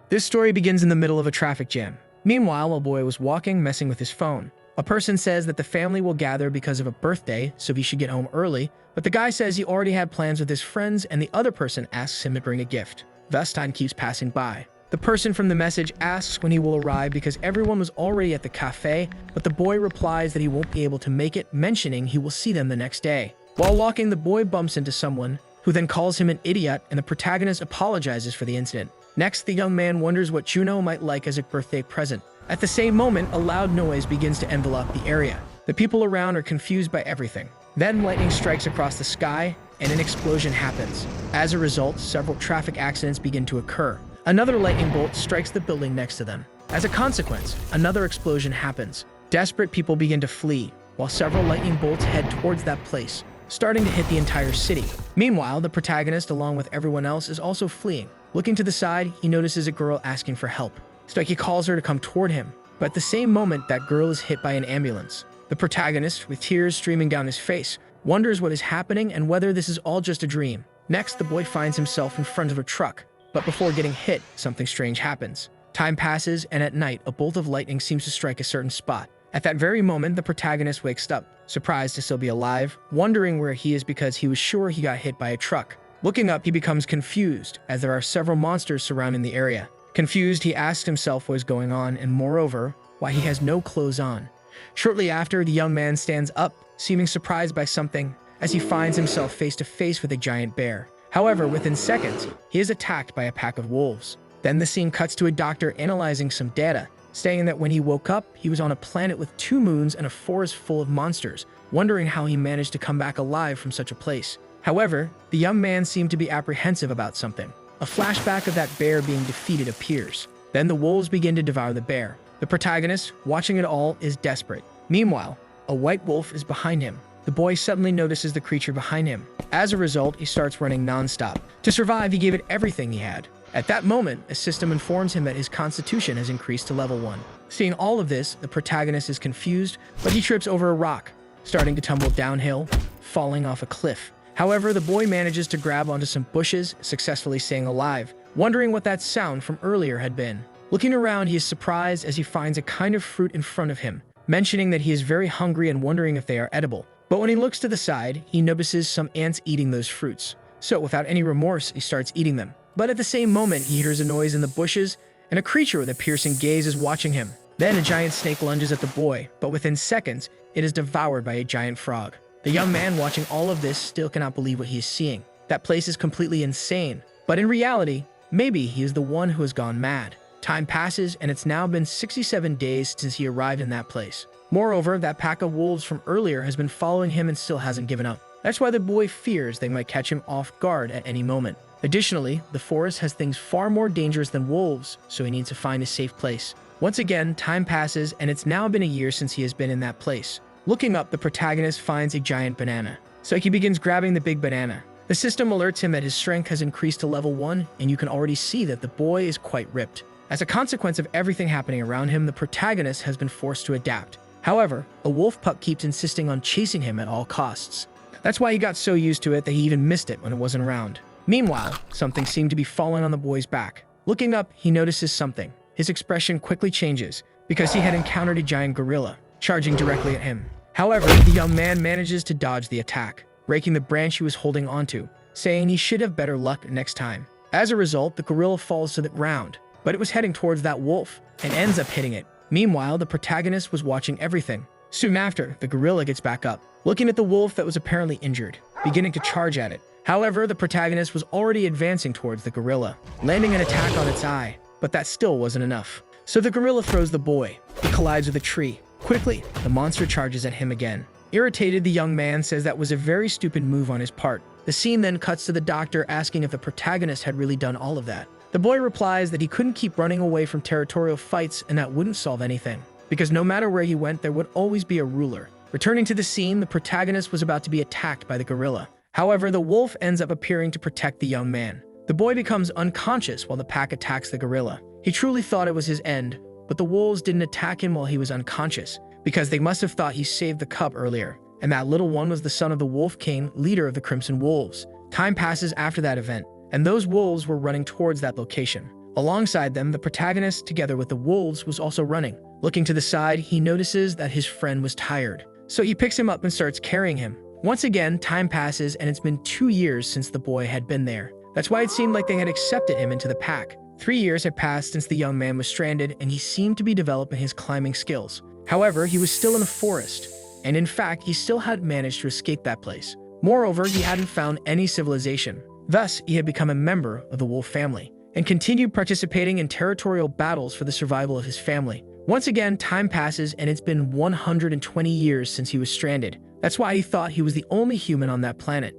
This story begins in the middle of a traffic jam. Meanwhile, a boy was walking, messing with his phone. A person says that the family will gather because of a birthday, so he should get home early, but the guy says he already had plans with his friends and the other person asks him to bring a gift. Thus, time keeps passing by. The person from the message asks when he will arrive because everyone was already at the cafe, but the boy replies that he won't be able to make it, mentioning he will see them the next day. While walking, the boy bumps into someone, who then calls him an idiot, and the protagonist apologizes for the incident. Next, the young man wonders what Juno might like as a birthday present. At the same moment, a loud noise begins to envelop the area. The people around are confused by everything. Then lightning strikes across the sky, and an explosion happens. As a result, several traffic accidents begin to occur. Another lightning bolt strikes the building next to them. As a consequence, another explosion happens. Desperate people begin to flee, while several lightning bolts head towards that place, starting to hit the entire city. Meanwhile, the protagonist, along with everyone else, is also fleeing. Looking to the side, he notices a girl asking for help. So he calls her to come toward him, but at the same moment, that girl is hit by an ambulance. The protagonist, with tears streaming down his face, wonders what is happening and whether this is all just a dream. Next, the boy finds himself in front of a truck, but before getting hit, something strange happens. Time passes, and at night, a bolt of lightning seems to strike a certain spot. At that very moment, the protagonist wakes up, surprised to still be alive, wondering where he is because he was sure he got hit by a truck. Looking up, he becomes confused, as there are several monsters surrounding the area. Confused, he asks himself what is going on, and moreover, why he has no clothes on. Shortly after, the young man stands up, seeming surprised by something, as he finds himself face to face with a giant bear. However, within seconds, he is attacked by a pack of wolves. Then the scene cuts to a doctor analyzing some data, saying that when he woke up, he was on a planet with 2 moons and a forest full of monsters, wondering how he managed to come back alive from such a place. However, the young man seemed to be apprehensive about something. A flashback of that bear being defeated appears. Then the wolves begin to devour the bear. The protagonist, watching it all, is desperate. Meanwhile, a white wolf is behind him. The boy suddenly notices the creature behind him. As a result, he starts running non-stop. To survive, he gave it everything he had. At that moment, a system informs him that his constitution has increased to level 1. Seeing all of this, the protagonist is confused, but he trips over a rock, starting to tumble downhill, falling off a cliff. However, the boy manages to grab onto some bushes, successfully staying alive, wondering what that sound from earlier had been. Looking around, he is surprised as he finds a kind of fruit in front of him, mentioning that he is very hungry and wondering if they are edible. But when he looks to the side, he notices some ants eating those fruits. So without any remorse, he starts eating them. But at the same moment, he hears a noise in the bushes, and a creature with a piercing gaze is watching him. Then a giant snake lunges at the boy, but within seconds, it is devoured by a giant frog. The young man watching all of this still cannot believe what he is seeing. That place is completely insane. But in reality, maybe he is the one who has gone mad. Time passes, and it's now been 67 days since he arrived in that place. Moreover, that pack of wolves from earlier has been following him and still hasn't given up. That's why the boy fears they might catch him off guard at any moment. Additionally, the forest has things far more dangerous than wolves, so he needs to find a safe place. Once again, time passes, and it's now been a year since he has been in that place. Looking up, the protagonist finds a giant banana. So he begins grabbing the big banana. The system alerts him that his strength has increased to level 1, and you can already see that the boy is quite ripped. As a consequence of everything happening around him, the protagonist has been forced to adapt. However, a wolf pup keeps insisting on chasing him at all costs. That's why he got so used to it that he even missed it when it wasn't around. Meanwhile, something seemed to be falling on the boy's back. Looking up, he notices something. His expression quickly changes, because he had encountered a giant gorilla, charging directly at him. However, the young man manages to dodge the attack, breaking the branch he was holding onto, saying he should have better luck next time. As a result, the gorilla falls to the ground, but it was heading towards that wolf, and ends up hitting it. Meanwhile, the protagonist was watching everything. Soon after, the gorilla gets back up, looking at the wolf that was apparently injured, beginning to charge at it. However, the protagonist was already advancing towards the gorilla, landing an attack on its eye, but that still wasn't enough. So the gorilla throws the boy. He collides with a tree. Quickly, the monster charges at him again. Irritated, the young man says that was a very stupid move on his part. The scene then cuts to the doctor asking if the protagonist had really done all of that. The boy replies that he couldn't keep running away from territorial fights and that wouldn't solve anything, because no matter where he went, there would always be a ruler. Returning to the scene, the protagonist was about to be attacked by the gorilla. However, the wolf ends up appearing to protect the young man. The boy becomes unconscious while the pack attacks the gorilla. He truly thought it was his end, but the wolves didn't attack him while he was unconscious, because they must have thought he saved the cub earlier, and that little one was the son of the Wolf King, leader of the Crimson Wolves. Time passes after that event, and those wolves were running towards that location. Alongside them, the protagonist, together with the wolves, was also running. Looking to the side, he notices that his friend was tired. So he picks him up and starts carrying him. Once again, time passes and it's been 2 years since the boy had been there. That's why it seemed like they had accepted him into the pack. 3 years had passed since the young man was stranded and he seemed to be developing his climbing skills. However, he was still in a forest, and in fact, he still hadn't managed to escape that place. Moreover, he hadn't found any civilization. Thus, he had become a member of the wolf family and continued participating in territorial battles for the survival of his family. Once again, time passes and it's been 120 years since he was stranded. That's why he thought he was the only human on that planet.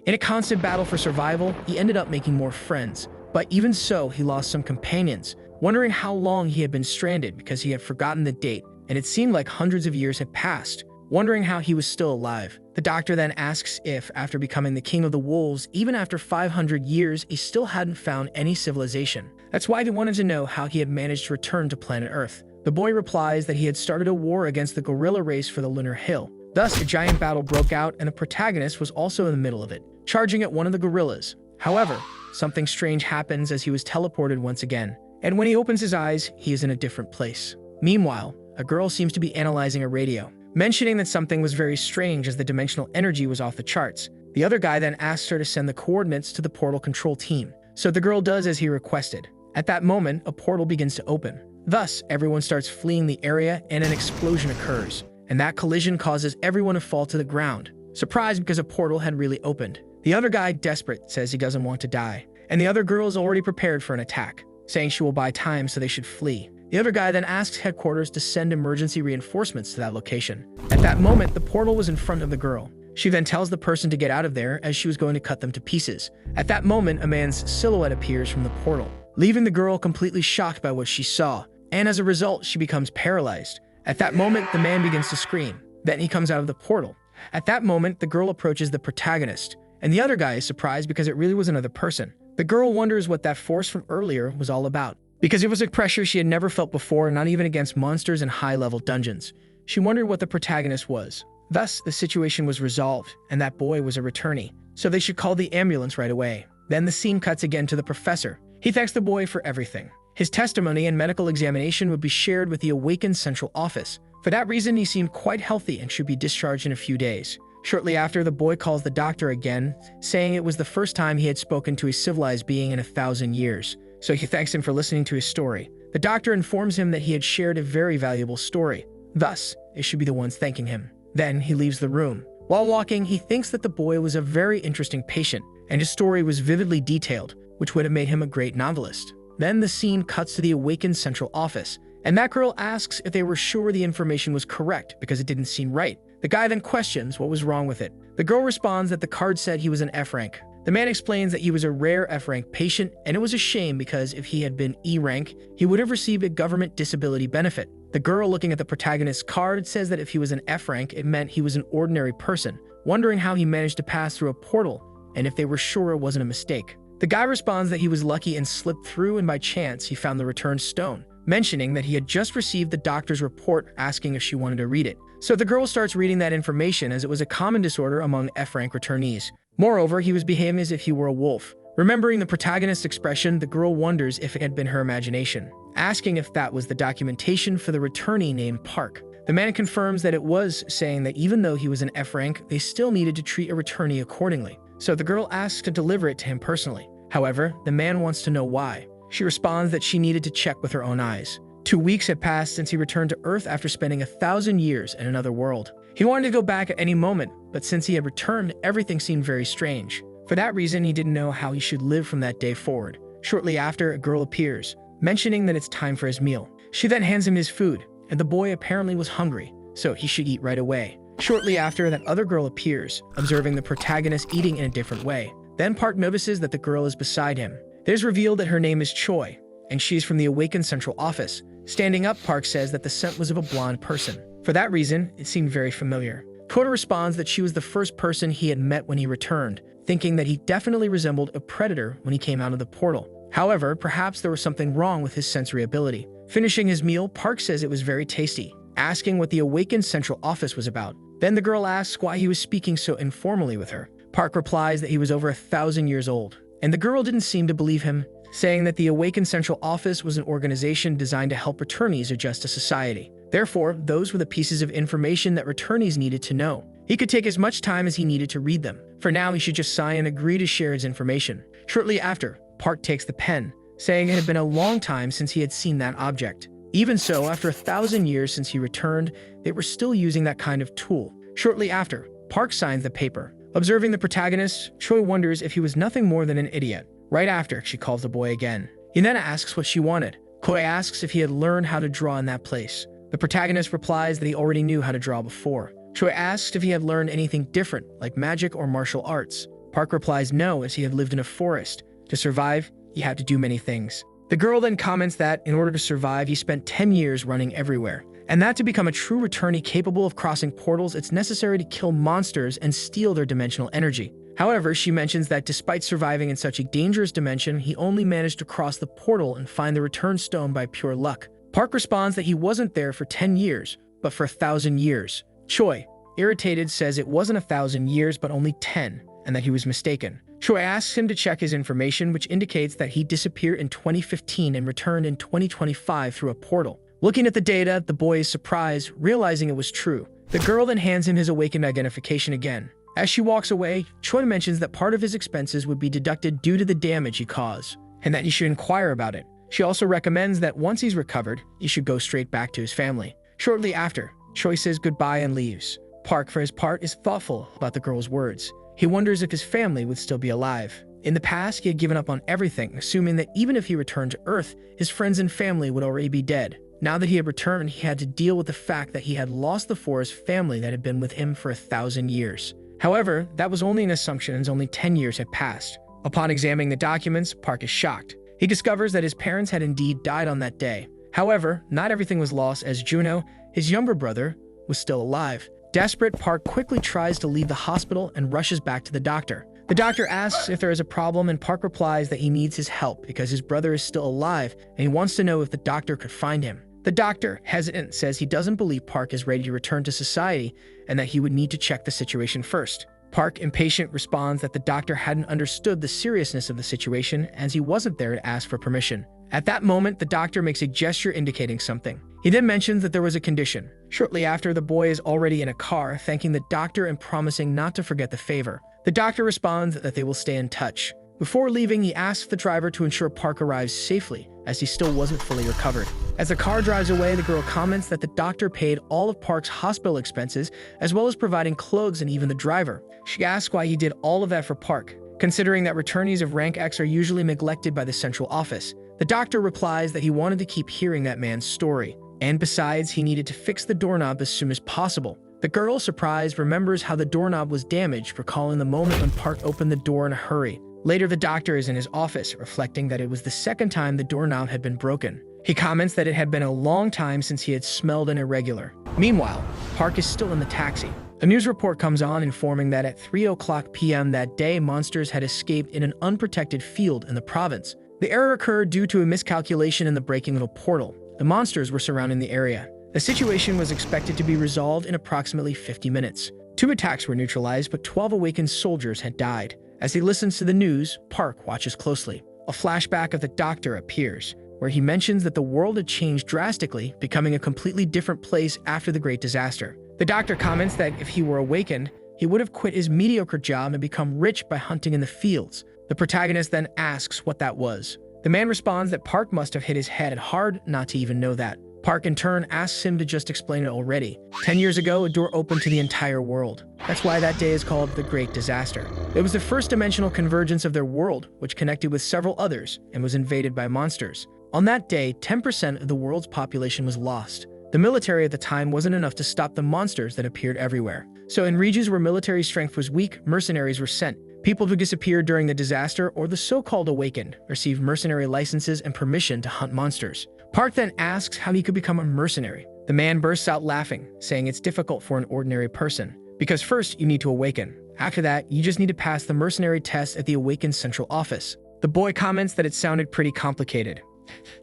In a constant battle for survival, he ended up making more friends. But even so, he lost some companions, wondering how long he had been stranded because he had forgotten the date, and it seemed like hundreds of years had passed, wondering how he was still alive. The doctor then asks if, after becoming the king of the wolves, even after 500 years, he still hadn't found any civilization. That's why he wanted to know how he had managed to return to planet Earth. The boy replies that he had started a war against the gorilla race for the Lunar Hill. Thus, a giant battle broke out and the protagonist was also in the middle of it, charging at one of the gorillas. However, something strange happens as he was teleported once again, and when he opens his eyes, he is in a different place. Meanwhile, a girl seems to be analyzing a radio, mentioning that something was very strange as the dimensional energy was off the charts. The other guy then asks her to send the coordinates to the portal control team, so the girl does as he requested. At that moment, a portal begins to open. Thus, everyone starts fleeing the area and an explosion occurs, and that collision causes everyone to fall to the ground, surprised because a portal had really opened. The other guy, desperate, says he doesn't want to die, and the other girl is already prepared for an attack, saying she will buy time so they should flee. The other guy then asks headquarters to send emergency reinforcements to that location. At that moment, the portal was in front of the girl. She then tells the person to get out of there as she was going to cut them to pieces. At that moment, a man's silhouette appears from the portal, leaving the girl completely shocked by what she saw, and as a result, she becomes paralyzed. At that moment, the man begins to scream. Then he comes out of the portal. At that moment, the girl approaches the protagonist, and the other guy is surprised because it really was another person. The girl wonders what that force from earlier was all about, because it was a pressure she had never felt before, not even against monsters in high-level dungeons. She wondered what the protagonist was. Thus, the situation was resolved, and that boy was a returnee, so they should call the ambulance right away. Then the scene cuts again to the professor. He thanks the boy for everything. His testimony and medical examination would be shared with the Awakened Central Office. For that reason, he seemed quite healthy and should be discharged in a few days. Shortly after, the boy calls the doctor again, saying it was the first time he had spoken to a civilized being in 1,000 years. So he thanks him for listening to his story. The doctor informs him that he had shared a very valuable story. Thus, it should be the ones thanking him. Then he leaves the room. While walking, he thinks that the boy was a very interesting patient, and his story was vividly detailed, which would have made him a great novelist. Then the scene cuts to the Awakened Central Office, and that girl asks if they were sure the information was correct because it didn't seem right. The guy then questions what was wrong with it. The girl responds that the card said he was an F rank. The man explains that he was a rare F rank patient, and it was a shame because if he had been E rank, he would have received a government disability benefit. The girl, looking at the protagonist's card, says that if he was an F rank, it meant he was an ordinary person, wondering how he managed to pass through a portal, and if they were sure it wasn't a mistake. The guy responds that he was lucky and slipped through, and by chance he found the returned stone, mentioning that he had just received the doctor's report asking if she wanted to read it. So the girl starts reading that information as it was a common disorder among F-rank returnees. Moreover, he was behaving as if he were a wolf. Remembering the protagonist's expression, the girl wonders if it had been her imagination, asking if that was the documentation for the returnee named Park. The man confirms that it was, saying that even though he was an F-rank, they still needed to treat a returnee accordingly. So the girl asks to deliver it to him personally. However, the man wants to know why. She responds that she needed to check with her own eyes. 2 weeks had passed since he returned to Earth after spending 1,000 years in another world. He wanted to go back at any moment, but since he had returned, everything seemed very strange. For that reason, he didn't know how he should live from that day forward. Shortly after, a girl appears, mentioning that it's time for his meal. She then hands him his food, and the boy apparently was hungry, so he should eat right away. Shortly after, that other girl appears, observing the protagonist eating in a different way. Then Park notices that the girl is beside him. It is revealed that her name is Choi, and she's from the Awakened Central Office. Standing up, Park says that the scent was of a blonde person. For that reason, it seemed very familiar. Kota responds that she was the first person he had met when he returned, thinking that he definitely resembled a predator when he came out of the portal. However, perhaps there was something wrong with his sensory ability. Finishing his meal, Park says it was very tasty, asking what the Awakened Central Office was about. Then the girl asks why he was speaking so informally with her. Park replies that he was over 1,000 years old, and the girl didn't seem to believe him, saying that the Awakened Central Office was an organization designed to help returnees adjust to society. Therefore, those were the pieces of information that returnees needed to know. He could take as much time as he needed to read them. For now, he should just sign and agree to share his information. Shortly after, Park takes the pen, saying it had been a long time since he had seen that object. Even so, after 1,000 years since he returned, they were still using that kind of tool. Shortly after, Park signs the paper. Observing the protagonist, Choi wonders if he was nothing more than an idiot. Right after, she calls the boy again. He then asks what she wanted. Choi asks if he had learned how to draw in that place. The protagonist replies that he already knew how to draw before. Choi asks if he had learned anything different, like magic or martial arts. Park replies no, as he had lived in a forest. To survive, he had to do many things. The girl then comments that, in order to survive, he spent 10 years running everywhere. And that to become a true returnee capable of crossing portals, it's necessary to kill monsters and steal their dimensional energy. However, she mentions that despite surviving in such a dangerous dimension, he only managed to cross the portal and find the return stone by pure luck. Park responds that he wasn't there for 10 years, but for 1,000 years. Choi, irritated, says it wasn't 1,000 years, but only 10, and that he was mistaken. Choi asks him to check his information, which indicates that he disappeared in 2015 and returned in 2025 through a portal. Looking at the data, the boy is surprised, realizing it was true. The girl then hands him his awakened identification again. As she walks away, Choi mentions that part of his expenses would be deducted due to the damage he caused, and that he should inquire about it. She also recommends that once he's recovered, he should go straight back to his family. Shortly after, Choi says goodbye and leaves. Park, for his part, is thoughtful about the girl's words. He wonders if his family would still be alive. In the past, he had given up on everything, assuming that even if he returned to Earth, his friends and family would already be dead. Now that he had returned, he had to deal with the fact that he had lost the forest family that had been with him for 1,000 years. However, that was only an assumption, as only 10 years had passed. Upon examining the documents, Park is shocked. He discovers that his parents had indeed died on that day. However, not everything was lost, as Juno, his younger brother, was still alive. Desperate, Park quickly tries to leave the hospital and rushes back to the doctor. The doctor asks if there is a problem, and Park replies that he needs his help because his brother is still alive and he wants to know if the doctor could find him. The doctor, hesitant, says he doesn't believe Park is ready to return to society and that he would need to check the situation first. Park, impatient, responds that the doctor hadn't understood the seriousness of the situation as he wasn't there to ask for permission. At that moment, the doctor makes a gesture indicating something. He then mentions that there was a condition. Shortly after, the boy is already in a car, thanking the doctor and promising not to forget the favor. The doctor responds that they will stay in touch. Before leaving, he asks the driver to ensure Park arrives safely, as he still wasn't fully recovered. As the car drives away, the girl comments that the doctor paid all of Park's hospital expenses, as well as providing clothes and even the driver. She asks why he did all of that for Park, considering that returnees of rank X are usually neglected by the central office. The doctor replies that he wanted to keep hearing that man's story, and besides, he needed to fix the doorknob as soon as possible. The girl, surprised, remembers how the doorknob was damaged, recalling the moment when Park opened the door in a hurry. Later, the doctor is in his office, reflecting that it was the second time the doorknob had been broken. He comments that it had been a long time since he had smelled an irregular. Meanwhile, Park is still in the taxi. A news report comes on informing that at 3:00 p.m. that day, monsters had escaped in an unprotected field in the province. The error occurred due to a miscalculation in the breaking of a portal. The monsters were surrounding the area. The situation was expected to be resolved in approximately 50 minutes. 2 attacks were neutralized, but 12 awakened soldiers had died. As he listens to the news, Park watches closely. A flashback of the doctor appears, where he mentions that the world had changed drastically, becoming a completely different place after the Great Disaster. The doctor comments that if he were awakened, he would have quit his mediocre job and become rich by hunting in the fields. The protagonist then asks what that was. The man responds that Park must have hit his head hard not to even know that. Park in turn asks him to just explain it already. 10 years ago, a door opened to the entire world. That's why that day is called the Great Disaster. It was the first dimensional convergence of their world, which connected with several others and was invaded by monsters. On that day, 10% of the world's population was lost. The military at the time wasn't enough to stop the monsters that appeared everywhere. So in regions where military strength was weak, mercenaries were sent. People who disappeared during the disaster, or the so-called awakened, received mercenary licenses and permission to hunt monsters. Park then asks how he could become a mercenary. The man bursts out laughing, saying it's difficult for an ordinary person, because first you need to awaken. After that, you just need to pass the mercenary test at the Awakened Central Office. The boy comments that it sounded pretty complicated.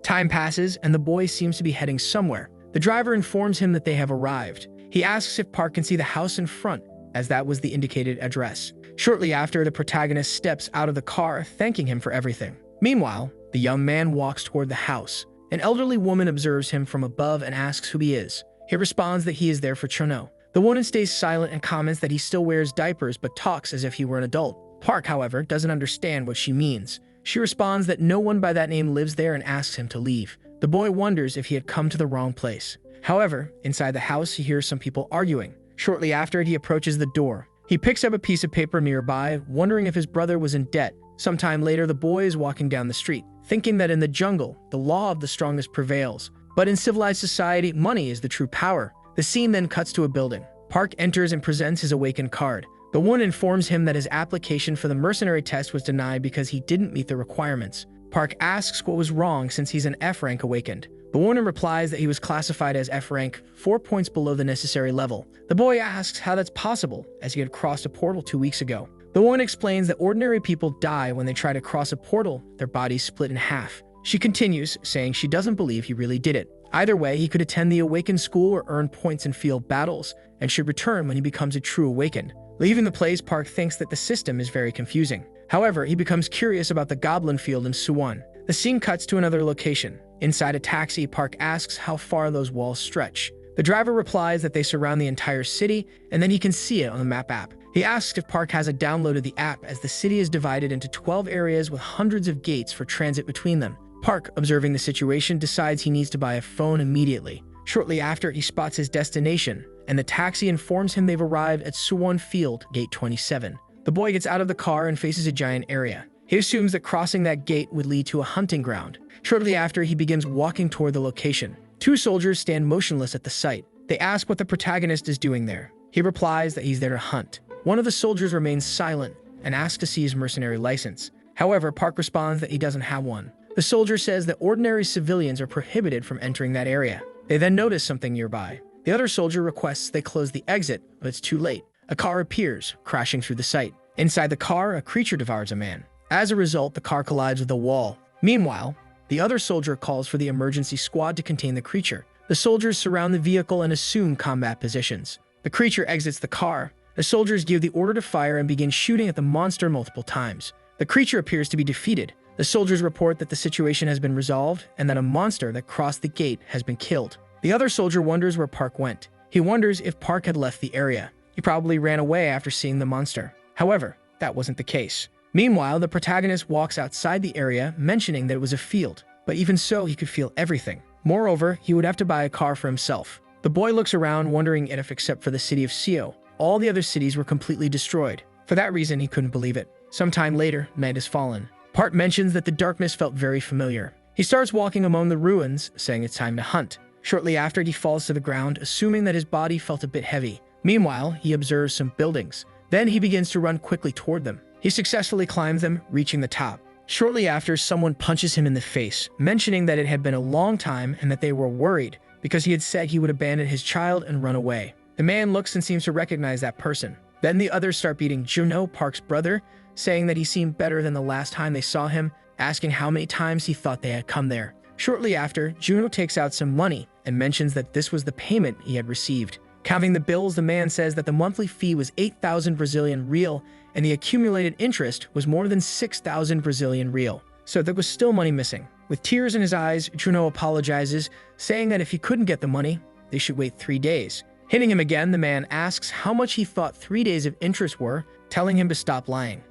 Time passes, and the boy seems to be heading somewhere. The driver informs him that they have arrived. He asks if Park can see the house in front, as that was the indicated address. Shortly after, the protagonist steps out of the car, thanking him for everything. Meanwhile, The young man walks toward the house. An elderly woman observes him from above and asks who he is. He responds that he is there for Chono. The woman stays silent and comments that he still wears diapers but talks as if he were an adult. Park, however, doesn't understand what she means. She responds that no one by that name lives there and asks him to leave. The boy wonders if he had come to the wrong place. However, inside the house, he hears some people arguing. Shortly after it, he approaches the door. He picks up a piece of paper nearby, wondering if his brother was in debt. Sometime later, the boy is walking down the street, thinking that in the jungle, the law of the strongest prevails. But in civilized society, money is the true power. The scene then cuts to a building. Park enters and presents his Awakened card. The one informs him that his application for the mercenary test was denied because he didn't meet the requirements. Park asks what was wrong since he's an F rank Awakened. The woman replies that he was classified as F rank, 4 points below the necessary level. The boy asks how that's possible, as he had crossed a portal 2 weeks ago. The woman explains that ordinary people die when they try to cross a portal, their bodies split in half. She continues, saying she doesn't believe he really did it. Either way, he could attend the Awakened school or earn points in field battles, and should return when he becomes a true Awakened. Leaving the place, Park thinks that the system is very confusing. However, he becomes curious about the Goblin Field in Suwon. The scene cuts to another location. Inside a taxi, Park asks how far those walls stretch. The driver replies that they surround the entire city, and then he can see it on the map app. He asks if Park has downloaded the app, as the city is divided into 12 areas with hundreds of gates for transit between them. Park, observing the situation, decides he needs to buy a phone immediately. Shortly after, he spots his destination, and the taxi informs him they've arrived at Suwon Field, Gate 27. The boy gets out of the car and faces a giant area. He assumes that crossing that gate would lead to a hunting ground. Shortly after, he begins walking toward the location. 2 soldiers stand motionless at the site. They ask what the protagonist is doing there. He replies that he's there to hunt. One of the soldiers remains silent and asks to see his mercenary license. However, Park responds that he doesn't have one. The soldier says that ordinary civilians are prohibited from entering that area. They then notice something nearby. The other soldier requests they close the exit, but it's too late. A car appears, crashing through the site. Inside the car, a creature devours a man. As a result, the car collides with a wall. Meanwhile, the other soldier calls for the emergency squad to contain the creature. The soldiers surround the vehicle and assume combat positions. The creature exits the car. The soldiers give the order to fire and begin shooting at the monster multiple times. The creature appears to be defeated. The soldiers report that the situation has been resolved and that a monster that crossed the gate has been killed. The other soldier wonders where Park went. He wonders if Park had left the area. He probably ran away after seeing the monster. However, that wasn't the case. Meanwhile, the protagonist walks outside the area, mentioning that it was a field. But even so, he could feel everything. Moreover, he would have to buy a car for himself. The boy looks around, wondering if, except for the city of Sooho, all the other cities were completely destroyed. For that reason, he couldn't believe it. Sometime later, night has fallen. Park mentions that the darkness felt very familiar. He starts walking among the ruins, saying it's time to hunt. Shortly after, he falls to the ground, assuming that his body felt a bit heavy. Meanwhile, he observes some buildings. Then he begins to run quickly toward them. He successfully climbs them, reaching the top. Shortly after, someone punches him in the face, mentioning that it had been a long time and that they were worried because he had said he would abandon his child and run away. The man looks and seems to recognize that person. Then the others start beating Juno, Park's brother, saying that he seemed better than the last time they saw him, asking how many times he thought they had come there. Shortly after, Juno takes out some money and mentions that this was the payment he had received. Counting the bills, the man says that the monthly fee was 8,000 Brazilian real and the accumulated interest was more than 6,000 Brazilian real. So there was still money missing. With tears in his eyes, Juno apologizes, saying that if he couldn't get the money, they should wait 3 days. Hitting him again, the man asks how much he thought 3 days of interest were, telling him to stop lying.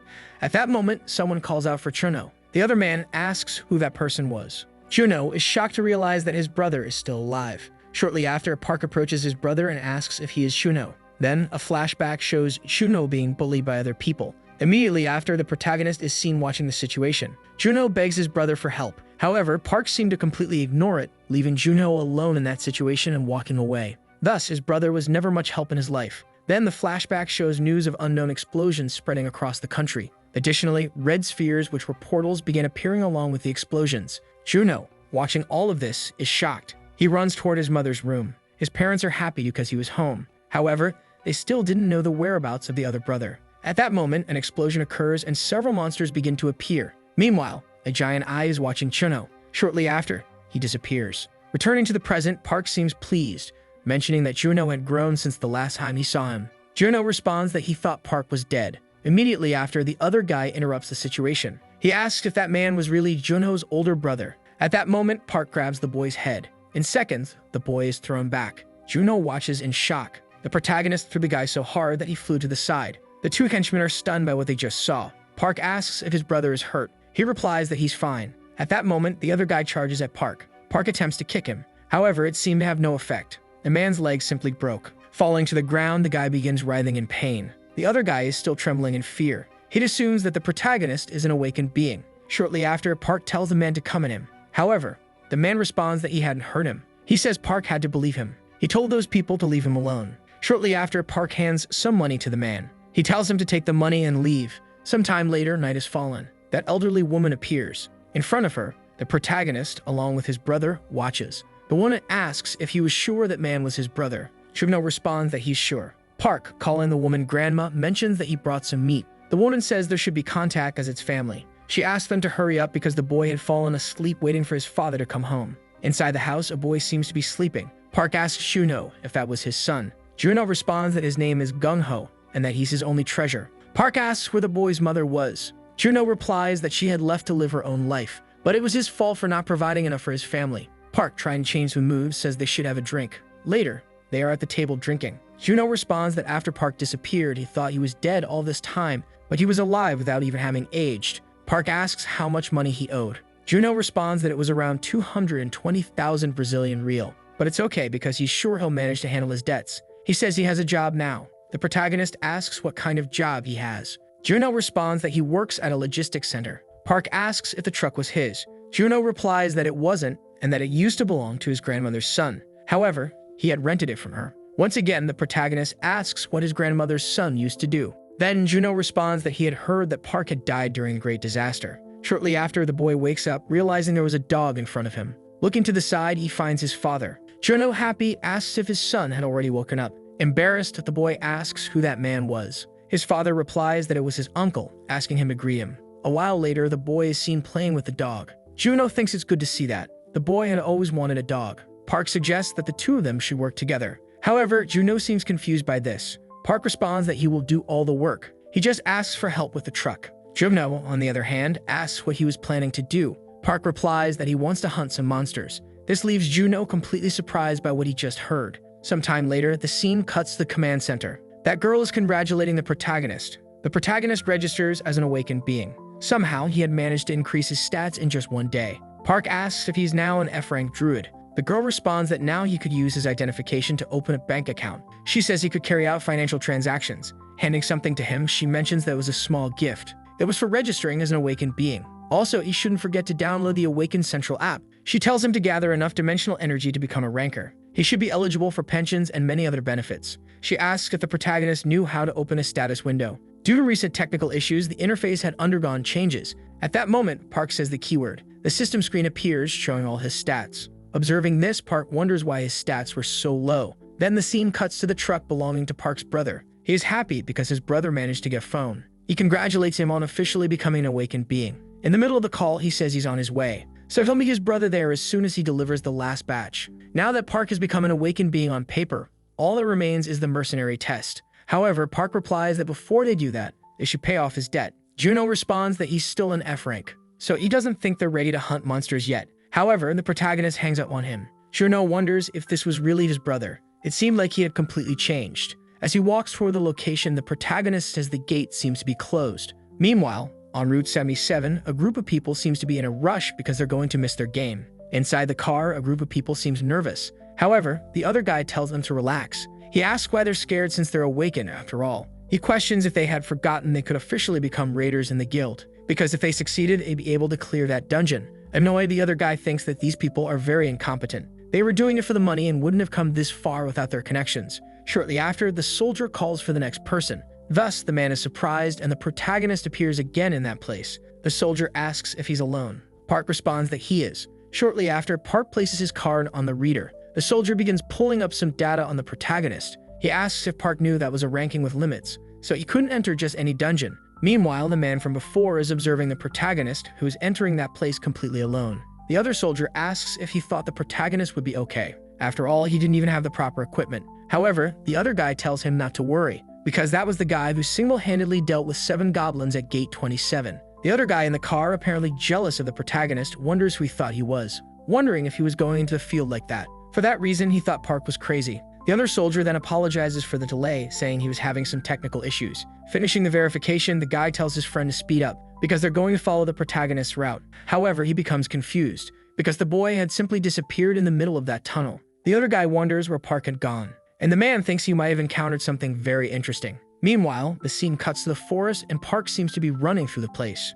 At that moment, someone calls out for Juno. The other man asks who that person was. Juno is shocked to realize that his brother is still alive. Shortly after, Park approaches his brother and asks if he is Juno. Then, a flashback shows Juno being bullied by other people. Immediately after, the protagonist is seen watching the situation. Juno begs his brother for help. However, Park seemed to completely ignore it, leaving Juno alone in that situation and walking away. Thus, his brother was never much help in his life. Then, the flashback shows news of unknown explosions spreading across the country. Additionally, red spheres, which were portals, began appearing along with the explosions. Juno, watching all of this, is shocked. He runs toward his mother's room. His parents are happy because he was home. However, they still didn't know the whereabouts of the other brother. At that moment, an explosion occurs and several monsters begin to appear. Meanwhile, a giant eye is watching Juno. Shortly after, he disappears. Returning to the present, Park seems pleased, mentioning that Juno had grown since the last time he saw him. Juno responds that he thought Park was dead. Immediately after, the other guy interrupts the situation. He asks if that man was really Junho's older brother. At that moment, Park grabs the boy's head. In seconds, the boy is thrown back. Junho watches in shock. The protagonist threw the guy so hard that he flew to the side. The two henchmen are stunned by what they just saw. Park asks if his brother is hurt. He replies that he's fine. At that moment, the other guy charges at Park. Park attempts to kick him. However, it seemed to have no effect. The man's leg simply broke. Falling to the ground, the guy begins writhing in pain. The other guy is still trembling in fear. He assumes that the protagonist is an awakened being. Shortly after, Park tells the man to come at him. However, the man responds that he hadn't hurt him. He says Park had to believe him. He told those people to leave him alone. Shortly after, Park hands some money to the man. He tells him to take the money and leave. Sometime later, night has fallen. That elderly woman appears. In front of her, the protagonist, along with his brother, watches. The woman asks if he was sure that man was his brother. Junho responds that he's sure. Park, calling the woman grandma, mentions that he brought some meat. The woman says there should be contact as it's family. She asks them to hurry up because the boy had fallen asleep waiting for his father to come home. Inside the house, a boy seems to be sleeping. Park asks Junho if that was his son. Junho responds that his name is Gung-ho and that he's his only treasure. Park asks where the boy's mother was. Junho replies that she had left to live her own life, but it was his fault for not providing enough for his family. Park, trying to change the mood, says they should have a drink. Later, they are at the table drinking. Junho responds that after Park disappeared, he thought he was dead all this time, but he was alive without even having aged. Park asks how much money he owed. Junho responds that it was around 220,000 Brazilian real, but it's okay because he's sure he'll manage to handle his debts. He says he has a job now. The protagonist asks what kind of job he has. Junho responds that he works at a logistics center. Park asks if the truck was his. Junho replies that it wasn't and that it used to belong to his grandmother's son. However, he had rented it from her. Once again, the protagonist asks what his grandmother's son used to do. Then Junho responds that he had heard that Park had died during a great disaster. Shortly after, the boy wakes up, realizing there was a dog in front of him. Looking to the side, he finds his father. Junho, happy, asks if his son had already woken up. Embarrassed, the boy asks who that man was. His father replies that it was his uncle, asking him to greet him. A while later, the boy is seen playing with the dog. Junho thinks it's good to see that. The boy had always wanted a dog. Park suggests that the two of them should work together. However, Junho seems confused by this. Park responds that he will do all the work. He just asks for help with the truck. Junho, on the other hand, asks what he was planning to do. Park replies that he wants to hunt some monsters. This leaves Junho completely surprised by what he just heard. Sometime later, the scene cuts to the command center. That girl is congratulating the protagonist. The protagonist registers as an awakened being. Somehow, he had managed to increase his stats in just one day. Park asks if he's now an F-rank Druid. The girl responds that now he could use his identification to open a bank account. She says he could carry out financial transactions. Handing something to him, she mentions that it was a small gift. It was for registering as an awakened being. Also, he shouldn't forget to download the Awakened Central app. She tells him to gather enough dimensional energy to become a ranker. He should be eligible for pensions and many other benefits. She asks if the protagonist knew how to open a status window. Due to recent technical issues, the interface had undergone changes. At that moment, Park says the keyword. The system screen appears, showing all his stats. Observing this, Park wonders why his stats were so low. Then the scene cuts to the truck belonging to Park's brother. He is happy because his brother managed to get a phone. He congratulates him on officially becoming an awakened being. In the middle of the call, he says he's on his way. So he'll meet his brother there as soon as he delivers the last batch. Now that Park has become an awakened being on paper, all that remains is the mercenary test. However, Park replies that before they do that, they should pay off his debt. Junho responds that he's still an F rank, so he doesn't think they're ready to hunt monsters yet. However, the protagonist hangs up on him. Junho wonders if this was really his brother. It seemed like he had completely changed. As he walks toward the location, the protagonist says the gate seems to be closed. Meanwhile, on Route 77, a group of people seems to be in a rush because they're going to miss their game. Inside the car, a group of people seems nervous. However, the other guy tells them to relax. He asks why they're scared since they're awakened after all. He questions if they had forgotten they could officially become raiders in the guild, because if they succeeded, they'd be able to clear that dungeon. Annoyed, the other guy thinks that these people are very incompetent. They were doing it for the money and wouldn't have come this far without their connections. Shortly after, the soldier calls for the next person. Thus, the man is surprised and the protagonist appears again in that place. The soldier asks if he's alone. Park responds that he is. Shortly after, Park places his card on the reader. The soldier begins pulling up some data on the protagonist. He asks if Park knew that was a ranking with limits, so he couldn't enter just any dungeon. Meanwhile, the man from before is observing the protagonist, who is entering that place completely alone. The other soldier asks if he thought the protagonist would be okay. After all, he didn't even have the proper equipment. However, the other guy tells him not to worry, because that was the guy who single-handedly dealt with 7 goblins at Gate 27. The other guy in the car, apparently jealous of the protagonist, wonders who he thought he was, wondering if he was going into the field like that. For that reason, he thought Park was crazy. The other soldier then apologizes for the delay, saying he was having some technical issues. Finishing the verification, the guy tells his friend to speed up, because they're going to follow the protagonist's route. However, he becomes confused, because the boy had simply disappeared in the middle of that tunnel. The other guy wonders where Park had gone, and the man thinks he might have encountered something very interesting. Meanwhile, the scene cuts to the forest, and Park seems to be running through the place.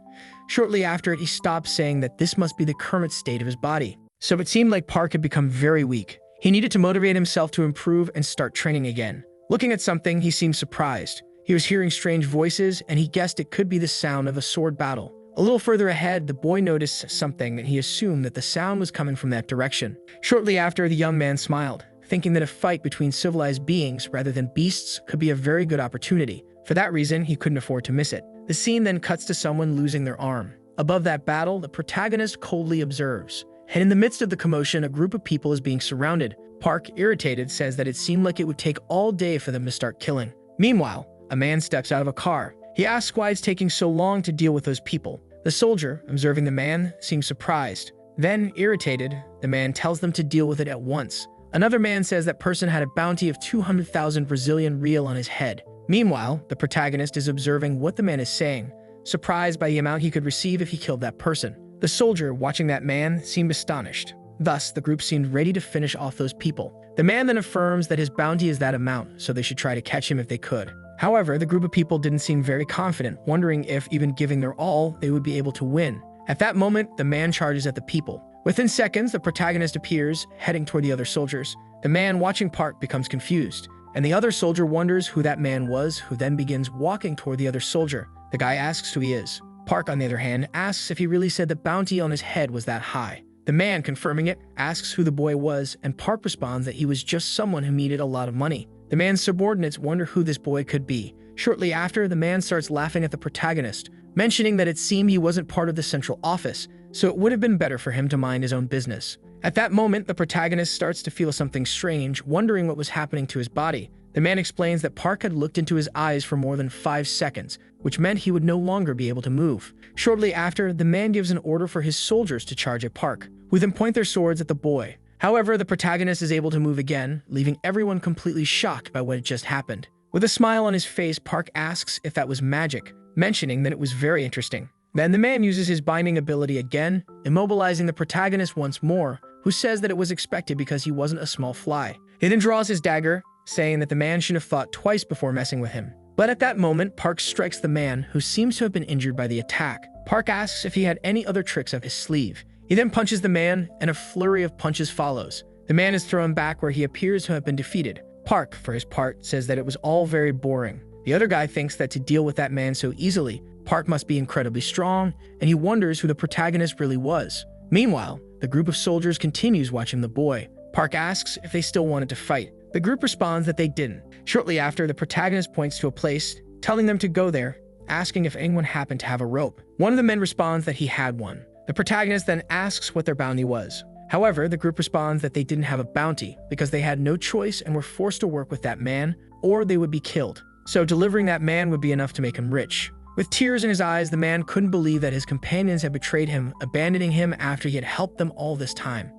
Shortly after it, he stops, saying that this must be the current state of his body. So it seemed like Park had become very weak. He needed to motivate himself to improve and start training again. Looking at something, he seemed surprised. He was hearing strange voices, and he guessed it could be the sound of a sword battle. A little further ahead, the boy noticed something, and he assumed that the sound was coming from that direction. Shortly after, the young man smiled, thinking that a fight between civilized beings rather than beasts could be a very good opportunity. For that reason, he couldn't afford to miss it. The scene then cuts to someone losing their arm. Above that battle, the protagonist coldly observes. And in the midst of the commotion, a group of people is being surrounded. Park, irritated, says that it seemed like it would take all day for them to start killing. Meanwhile, a man steps out of a car. He asks why it's taking so long to deal with those people. The soldier, observing the man, seems surprised. Then, irritated, the man tells them to deal with it at once. Another man says that person had a bounty of 200,000 Brazilian real on his head. Meanwhile, the protagonist is observing what the man is saying, surprised by the amount he could receive if he killed that person. The soldier, watching that man, seemed astonished. Thus, the group seemed ready to finish off those people. The man then affirms that his bounty is that amount, so they should try to catch him if they could. However, the group of people didn't seem very confident, wondering if, even giving their all, they would be able to win. At that moment, the man charges at the people. Within seconds, the protagonist appears, heading toward the other soldiers. The man watching Park becomes confused, and the other soldier wonders who that man was, who then begins walking toward the other soldier. The guy asks who he is. Park, on the other hand, asks if he really said the bounty on his head was that high. The man, confirming it, asks who the boy was, and Park responds that he was just someone who needed a lot of money. The man's subordinates wonder who this boy could be. Shortly after, the man starts laughing at the protagonist, mentioning that it seemed he wasn't part of the central office, so it would have been better for him to mind his own business. At that moment, the protagonist starts to feel something strange, wondering what was happening to his body. The man explains that Park had looked into his eyes for more than 5 seconds, which meant he would no longer be able to move. Shortly after, the man gives an order for his soldiers to charge at Park, who then point their swords at the boy. However, the protagonist is able to move again, leaving everyone completely shocked by what had just happened. With a smile on his face, Park asks if that was magic, mentioning that it was very interesting. Then the man uses his binding ability again, immobilizing the protagonist once more, who says that it was expected because he wasn't a small fly. He then draws his dagger, saying that the man should have thought twice before messing with him. But at that moment, Park strikes the man, who seems to have been injured by the attack. Park asks if he had any other tricks up his sleeve. He then punches the man, and a flurry of punches follows. The man is thrown back where he appears to have been defeated. Park, for his part, says that it was all very boring. The other guy thinks that to deal with that man so easily, Park must be incredibly strong, and he wonders who the protagonist really was. Meanwhile, the group of soldiers continues watching the boy. Park asks if they still wanted to fight. The group responds that they didn't. Shortly after, the protagonist points to a place, telling them to go there, asking if anyone happened to have a rope. One of the men responds that he had one. The protagonist then asks what their bounty was. However, the group responds that they didn't have a bounty because they had no choice and were forced to work with that man, or they would be killed. So delivering that man would be enough to make him rich. With tears in his eyes, the man couldn't believe that his companions had betrayed him, abandoning him after he had helped them all this time.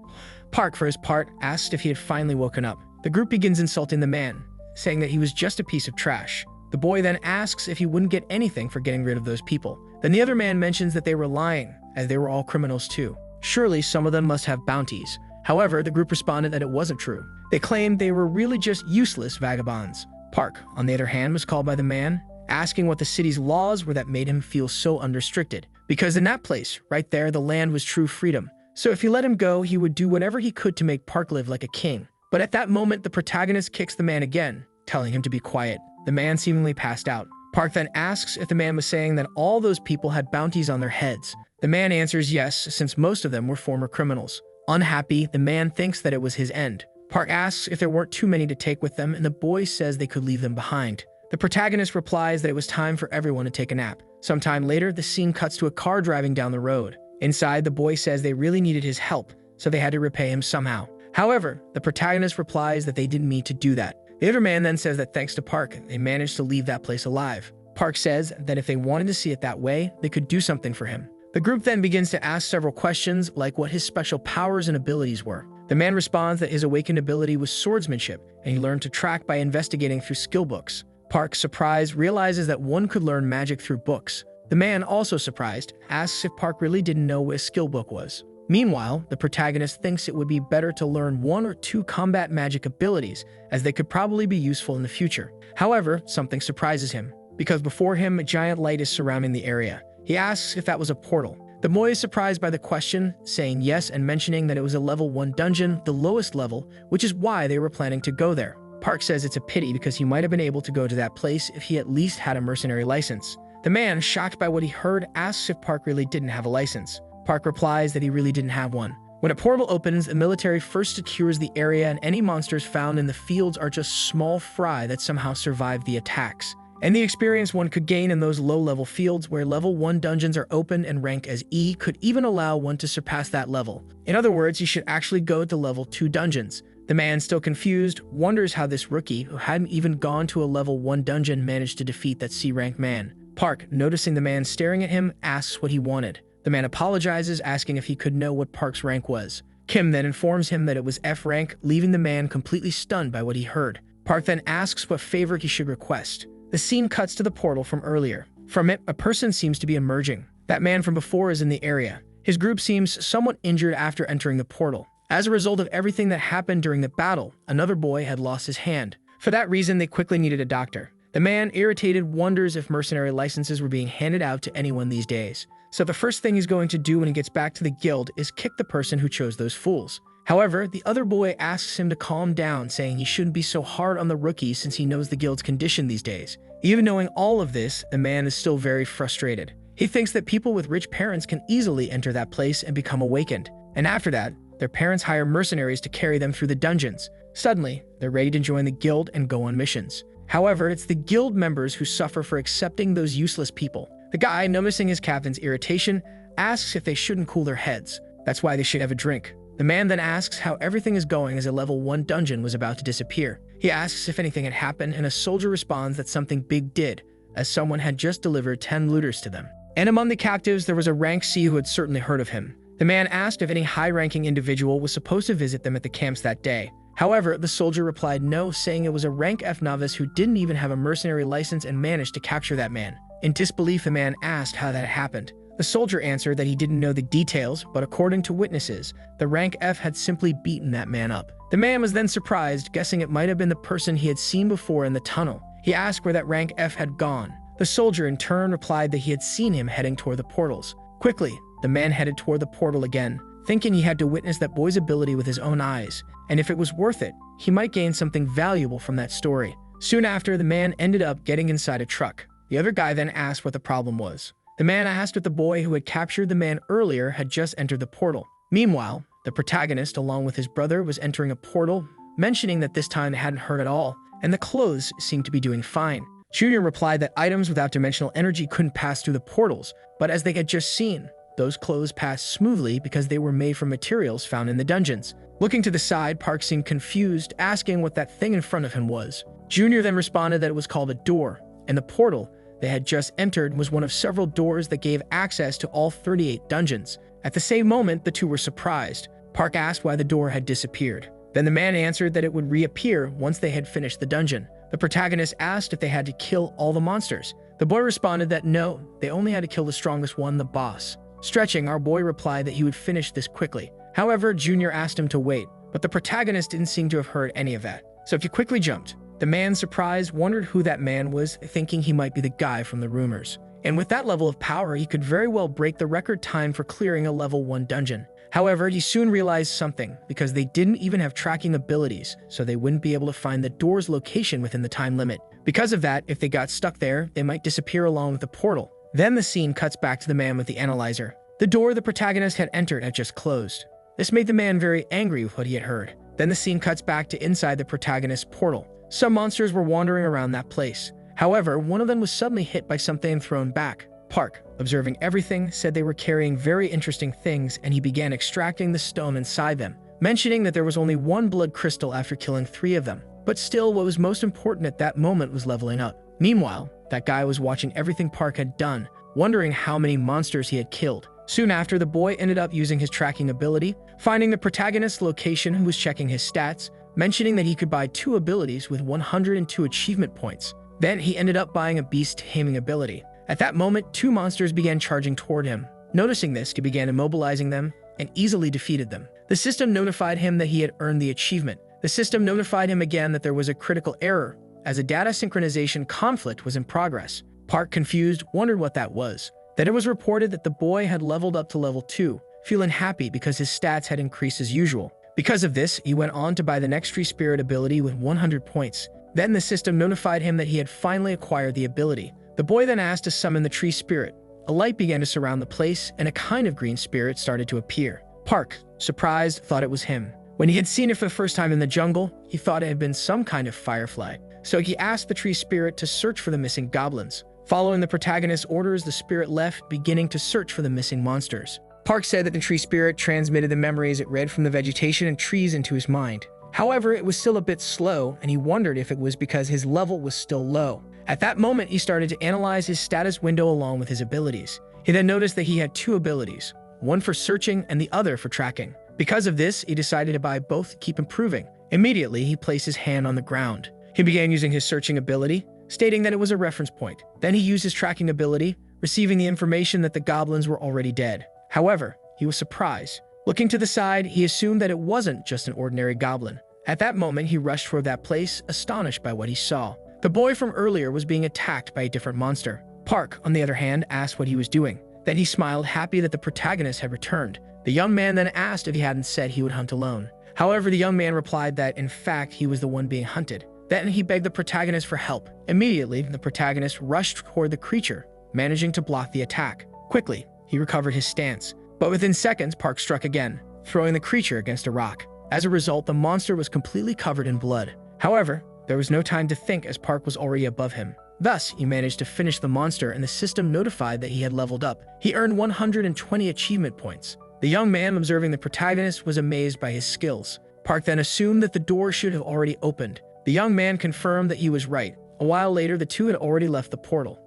Park, for his part, asked if he had finally woken up. The group begins insulting the man, saying that he was just a piece of trash. The boy then asks if he wouldn't get anything for getting rid of those people. Then the other man mentions that they were lying, as they were all criminals too. Surely some of them must have bounties. However, the group responded that it wasn't true. They claimed they were really just useless vagabonds. Park, on the other hand, was called by the man, asking what the city's laws were that made him feel so unrestricted. Because in that place, right there, the land was true freedom. So if he let him go, he would do whatever he could to make Park live like a king. But at that moment, the protagonist kicks the man again, telling him to be quiet. The man seemingly passed out. Park then asks if the man was saying that all those people had bounties on their heads. The man answers yes, since most of them were former criminals. Unhappy, the man thinks that it was his end. Park asks if there weren't too many to take with them, and the boy says they could leave them behind. The protagonist replies that it was time for everyone to take a nap. Sometime later, the scene cuts to a car driving down the road. Inside, the boy says they really needed his help, so they had to repay him somehow. However, the protagonist replies that they didn't mean to do that. The other man then says that thanks to Park, they managed to leave that place alive. Park says that if they wanted to see it that way, they could do something for him. The group then begins to ask several questions, like what his special powers and abilities were. The man responds that his awakened ability was swordsmanship, and he learned to track by investigating through skill books. Park, surprised, realizes that one could learn magic through books. The man, also surprised, asks if Park really didn't know what a skill book was. Meanwhile, the protagonist thinks it would be better to learn 1 or 2 combat magic abilities, as they could probably be useful in the future. However, something surprises him, because before him, a giant light is surrounding the area. He asks if that was a portal. The boy is surprised by the question, saying yes and mentioning that it was a level 1 dungeon, the lowest level, which is why they were planning to go there. Park says it's a pity because he might have been able to go to that place if he at least had a mercenary license. The man, shocked by what he heard, asks if Park really didn't have a license. Park replies that he really didn't have one. When a portal opens, the military first secures the area, and any monsters found in the fields are just small fry that somehow survived the attacks. And the experience one could gain in those low-level fields where level 1 dungeons are open and rank as E could even allow one to surpass that level. In other words, he should actually go to level 2 dungeons. The man, still confused, wonders how this rookie, who hadn't even gone to a level 1 dungeon, managed to defeat that C-rank man. Park, noticing the man staring at him, asks what he wanted. The man apologizes, asking if he could know what Park's rank was. Kim then informs him that it was F rank, leaving the man completely stunned by what he heard. Park then asks what favor he should request. The scene cuts to the portal from earlier. From it, a person seems to be emerging. That man from before is in the area. His group seems somewhat injured after entering the portal. As a result of everything that happened during the battle, another boy had lost his hand. For that reason, they quickly needed a doctor. The man, irritated, wonders if mercenary licenses were being handed out to anyone these days. So the first thing he's going to do when he gets back to the guild is kick the person who chose those fools. However, the other boy asks him to calm down, saying he shouldn't be so hard on the rookies since he knows the guild's condition these days. Even knowing all of this, the man is still very frustrated. He thinks that people with rich parents can easily enter that place and become awakened. And after that, their parents hire mercenaries to carry them through the dungeons. Suddenly, they're ready to join the guild and go on missions. However, it's the guild members who suffer for accepting those useless people. The guy, noticing his captain's irritation, asks if they shouldn't cool their heads. That's why they should have a drink. The man then asks how everything is going as a level 1 dungeon was about to disappear. He asks if anything had happened, and a soldier responds that something big did, as someone had just delivered 10 looters to them. And among the captives, there was a rank C who had certainly heard of him. The man asked if any high-ranking individual was supposed to visit them at the camps that day. However, the soldier replied no, saying it was a rank F novice who didn't even have a mercenary license and managed to capture that man. In disbelief, the man asked how that happened. The soldier answered that he didn't know the details, but according to witnesses, the rank F had simply beaten that man up. The man was then surprised, guessing it might have been the person he had seen before in the tunnel. He asked where that rank F had gone. The soldier in turn replied that he had seen him heading toward the portals. Quickly, the man headed toward the portal again, thinking he had to witness that boy's ability with his own eyes, and if it was worth it, he might gain something valuable from that story. Soon after, the man ended up getting inside a truck. The other guy then asked what the problem was. The man asked if the boy who had captured the man earlier had just entered the portal. Meanwhile, the protagonist, along with his brother, was entering a portal, mentioning that this time they hadn't hurt at all, and the clothes seemed to be doing fine. Junior replied that items without dimensional energy couldn't pass through the portals, but as they had just seen, those clothes passed smoothly because they were made from materials found in the dungeons. Looking to the side, Park seemed confused, asking what that thing in front of him was. Junior then responded that it was called a door, and the portal they had just entered was one of several doors that gave access to all 38 dungeons. At the same moment, the two were surprised. Park asked why the door had disappeared. Then the man answered that it would reappear once they had finished the dungeon. The protagonist asked if they had to kill all the monsters. The boy responded that no, they only had to kill the strongest one, the boss. Stretching, our boy replied that he would finish this quickly. However, Junior asked him to wait, but the protagonist didn't seem to have heard any of that. So if you quickly jumped, the man, surprised, wondered who that man was, thinking he might be the guy from the rumors. And with that level of power, he could very well break the record time for clearing a level 1 dungeon. However, he soon realized something, because they didn't even have tracking abilities, so they wouldn't be able to find the door's location within the time limit. Because of that, if they got stuck there, they might disappear along with the portal. Then the scene cuts back to the man with the analyzer. The door the protagonist had entered had just closed. This made the man very angry with what he had heard. Then the scene cuts back to inside the protagonist's portal. Some monsters were wandering around that place. However, one of them was suddenly hit by something and thrown back. Park, observing everything, said they were carrying very interesting things, and he began extracting the stone inside them, mentioning that there was only 1 blood crystal after killing 3 of them. But still, what was most important at that moment was leveling up. Meanwhile, That guy was watching everything Park had done, wondering how many monsters he had killed. Soon after, the boy ended up using his tracking ability, finding the protagonist's location who was checking his stats, mentioning that he could buy 2 abilities with 102 achievement points. Then he ended up buying a beast taming ability. At that moment, 2 monsters began charging toward him. Noticing this, he began immobilizing them and easily defeated them. The system notified him that he had earned the achievement. The system notified him again that there was a critical error, as a data synchronization conflict was in progress. Park, confused, wondered what that was. Then it was reported that the boy had leveled up to level 2, feeling happy because his stats had increased as usual. Because of this, he went on to buy the next Tree Spirit ability with 100 points. Then the system notified him that he had finally acquired the ability. The boy then asked to summon the Tree Spirit. A light began to surround the place, and a kind of green spirit started to appear. Park, surprised, thought it was him. When he had seen it for the first time in the jungle, he thought it had been some kind of firefly. So he asked the Tree Spirit to search for the missing goblins. Following the protagonist's orders, the spirit left, beginning to search for the missing monsters. Park said that the Tree Spirit transmitted the memories it read from the vegetation and trees into his mind. However, it was still a bit slow, and he wondered if it was because his level was still low. At that moment, he started to analyze his status window along with his abilities. He then noticed that he had 2 abilities, one for searching and the other for tracking. Because of this, he decided to buy both to keep improving. Immediately, he placed his hand on the ground. He began using his searching ability, stating that it was a reference point. Then he used his tracking ability, receiving the information that the goblins were already dead. However, he was surprised. Looking to the side, he assumed that it wasn't just an ordinary goblin. At that moment, he rushed toward that place, astonished by what he saw. The boy from earlier was being attacked by a different monster. Park, on the other hand, asked what he was doing. Then he smiled, happy that the protagonist had returned. The young man then asked if he hadn't said he would hunt alone. However, the young man replied that, in fact, he was the one being hunted. Then he begged the protagonist for help. Immediately, the protagonist rushed toward the creature, managing to block the attack. Quickly, he recovered his stance. But within seconds, Park struck again, throwing the creature against a rock. As a result, the monster was completely covered in blood. However, there was no time to think as Park was already above him. Thus, he managed to finish the monster and the system notified that he had leveled up. He earned 120 achievement points. The young man observing the protagonist was amazed by his skills. Park then assumed that the door should have already opened. The young man confirmed that he was right. A while later, the two had already left the portal.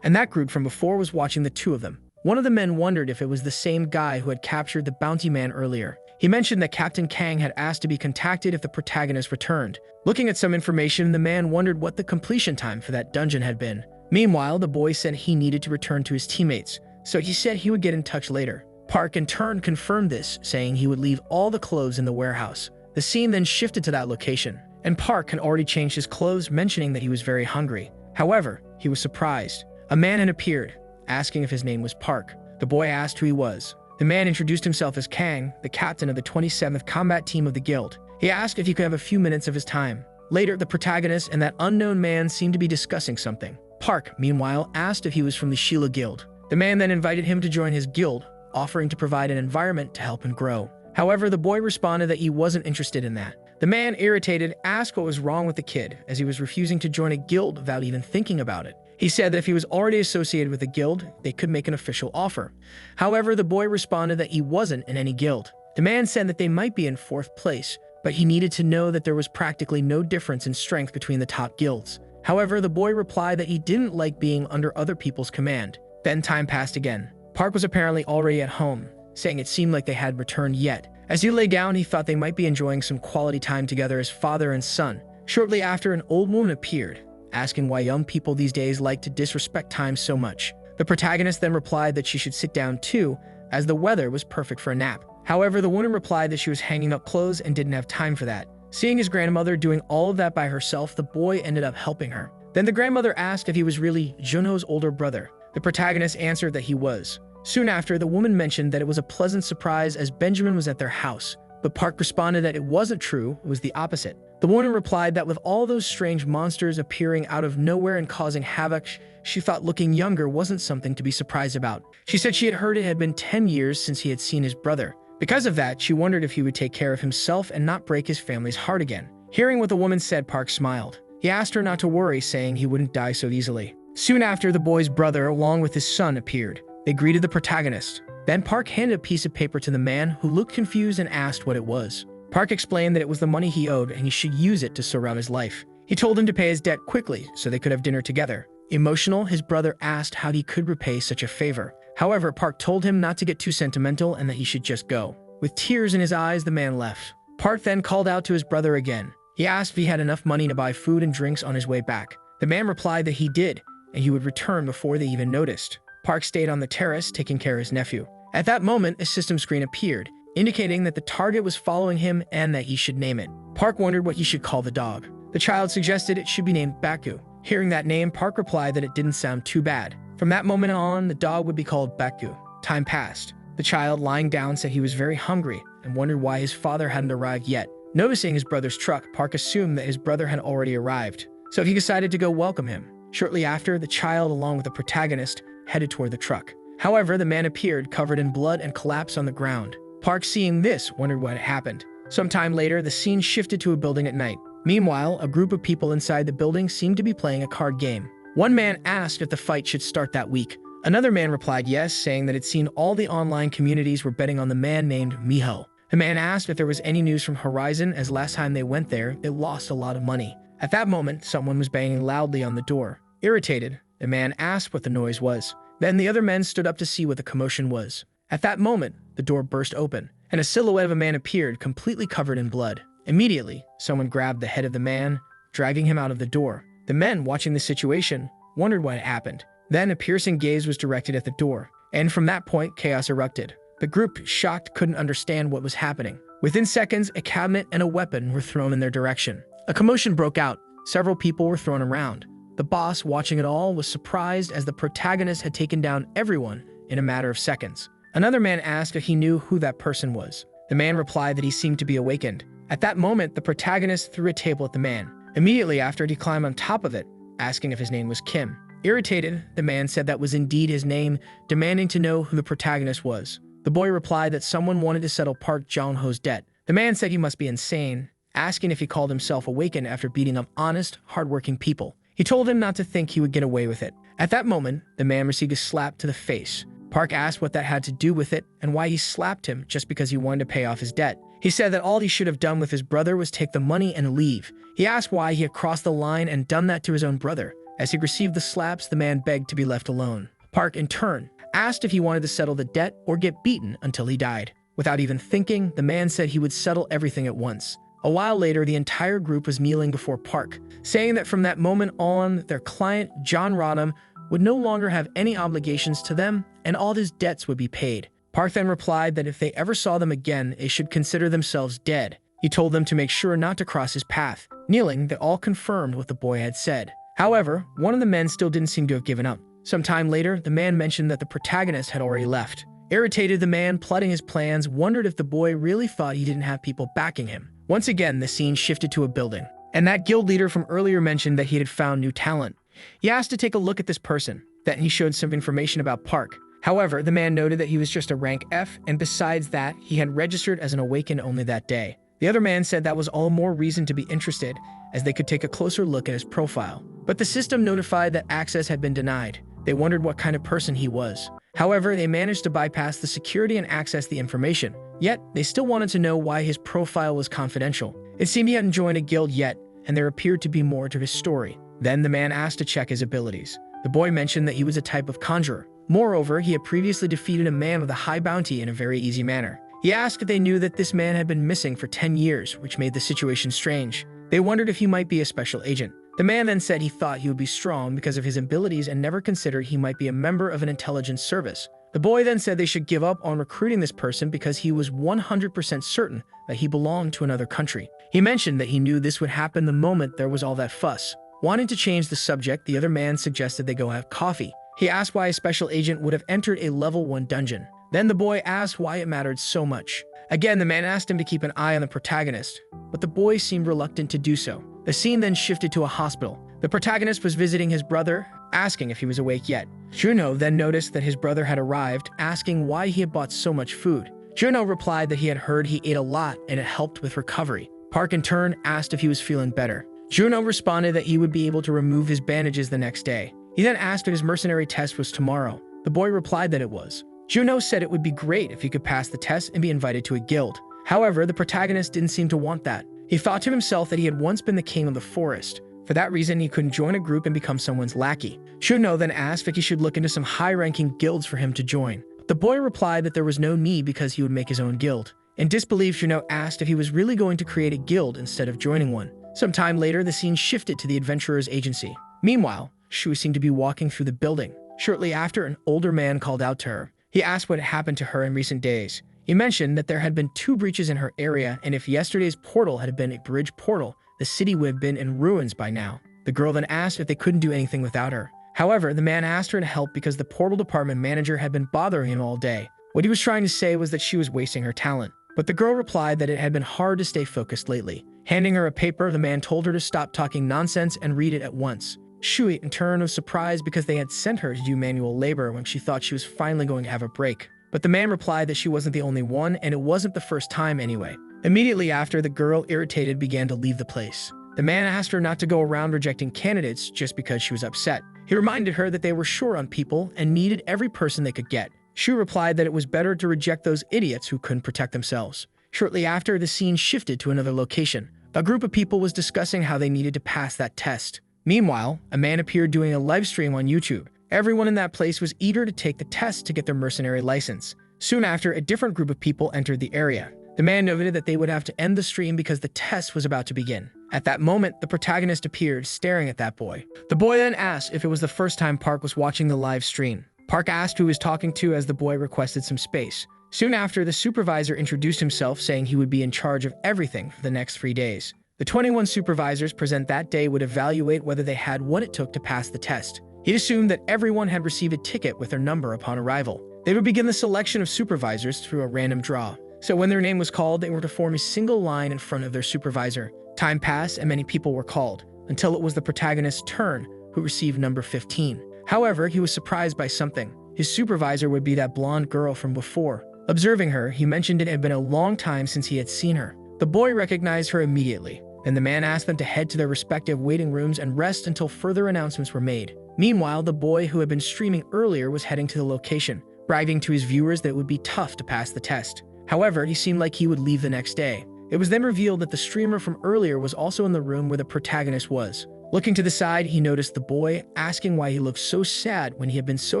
And that group from before was watching the 2 of them. One of the men wondered if it was the same guy who had captured the bounty man earlier. He mentioned that Captain Kang had asked to be contacted if the protagonist returned. Looking at some information, the man wondered what the completion time for that dungeon had been. Meanwhile, the boy said he needed to return to his teammates, so he said he would get in touch later. Park in turn confirmed this, saying he would leave all the clothes in the warehouse. The scene then shifted to that location, and Park had already changed his clothes, mentioning that he was very hungry. However, he was surprised. A man had appeared, asking if his name was Park. The boy asked who he was. The man introduced himself as Kang, the captain of the 27th combat team of the guild. He asked if he could have a few minutes of his time. Later, the protagonist and that unknown man seemed to be discussing something. Park, meanwhile, asked if he was from the Sheila Guild. The man then invited him to join his guild, offering to provide an environment to help him grow. However, the boy responded that he wasn't interested in that. The man, irritated, asked what was wrong with the kid, as he was refusing to join a guild without even thinking about it. He said that if he was already associated with a guild, they could make an official offer. However, the boy responded that he wasn't in any guild. The man said that they might be in 4th place, but he needed to know that there was practically no difference in strength between the top guilds. However, the boy replied that he didn't like being under other people's command. Then time passed again. Park was apparently already at home, saying it seemed like they hadn't returned yet. As he lay down, he thought they might be enjoying some quality time together as father and son. Shortly after, an old woman appeared, asking why young people these days like to disrespect time so much. The protagonist then replied that she should sit down too, as the weather was perfect for a nap. However, the woman replied that she was hanging up clothes and didn't have time for that. Seeing his grandmother doing all of that by herself, the boy ended up helping her. Then the grandmother asked if he was really Junho's older brother. The protagonist answered that he was. Soon after, the woman mentioned that it was a pleasant surprise as Benjamin was at their house, but Park responded that it wasn't true, it was the opposite. The woman replied that with all those strange monsters appearing out of nowhere and causing havoc, she thought looking younger wasn't something to be surprised about. She said she had heard it had been 10 years since he had seen his brother. Because of that, she wondered if he would take care of himself and not break his family's heart again. Hearing what the woman said, Park smiled. He asked her not to worry, saying he wouldn't die so easily. Soon after, the boy's brother, along with his son, appeared. They greeted the protagonist. Then Park handed a piece of paper to the man, who looked confused and asked what it was. Park explained that it was the money he owed and he should use it to sort out his life. He told him to pay his debt quickly so they could have dinner together. Emotional, his brother asked how he could repay such a favor. However, Park told him not to get too sentimental and that he should just go. With tears in his eyes, the man left. Park then called out to his brother again. He asked if he had enough money to buy food and drinks on his way back. The man replied that he did, and he would return before they even noticed. Park stayed on the terrace, taking care of his nephew. At that moment, a system screen appeared, indicating that the target was following him and that he should name it. Park wondered what he should call the dog. The child suggested it should be named Baku. Hearing that name, Park replied that it didn't sound too bad. From that moment on, the dog would be called Baku. Time passed. The child, lying down, said he was very hungry and wondered why his father hadn't arrived yet. Noticing his brother's truck, Park assumed that his brother had already arrived, so he decided to go welcome him. Shortly after, the child, along with the protagonist, headed toward the truck. However, the man appeared covered in blood and collapsed on the ground. Park, seeing this, wondered what had happened. Sometime later, the scene shifted to a building at night. Meanwhile, a group of people inside the building seemed to be playing a card game. One man asked if the fight should start that week. Another man replied yes, saying that it seemed all the online communities were betting on the man named Miho. The man asked if there was any news from Horizon, as last time they went there, they lost a lot of money. At that moment, someone was banging loudly on the door. Irritated, the man asked what the noise was. Then the other men stood up to see what the commotion was. At that moment, the door burst open, and a silhouette of a man appeared, completely covered in blood. Immediately, someone grabbed the head of the man, dragging him out of the door. The men, watching the situation, wondered what had happened. Then a piercing gaze was directed at the door, and from that point, chaos erupted. The group, shocked, couldn't understand what was happening. Within seconds, a cabinet and a weapon were thrown in their direction. A commotion broke out. Several people were thrown around. The boss, watching it all, was surprised as the protagonist had taken down everyone in a matter of seconds. Another man asked if he knew who that person was. The man replied that he seemed to be awakened. At that moment, the protagonist threw a table at the man. Immediately after, he climbed on top of it, asking if his name was Kim. Irritated, the man said that was indeed his name, demanding to know who the protagonist was. The boy replied that someone wanted to settle Park Jong-ho's debt. The man said he must be insane, asking if he called himself Awakened after beating up honest, hardworking people. He told him not to think he would get away with it. At that moment, the man received a slap to the face. Park asked what that had to do with it and why he slapped him just because he wanted to pay off his debt. He said that all he should have done with his brother was take the money and leave. He asked why he had crossed the line and done that to his own brother. As he received the slaps, the man begged to be left alone. Park, in turn, asked if he wanted to settle the debt or get beaten until he died. Without even thinking, the man said he would settle everything at once. A while later, the entire group was kneeling before Park, saying that from that moment on, their client, John Rodham, would no longer have any obligations to them and all his debts would be paid. Park then replied that if they ever saw them again, they should consider themselves dead. He told them to make sure not to cross his path. Kneeling, they all confirmed what the boy had said. However, one of the men still didn't seem to have given up. Some time later, the man mentioned that the protagonist had already left. Irritated, the man, plotting his plans, wondered if the boy really thought he didn't have people backing him. Once again, the scene shifted to a building, and that guild leader from earlier mentioned that he had found new talent. He asked to take a look at this person. Then he showed some information about Park. However, the man noted that he was just a rank F, and besides that, he had registered as an Awakened only that day. The other man said that was all more reason to be interested, as they could take a closer look at his profile. But the system notified that access had been denied. They wondered what kind of person he was. However, they managed to bypass the security and access the information. Yet, they still wanted to know why his profile was confidential. It seemed he hadn't joined a guild yet, and there appeared to be more to his story. Then the man asked to check his abilities. The boy mentioned that he was a type of conjurer. Moreover, he had previously defeated a man with a high bounty in a very easy manner. He asked if they knew that this man had been missing for 10 years, which made the situation strange. They wondered if he might be a special agent. The man then said he thought he would be strong because of his abilities and never considered he might be a member of an intelligence service. The boy then said they should give up on recruiting this person because he was 100% certain that he belonged to another country. He mentioned that he knew this would happen the moment there was all that fuss. Wanting to change the subject, the other man suggested they go have coffee. He asked why a special agent would have entered a level 1 dungeon. Then the boy asked why it mattered so much. Again, the man asked him to keep an eye on the protagonist, but the boy seemed reluctant to do so. The scene then shifted to a hospital. The protagonist was visiting his brother, asking if he was awake yet. Juno then noticed that his brother had arrived, asking why he had bought so much food. Juno replied that he had heard he ate a lot and it helped with recovery. Park in turn asked if he was feeling better. Juno responded that he would be able to remove his bandages the next day. He then asked if his mercenary test was tomorrow. The boy replied that it was. Juno said it would be great if he could pass the test and be invited to a guild. However, the protagonist didn't seem to want that. He thought to himself that he had once been the king of the forest, For that reason, he couldn't join a group and become someone's lackey. Sooho then asked if he should look into some high-ranking guilds for him to join. The boy replied that there was no need because he would make his own guild. In disbelief, Sooho asked if he was really going to create a guild instead of joining one. Some time later, the scene shifted to the adventurer's agency. Meanwhile, Sooho seemed to be walking through the building. Shortly after, an older man called out to her. He asked what had happened to her in recent days. He mentioned that there had been 2 breaches in her area, and if yesterday's portal had been a bridge portal, the city would have been in ruins by now. The girl then asked if they couldn't do anything without her. However, the man asked her to help because the portal department manager had been bothering him all day. What he was trying to say was that she was wasting her talent. But the girl replied that it had been hard to stay focused lately. Handing her a paper, the man told her to stop talking nonsense and read it at once. Sooho, in turn, was surprised because they had sent her to do manual labor when she thought she was finally going to have a break. But the man replied that she wasn't the only one, and it wasn't the first time anyway. Immediately after, the girl, irritated, began to leave the place. The man asked her not to go around rejecting candidates just because she was upset. He reminded her that they were short on people and needed every person they could get. Sooho replied that it was better to reject those idiots who couldn't protect themselves. Shortly after, the scene shifted to another location. A group of people was discussing how they needed to pass that test. Meanwhile, a man appeared doing a live stream on YouTube. Everyone in that place was eager to take the test to get their mercenary license. Soon after, a different group of people entered the area. The man noted that they would have to end the stream because the test was about to begin. At that moment, the protagonist appeared, staring at that boy. The boy then asked if it was the first time Park was watching the live stream. Park asked who he was talking to as the boy requested some space. Soon after, the supervisor introduced himself, saying he would be in charge of everything for the next 3 days. The 21 supervisors present that day would evaluate whether they had what it took to pass the test. He assumed that everyone had received a ticket with their number upon arrival. They would begin the selection of supervisors through a random draw. So when their name was called, they were to form a single line in front of their supervisor. Time passed and many people were called, until it was the protagonist's turn, who received number 15. However, he was surprised by something. His supervisor would be that blonde girl from before. Observing her, he mentioned it had been a long time since he had seen her. The boy recognized her immediately. Then the man asked them to head to their respective waiting rooms and rest until further announcements were made. Meanwhile, the boy who had been streaming earlier was heading to the location, bragging to his viewers that it would be tough to pass the test. However, he seemed like he would leave the next day. It was then revealed that the streamer from earlier was also in the room where the protagonist was. Looking to the side, he noticed the boy, asking why he looked so sad when he had been so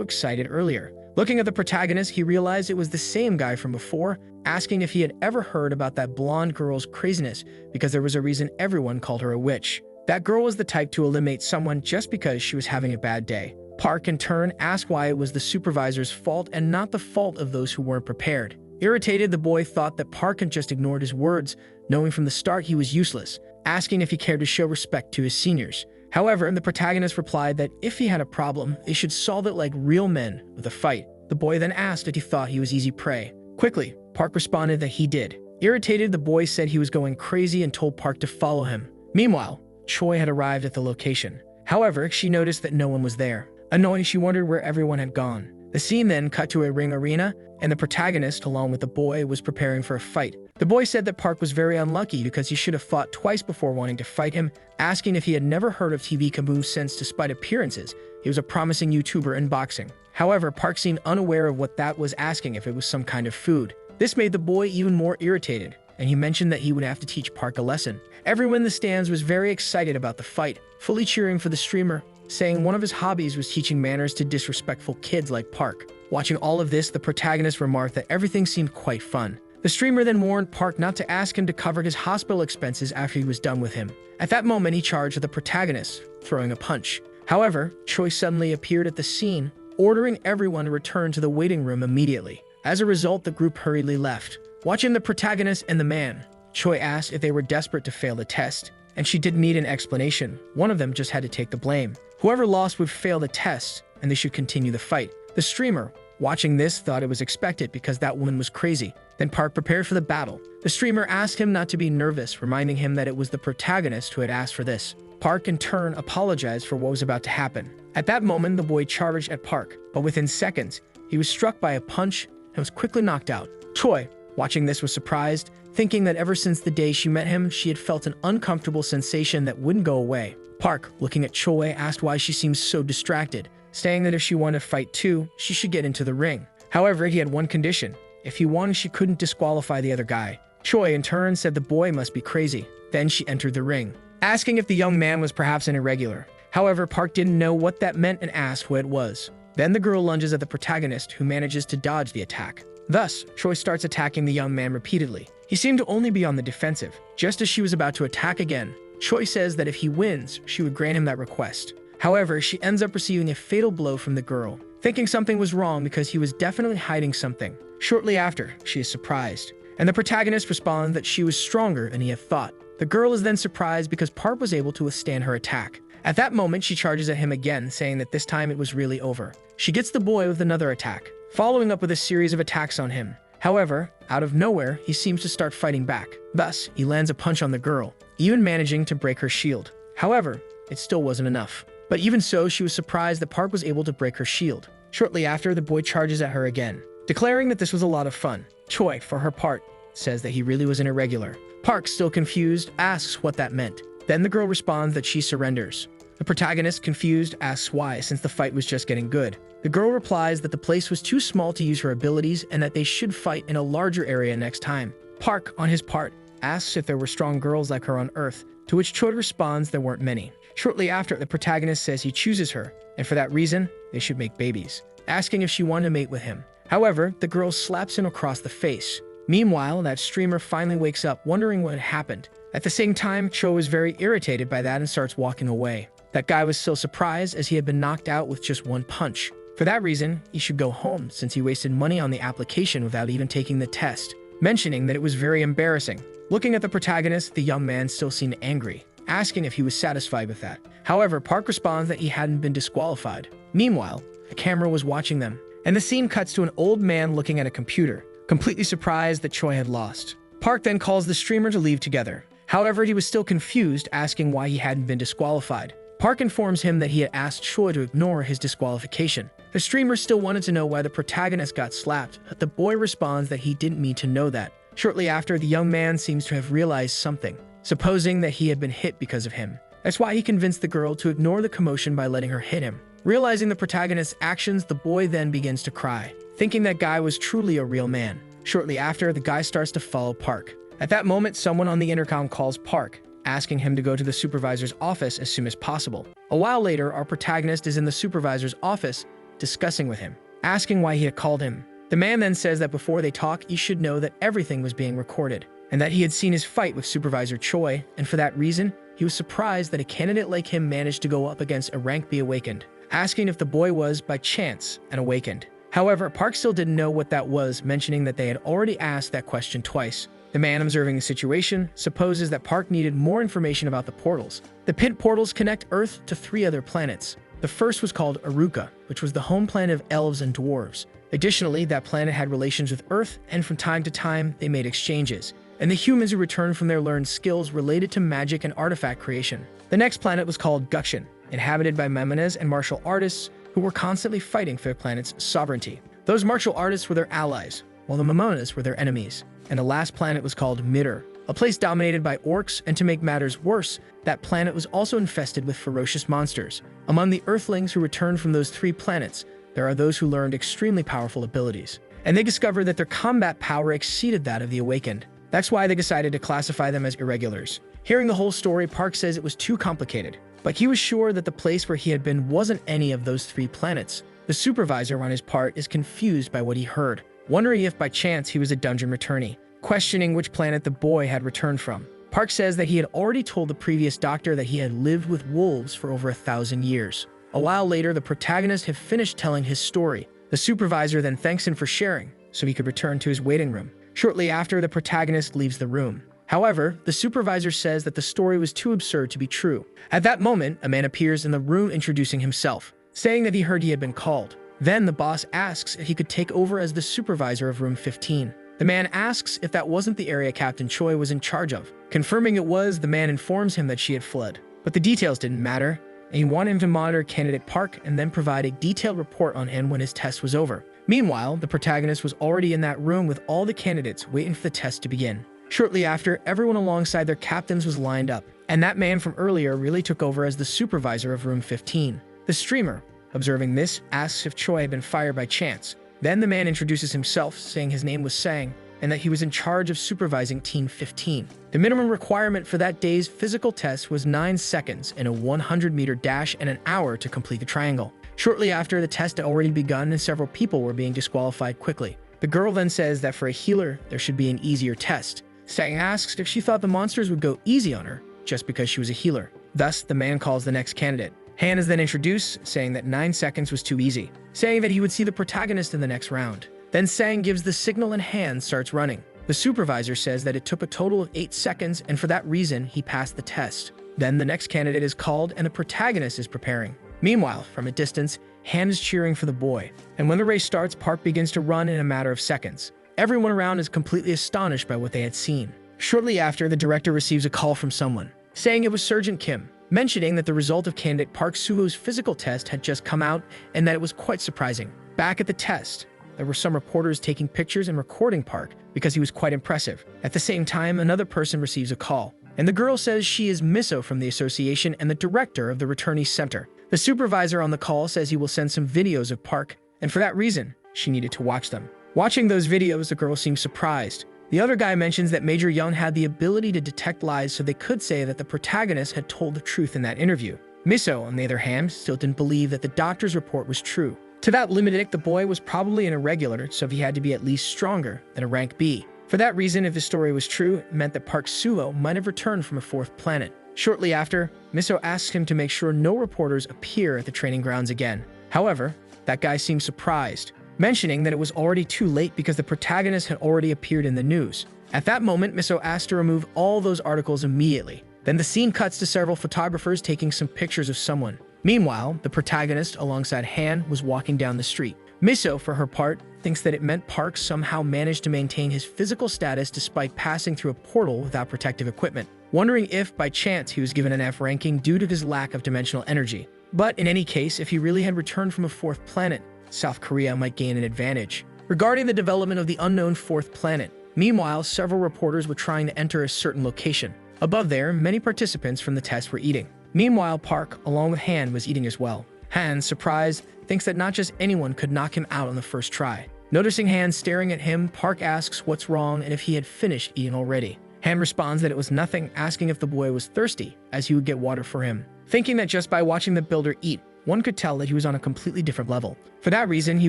excited earlier. Looking at the protagonist, he realized it was the same guy from before, asking if he had ever heard about that blonde girl's craziness because there was a reason everyone called her a witch. That girl was the type to eliminate someone just because she was having a bad day. Park, in turn, asked why it was the supervisor's fault and not the fault of those who weren't prepared. Irritated, the boy thought that Park had just ignored his words, knowing from the start he was useless, asking if he cared to show respect to his seniors. However, the protagonist replied that if he had a problem, they should solve it like real men with a fight. The boy then asked if he thought he was easy prey. Quickly, Park responded that he did. Irritated, the boy said he was going crazy and told Park to follow him. Meanwhile, Choi had arrived at the location. However, she noticed that no one was there. Annoyed, she wondered where everyone had gone. The scene then cut to a ring arena, and the protagonist, along with the boy, was preparing for a fight. The boy said that Park was very unlucky because he should have fought twice before wanting to fight him, asking if he had never heard of TV Kaboom since, despite appearances, he was a promising YouTuber in boxing. However, Park seemed unaware of what that was, asking if it was some kind of food. This made the boy even more irritated, and he mentioned that he would have to teach Park a lesson. Everyone in the stands was very excited about the fight, fully cheering for the streamer, saying one of his hobbies was teaching manners to disrespectful kids like Park. Watching all of this, the protagonist remarked that everything seemed quite fun. The streamer then warned Park not to ask him to cover his hospital expenses after he was done with him. At that moment, he charged the protagonist, throwing a punch. However, Choi suddenly appeared at the scene, ordering everyone to return to the waiting room immediately. As a result, the group hurriedly left. Watching the protagonist and the man, Choi asked if they were desperate to fail the test, and she didn't need an explanation. One of them just had to take the blame. Whoever lost would fail the test, and they should continue the fight. The streamer, watching this, thought it was expected because that woman was crazy. Then Park prepared for the battle. The streamer asked him not to be nervous, reminding him that it was the protagonist who had asked for this. Park, in turn, apologized for what was about to happen. At that moment, the boy charged at Park, but within seconds, he was struck by a punch and was quickly knocked out. Choi, watching this, was surprised, thinking that ever since the day she met him, she had felt an uncomfortable sensation that wouldn't go away. Park, looking at Choi, asked why she seemed so distracted, saying that if she wanted to fight too, she should get into the ring. However, he had one condition. If he won, she couldn't disqualify the other guy. Choi, in turn, said the boy must be crazy. Then she entered the ring. asking if the young man was perhaps an irregular. However, Park didn't know what that meant and asked what it was. Then the girl lunges at the protagonist, who manages to dodge the attack. Thus, Choi starts attacking the young man repeatedly. He seemed to only be on the defensive. Just as she was about to attack again, Choi says that if he wins, she would grant him that request. However, she ends up receiving a fatal blow from the girl, thinking something was wrong because he was definitely hiding something. Shortly after, she is surprised, and the protagonist responds that she was stronger than he had thought. The girl is then surprised because Park was able to withstand her attack. At that moment, she charges at him again, saying that this time it was really over. She gets the boy with another attack, following up with a series of attacks on him. However, out of nowhere, he seems to start fighting back. Thus, he lands a punch on the girl, even managing to break her shield. However, it still wasn't enough. But even so, she was surprised that Park was able to break her shield. Shortly after, the boy charges at her again, declaring that this was a lot of fun. Choi, for her part, says that he really was an irregular. Park, still confused, asks what that meant. Then the girl responds that she surrenders. The protagonist, confused, asks why, since the fight was just getting good. The girl replies that the place was too small to use her abilities and that they should fight in a larger area next time. Park, on his part, asks if there were strong girls like her on Earth, to which Choi responds there weren't many. Shortly after, the protagonist says he chooses her, and for that reason, they should make babies, asking if she wanted to mate with him. However, the girl slaps him across the face. Meanwhile, that streamer finally wakes up, wondering what had happened. At the same time, Cho is very irritated by that and starts walking away. That guy was still surprised as he had been knocked out with just one punch. For that reason, he should go home since he wasted money on the application without even taking the test, mentioning that it was very embarrassing. Looking at the protagonist, the young man still seemed angry, asking if he was satisfied with that. However, Park responds that he hadn't been disqualified. Meanwhile, a camera was watching them, and the scene cuts to an old man looking at a computer, completely surprised that Choi had lost. Park then calls the streamer to leave together. However, he was still confused, asking why he hadn't been disqualified. Park informs him that he had asked Choi to ignore his disqualification. The streamer still wanted to know why the protagonist got slapped, but the boy responds that he didn't mean to know that. Shortly after, the young man seems to have realized something, supposing that he had been hit because of him. That's why he convinced the girl to ignore the commotion by letting her hit him. Realizing the protagonist's actions, the boy then begins to cry, thinking that guy was truly a real man. Shortly after, the guy starts to follow Park. At that moment, someone on the intercom calls Park, asking him to go to the supervisor's office as soon as possible. A while later, our protagonist is in the supervisor's office, discussing with him, asking why he had called him. The man then says that before they talk, he should know that everything was being recorded, and that he had seen his fight with Supervisor Choi, and for that reason, he was surprised that a candidate like him managed to go up against a rank B awakened, asking if the boy was, by chance, an awakened. However, Park still didn't know what that was, mentioning that they had already asked that question twice. The man observing the situation supposes that Park needed more information about the portals. The pit portals connect Earth to 3 other planets. The first was called Aruka, which was the home planet of elves and dwarves. Additionally, that planet had relations with Earth, and from time to time, they made exchanges, and the humans who returned from their learned skills related to magic and artifact creation. The next planet was called Gukshin, inhabited by mamadas and martial artists who were constantly fighting for their planet's sovereignty. Those martial artists were their allies, while the mamadas were their enemies. And the last planet was called Midr, a place dominated by orcs, and to make matters worse, that planet was also infested with ferocious monsters. Among the Earthlings who returned from those 3 planets, there are those who learned extremely powerful abilities, and they discovered that their combat power exceeded that of the Awakened. That's why they decided to classify them as irregulars. Hearing the whole story, Park says it was too complicated, but he was sure that the place where he had been wasn't any of those 3 planets. The supervisor, on his part, is confused by what he heard, wondering if by chance he was a dungeon returnee, questioning which planet the boy had returned from. Park says that he had already told the previous doctor that he had lived with wolves for over 1,000 years. A while later, the protagonist had finished telling his story. The supervisor then thanks him for sharing, so he could return to his waiting room. Shortly after, the protagonist leaves the room. However, the supervisor says that the story was too absurd to be true. At that moment, a man appears in the room introducing himself, saying that he heard he had been called. Then the boss asks if he could take over as the supervisor of room 15. The man asks if that wasn't the area Captain Choi was in charge of. Confirming it was, the man informs him that she had fled. But the details didn't matter, and he wanted him to monitor candidate Park and then provide a detailed report on him when his test was over. Meanwhile, the protagonist was already in that room with all the candidates waiting for the test to begin. Shortly after, everyone alongside their captains was lined up, and that man from earlier really took over as the supervisor of room 15. The streamer, observing this, asks if Choi had been fired by chance. Then the man introduces himself, saying his name was Sang, and that he was in charge of supervising Team 15. The minimum requirement for that day's physical test was 9 seconds in a 100-meter dash and an hour to complete the triangle. Shortly after, the test had already begun and several people were being disqualified quickly. The girl then says that for a healer, there should be an easier test. Sang asks if she thought the monsters would go easy on her just because she was a healer. Thus, the man calls the next candidate. Han is then introduced, saying that 9 seconds was too easy, saying that he would see the protagonist in the next round. Then Sang gives the signal and Han starts running. The supervisor says that it took a total of 8 seconds, and for that reason, he passed the test. Then the next candidate is called and the protagonist is preparing. Meanwhile, from a distance, Han is cheering for the boy, and when the race starts, Park begins to run in a matter of seconds. Everyone around is completely astonished by what they had seen. Shortly after, the director receives a call from someone, saying it was Sergeant Kim, mentioning that the result of candidate Park Sooho's physical test had just come out and that it was quite surprising. Back at the test, there were some reporters taking pictures and recording Park because he was quite impressive. At the same time, another person receives a call, and the girl says she is Miso from the association and the director of the returnee center. The supervisor on the call says he will send some videos of Park, and for that reason, she needed to watch them. Watching those videos, the girl seems surprised. The other guy mentions that Major Young had the ability to detect lies, so they could say that the protagonist had told the truth in that interview. Miso, on the other hand, still didn't believe that the doctor's report was true. To that limited, the boy was probably an irregular, so he had to be at least stronger than a rank B. For that reason, if his story was true, it meant that Park Sooho might have returned from a 4th planet. Shortly after, Miso asks him to make sure no reporters appear at the training grounds again. However, that guy seems surprised, mentioning that it was already too late because the protagonist had already appeared in the news. At that moment, Miso asked to remove all those articles immediately. Then the scene cuts to several photographers taking some pictures of someone. Meanwhile, the protagonist, alongside Han, was walking down the street. Miso, for her part, thinks that it meant Park somehow managed to maintain his physical status despite passing through a portal without protective equipment, wondering if, by chance, he was given an F ranking due to his lack of dimensional energy. But in any case, if he really had returned from a 4th planet, South Korea might gain an advantage. Regarding the development of the unknown 4th planet, meanwhile, several reporters were trying to enter a certain location. Above there, many participants from the test were eating. Meanwhile, Park, along with Han, was eating as well. Han, surprised, thinks that not just anyone could knock him out on the first try. Noticing Han staring at him, Park asks what's wrong and if he had finished eating already. Han responds that it was nothing, asking if the boy was thirsty, as he would get water for him. Thinking that just by watching the builder eat, one could tell that he was on a completely different level. For that reason, he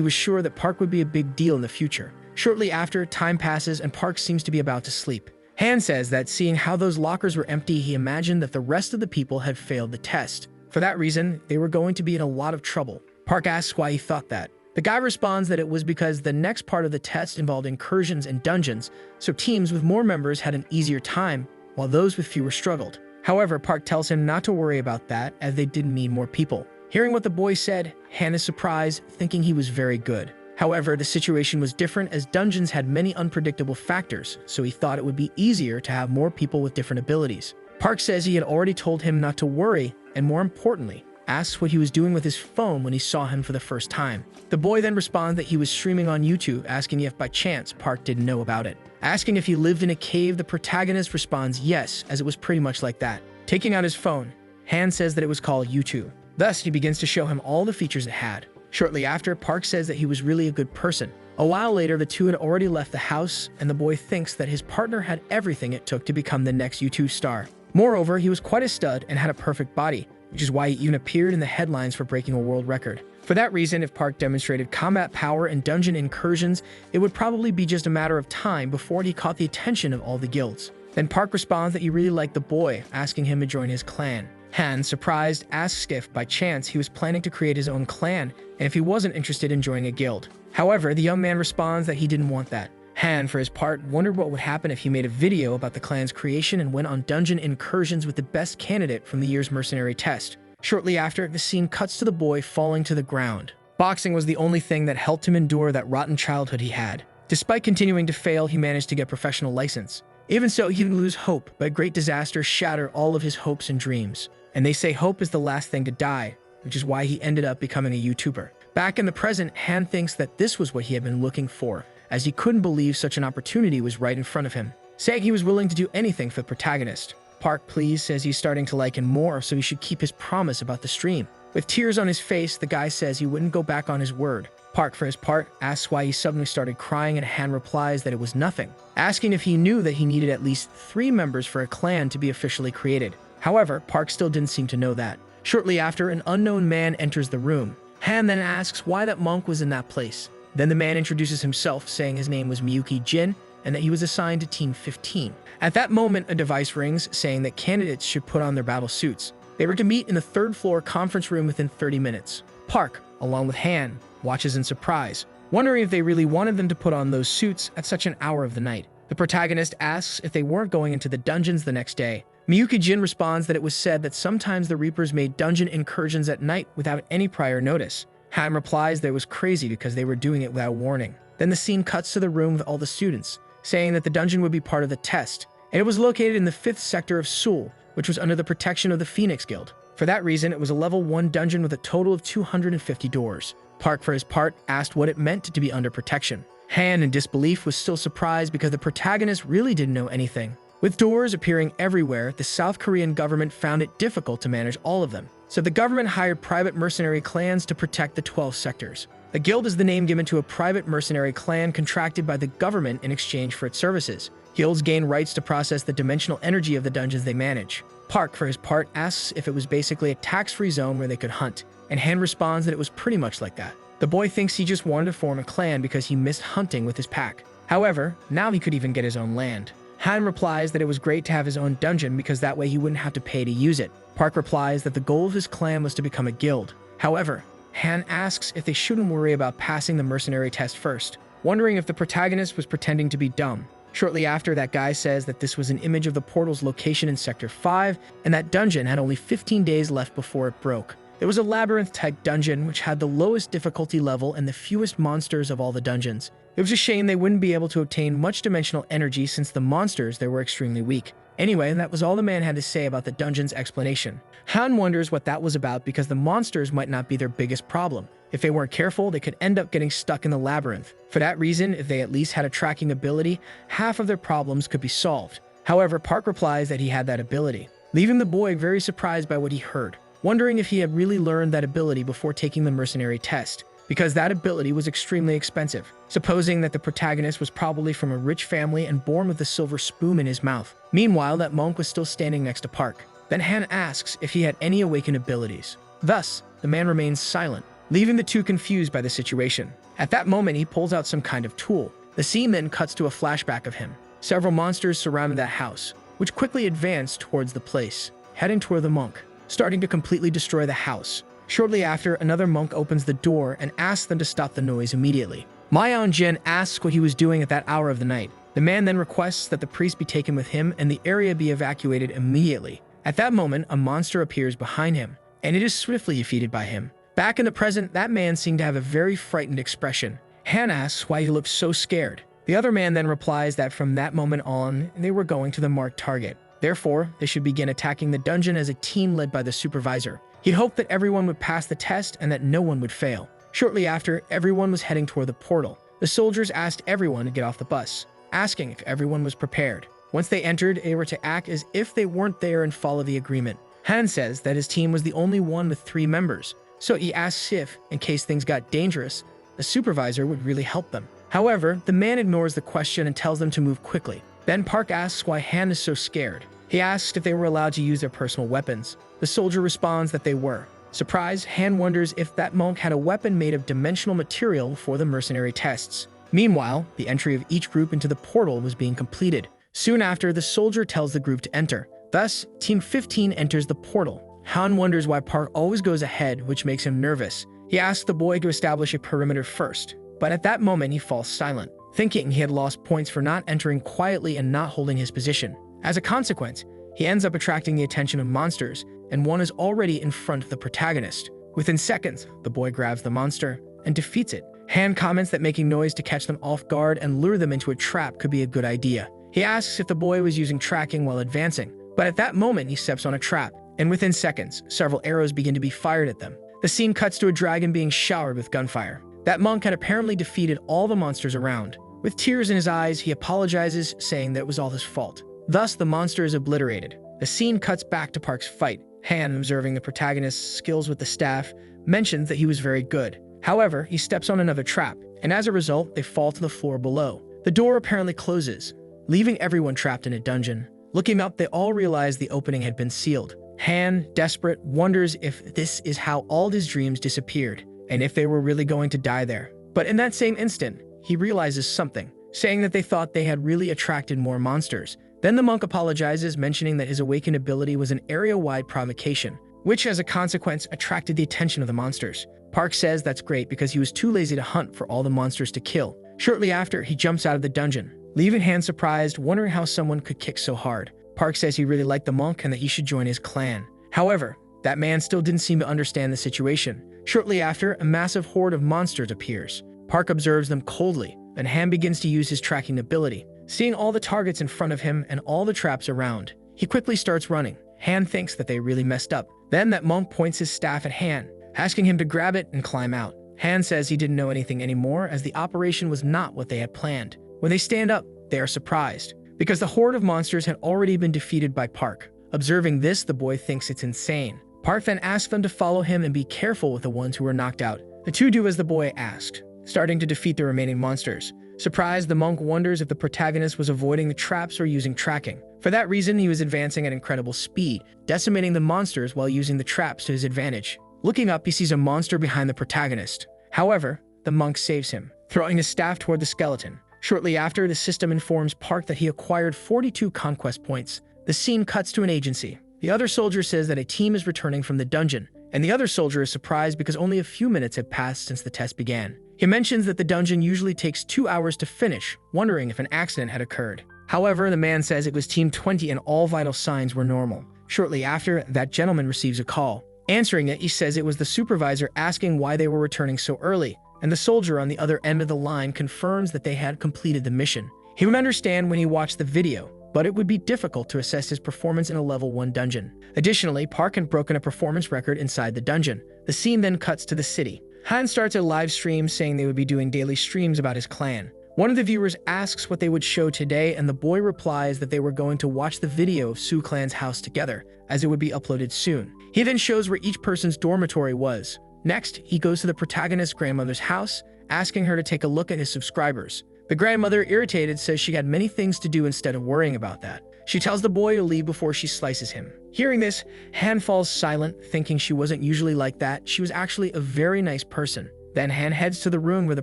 was sure that Park would be a big deal in the future. Shortly after, time passes and Park seems to be about to sleep. Han says that seeing how those lockers were empty, he imagined that the rest of the people had failed the test. For that reason, they were going to be in a lot of trouble. Park asks why he thought that. The guy responds that it was because the next part of the test involved incursions and dungeons, so teams with more members had an easier time, while those with fewer struggled. However, Park tells him not to worry about that, as they didn't need more people. Hearing what the boy said, Han is surprised, thinking he was very good. However, the situation was different as dungeons had many unpredictable factors, so he thought it would be easier to have more people with different abilities. Park says he had already told him not to worry, and more importantly, asks what he was doing with his phone when he saw him for the first time. The boy then responds that he was streaming on YouTube, asking if by chance Park didn't know about it. Asking if he lived in a cave, the protagonist responds yes, as it was pretty much like that. Taking out his phone, Han says that it was called YouTube. Thus, he begins to show him all the features it had. Shortly after, Park says that he was really a good person. A while later, the two had already left the house, and the boy thinks that his partner had everything it took to become the next YouTube star. Moreover, he was quite a stud and had a perfect body, which is why he even appeared in the headlines for breaking a world record. For that reason, if Park demonstrated combat power and dungeon incursions, it would probably be just a matter of time before he caught the attention of all the guilds. Then Park responds that he really liked the boy, asking him to join his clan. Han, surprised, asks if, by chance, he was planning to create his own clan, and if he wasn't interested in joining a guild. However, the young man responds that he didn't want that. Han, for his part, wondered what would happen if he made a video about the clan's creation and went on dungeon incursions with the best candidate from the year's mercenary test. Shortly after, the scene cuts to the boy falling to the ground. Boxing was the only thing that helped him endure that rotten childhood he had. Despite continuing to fail, he managed to get professional license. Even so, he didn't lose hope, but great disaster shattered all of his hopes and dreams. And they say hope is the last thing to die, which is why he ended up becoming a YouTuber. Back in the present, Han thinks that this was what he had been looking for, as he couldn't believe such an opportunity was right in front of him. Saying he was willing to do anything for the protagonist. Park, please, says he's starting to like him more, so he should keep his promise about the stream. With tears on his face, the guy says he wouldn't go back on his word. Park, for his part, asks why he suddenly started crying, and Han replies that it was nothing, asking if he knew that he needed at least 3 members for a clan to be officially created. However, Park still didn't seem to know that. Shortly after, an unknown man enters the room. Han then asks why that monk was in that place. Then the man introduces himself, saying his name was Miyuki Jin, and that he was assigned to Team 15. At that moment, a device rings, saying that candidates should put on their battle suits. They were to meet in the 3rd floor conference room within 30 minutes. Park, along with Han, watches in surprise, wondering if they really wanted them to put on those suits at such an hour of the night. The protagonist asks if they weren't going into the dungeons the next day. Miyuki Jin responds that it was said that sometimes the Reapers made dungeon incursions at night without any prior notice. Han replies that it was crazy because they were doing it without warning. Then the scene cuts to the room with all the students, saying that the dungeon would be part of the test, and it was located in the 5th sector of Seoul, which was under the protection of the Phoenix Guild. For that reason, it was a level 1 dungeon with a total of 250 doors. Park, for his part, asked what it meant to be under protection. Han, in disbelief, was still surprised because the protagonist really didn't know anything. With doors appearing everywhere, the South Korean government found it difficult to manage all of them. So the government hired private mercenary clans to protect the 12 sectors. A guild is the name given to a private mercenary clan contracted by the government in exchange for its services. Guilds gain rights to process the dimensional energy of the dungeons they manage. Park, for his part, asks if it was basically a tax-free zone where they could hunt, and Han responds that it was pretty much like that. The boy thinks he just wanted to form a clan because he missed hunting with his pack. However, now he could even get his own land. Han replies that it was great to have his own dungeon because that way he wouldn't have to pay to use it. Park replies that the goal of his clan was to become a guild. However, Han asks if they shouldn't worry about passing the mercenary test first, wondering if the protagonist was pretending to be dumb. Shortly after, that guy says that this was an image of the portal's location in Sector 5, and that dungeon had only 15 days left before it broke. It was a labyrinth-type dungeon which had the lowest difficulty level and the fewest monsters of all the dungeons. It was a shame they wouldn't be able to obtain much dimensional energy since the monsters there were extremely weak. Anyway, that was all the man had to say about the dungeon's explanation. Han wonders what that was about because the monsters might not be their biggest problem. If they weren't careful, they could end up getting stuck in the labyrinth. For that reason, if they at least had a tracking ability, half of their problems could be solved. However, Park replies that he had that ability, leaving the boy very surprised by what he heard, wondering if he had really learned that ability before taking the mercenary test, because that ability was extremely expensive, supposing that the protagonist was probably from a rich family and born with a silver spoon in his mouth. Meanwhile, that monk was still standing next to Park. Then Han asks if he had any awakened abilities. Thus, the man remains silent, leaving the two confused by the situation. At that moment, he pulls out some kind of tool. The scene then cuts to a flashback of him. Several monsters surrounded that house, which quickly advanced towards the place, heading toward the monk, starting to completely destroy the house. Shortly after, another monk opens the door and asks them to stop the noise immediately. Mayon Jin asks what he was doing at that hour of the night. The man then requests that the priest be taken with him and the area be evacuated immediately. At that moment, a monster appears behind him, and it is swiftly defeated by him. Back in the present, that man seemed to have a very frightened expression. Han asks why he looked so scared. The other man then replies that from that moment on, they were going to the marked target. Therefore, they should begin attacking the dungeon as a team led by the supervisor. He'd hoped that everyone would pass the test and that no one would fail. Shortly after, everyone was heading toward the portal. The soldiers asked everyone to get off the bus, asking if everyone was prepared. Once they entered, they were to act as if they weren't there and follow the agreement. Han says that his team was the only one with 3 members, so he asks if, in case things got dangerous, the supervisor would really help them. However, the man ignores the question and tells them to move quickly. Then Park asks why Han is so scared. He asks if they were allowed to use their personal weapons. The soldier responds that they were. Surprised, Han wonders if that monk had a weapon made of dimensional material for the mercenary tests. Meanwhile, the entry of each group into the portal was being completed. Soon after, the soldier tells the group to enter. Thus, Team 15 enters the portal. Han wonders why Park always goes ahead, which makes him nervous. He asks the boy to establish a perimeter first, but at that moment he falls silent, thinking he had lost points for not entering quietly and not holding his position. As a consequence, he ends up attracting the attention of monsters, and one is already in front of the protagonist. Within seconds, the boy grabs the monster and defeats it. Han comments that making noise to catch them off guard and lure them into a trap could be a good idea. He asks if the boy was using tracking while advancing, but at that moment he steps on a trap, and within seconds, several arrows begin to be fired at them. The scene cuts to a dragon being showered with gunfire. That monk had apparently defeated all the monsters around. With tears in his eyes, he apologizes, saying that it was all his fault. Thus, the monster is obliterated. The scene cuts back to Park's fight, Han, observing the protagonist's skills with the staff, mentions that he was very good. However, he steps on another trap, and as a result, they fall to the floor below. The door apparently closes, leaving everyone trapped in a dungeon. Looking up, they all realize the opening had been sealed. Han, desperate, wonders if this is how all his dreams disappeared, and if they were really going to die there. But in that same instant, he realizes something, saying that they thought they had really attracted more monsters. Then the monk apologizes, mentioning that his awakened ability was an area-wide provocation, which as a consequence attracted the attention of the monsters. Park says that's great because he was too lazy to hunt for all the monsters to kill. Shortly after, he jumps out of the dungeon, leaving Han surprised, wondering how someone could kick so hard. Park says he really liked the monk and that he should join his clan. However, that man still didn't seem to understand the situation. Shortly after, a massive horde of monsters appears. Park observes them coldly, and Han begins to use his tracking ability. Seeing all the targets in front of him and all the traps around, he quickly starts running. Han thinks that they really messed up. Then that monk points his staff at Han, asking him to grab it and climb out. Han says he didn't know anything anymore as the operation was not what they had planned. When they stand up, they are surprised, because the horde of monsters had already been defeated by Park. Observing this, the boy thinks it's insane. Park then asks them to follow him and be careful with the ones who were knocked out. The two do as the boy asked, starting to defeat the remaining monsters. Surprised, the monk wonders if the protagonist was avoiding the traps or using tracking. For that reason, he was advancing at incredible speed, decimating the monsters while using the traps to his advantage. Looking up, he sees a monster behind the protagonist. However, the monk saves him, throwing his staff toward the skeleton. Shortly after, the system informs Park that he acquired 42 conquest points. The scene cuts to an agency. The other soldier says that a team is returning from the dungeon, and the other soldier is surprised because only a few minutes have passed since the test began. He mentions that the dungeon usually takes 2 hours to finish, wondering if an accident had occurred. However, the man says it was Team 20 and all vital signs were normal. Shortly after, that gentleman receives a call. Answering it, he says it was the supervisor asking why they were returning so early, and the soldier on the other end of the line confirms that they had completed the mission. He would understand when he watched the video, but it would be difficult to assess his performance in a level 1 dungeon. Additionally, Park had broken a performance record inside the dungeon. The scene then cuts to the city. Han starts a live stream saying they would be doing daily streams about his clan. One of the viewers asks what they would show today, and the boy replies that they were going to watch the video of Sooho clan's house together, as it would be uploaded soon. He then shows where each person's dormitory was. Next, he goes to the protagonist's grandmother's house, asking her to take a look at his subscribers. The grandmother, irritated, says she had many things to do instead of worrying about that. She tells the boy to leave before she slices him. Hearing this, Han falls silent, thinking she wasn't usually like that. She was actually a very nice person. Then Han heads to the room where the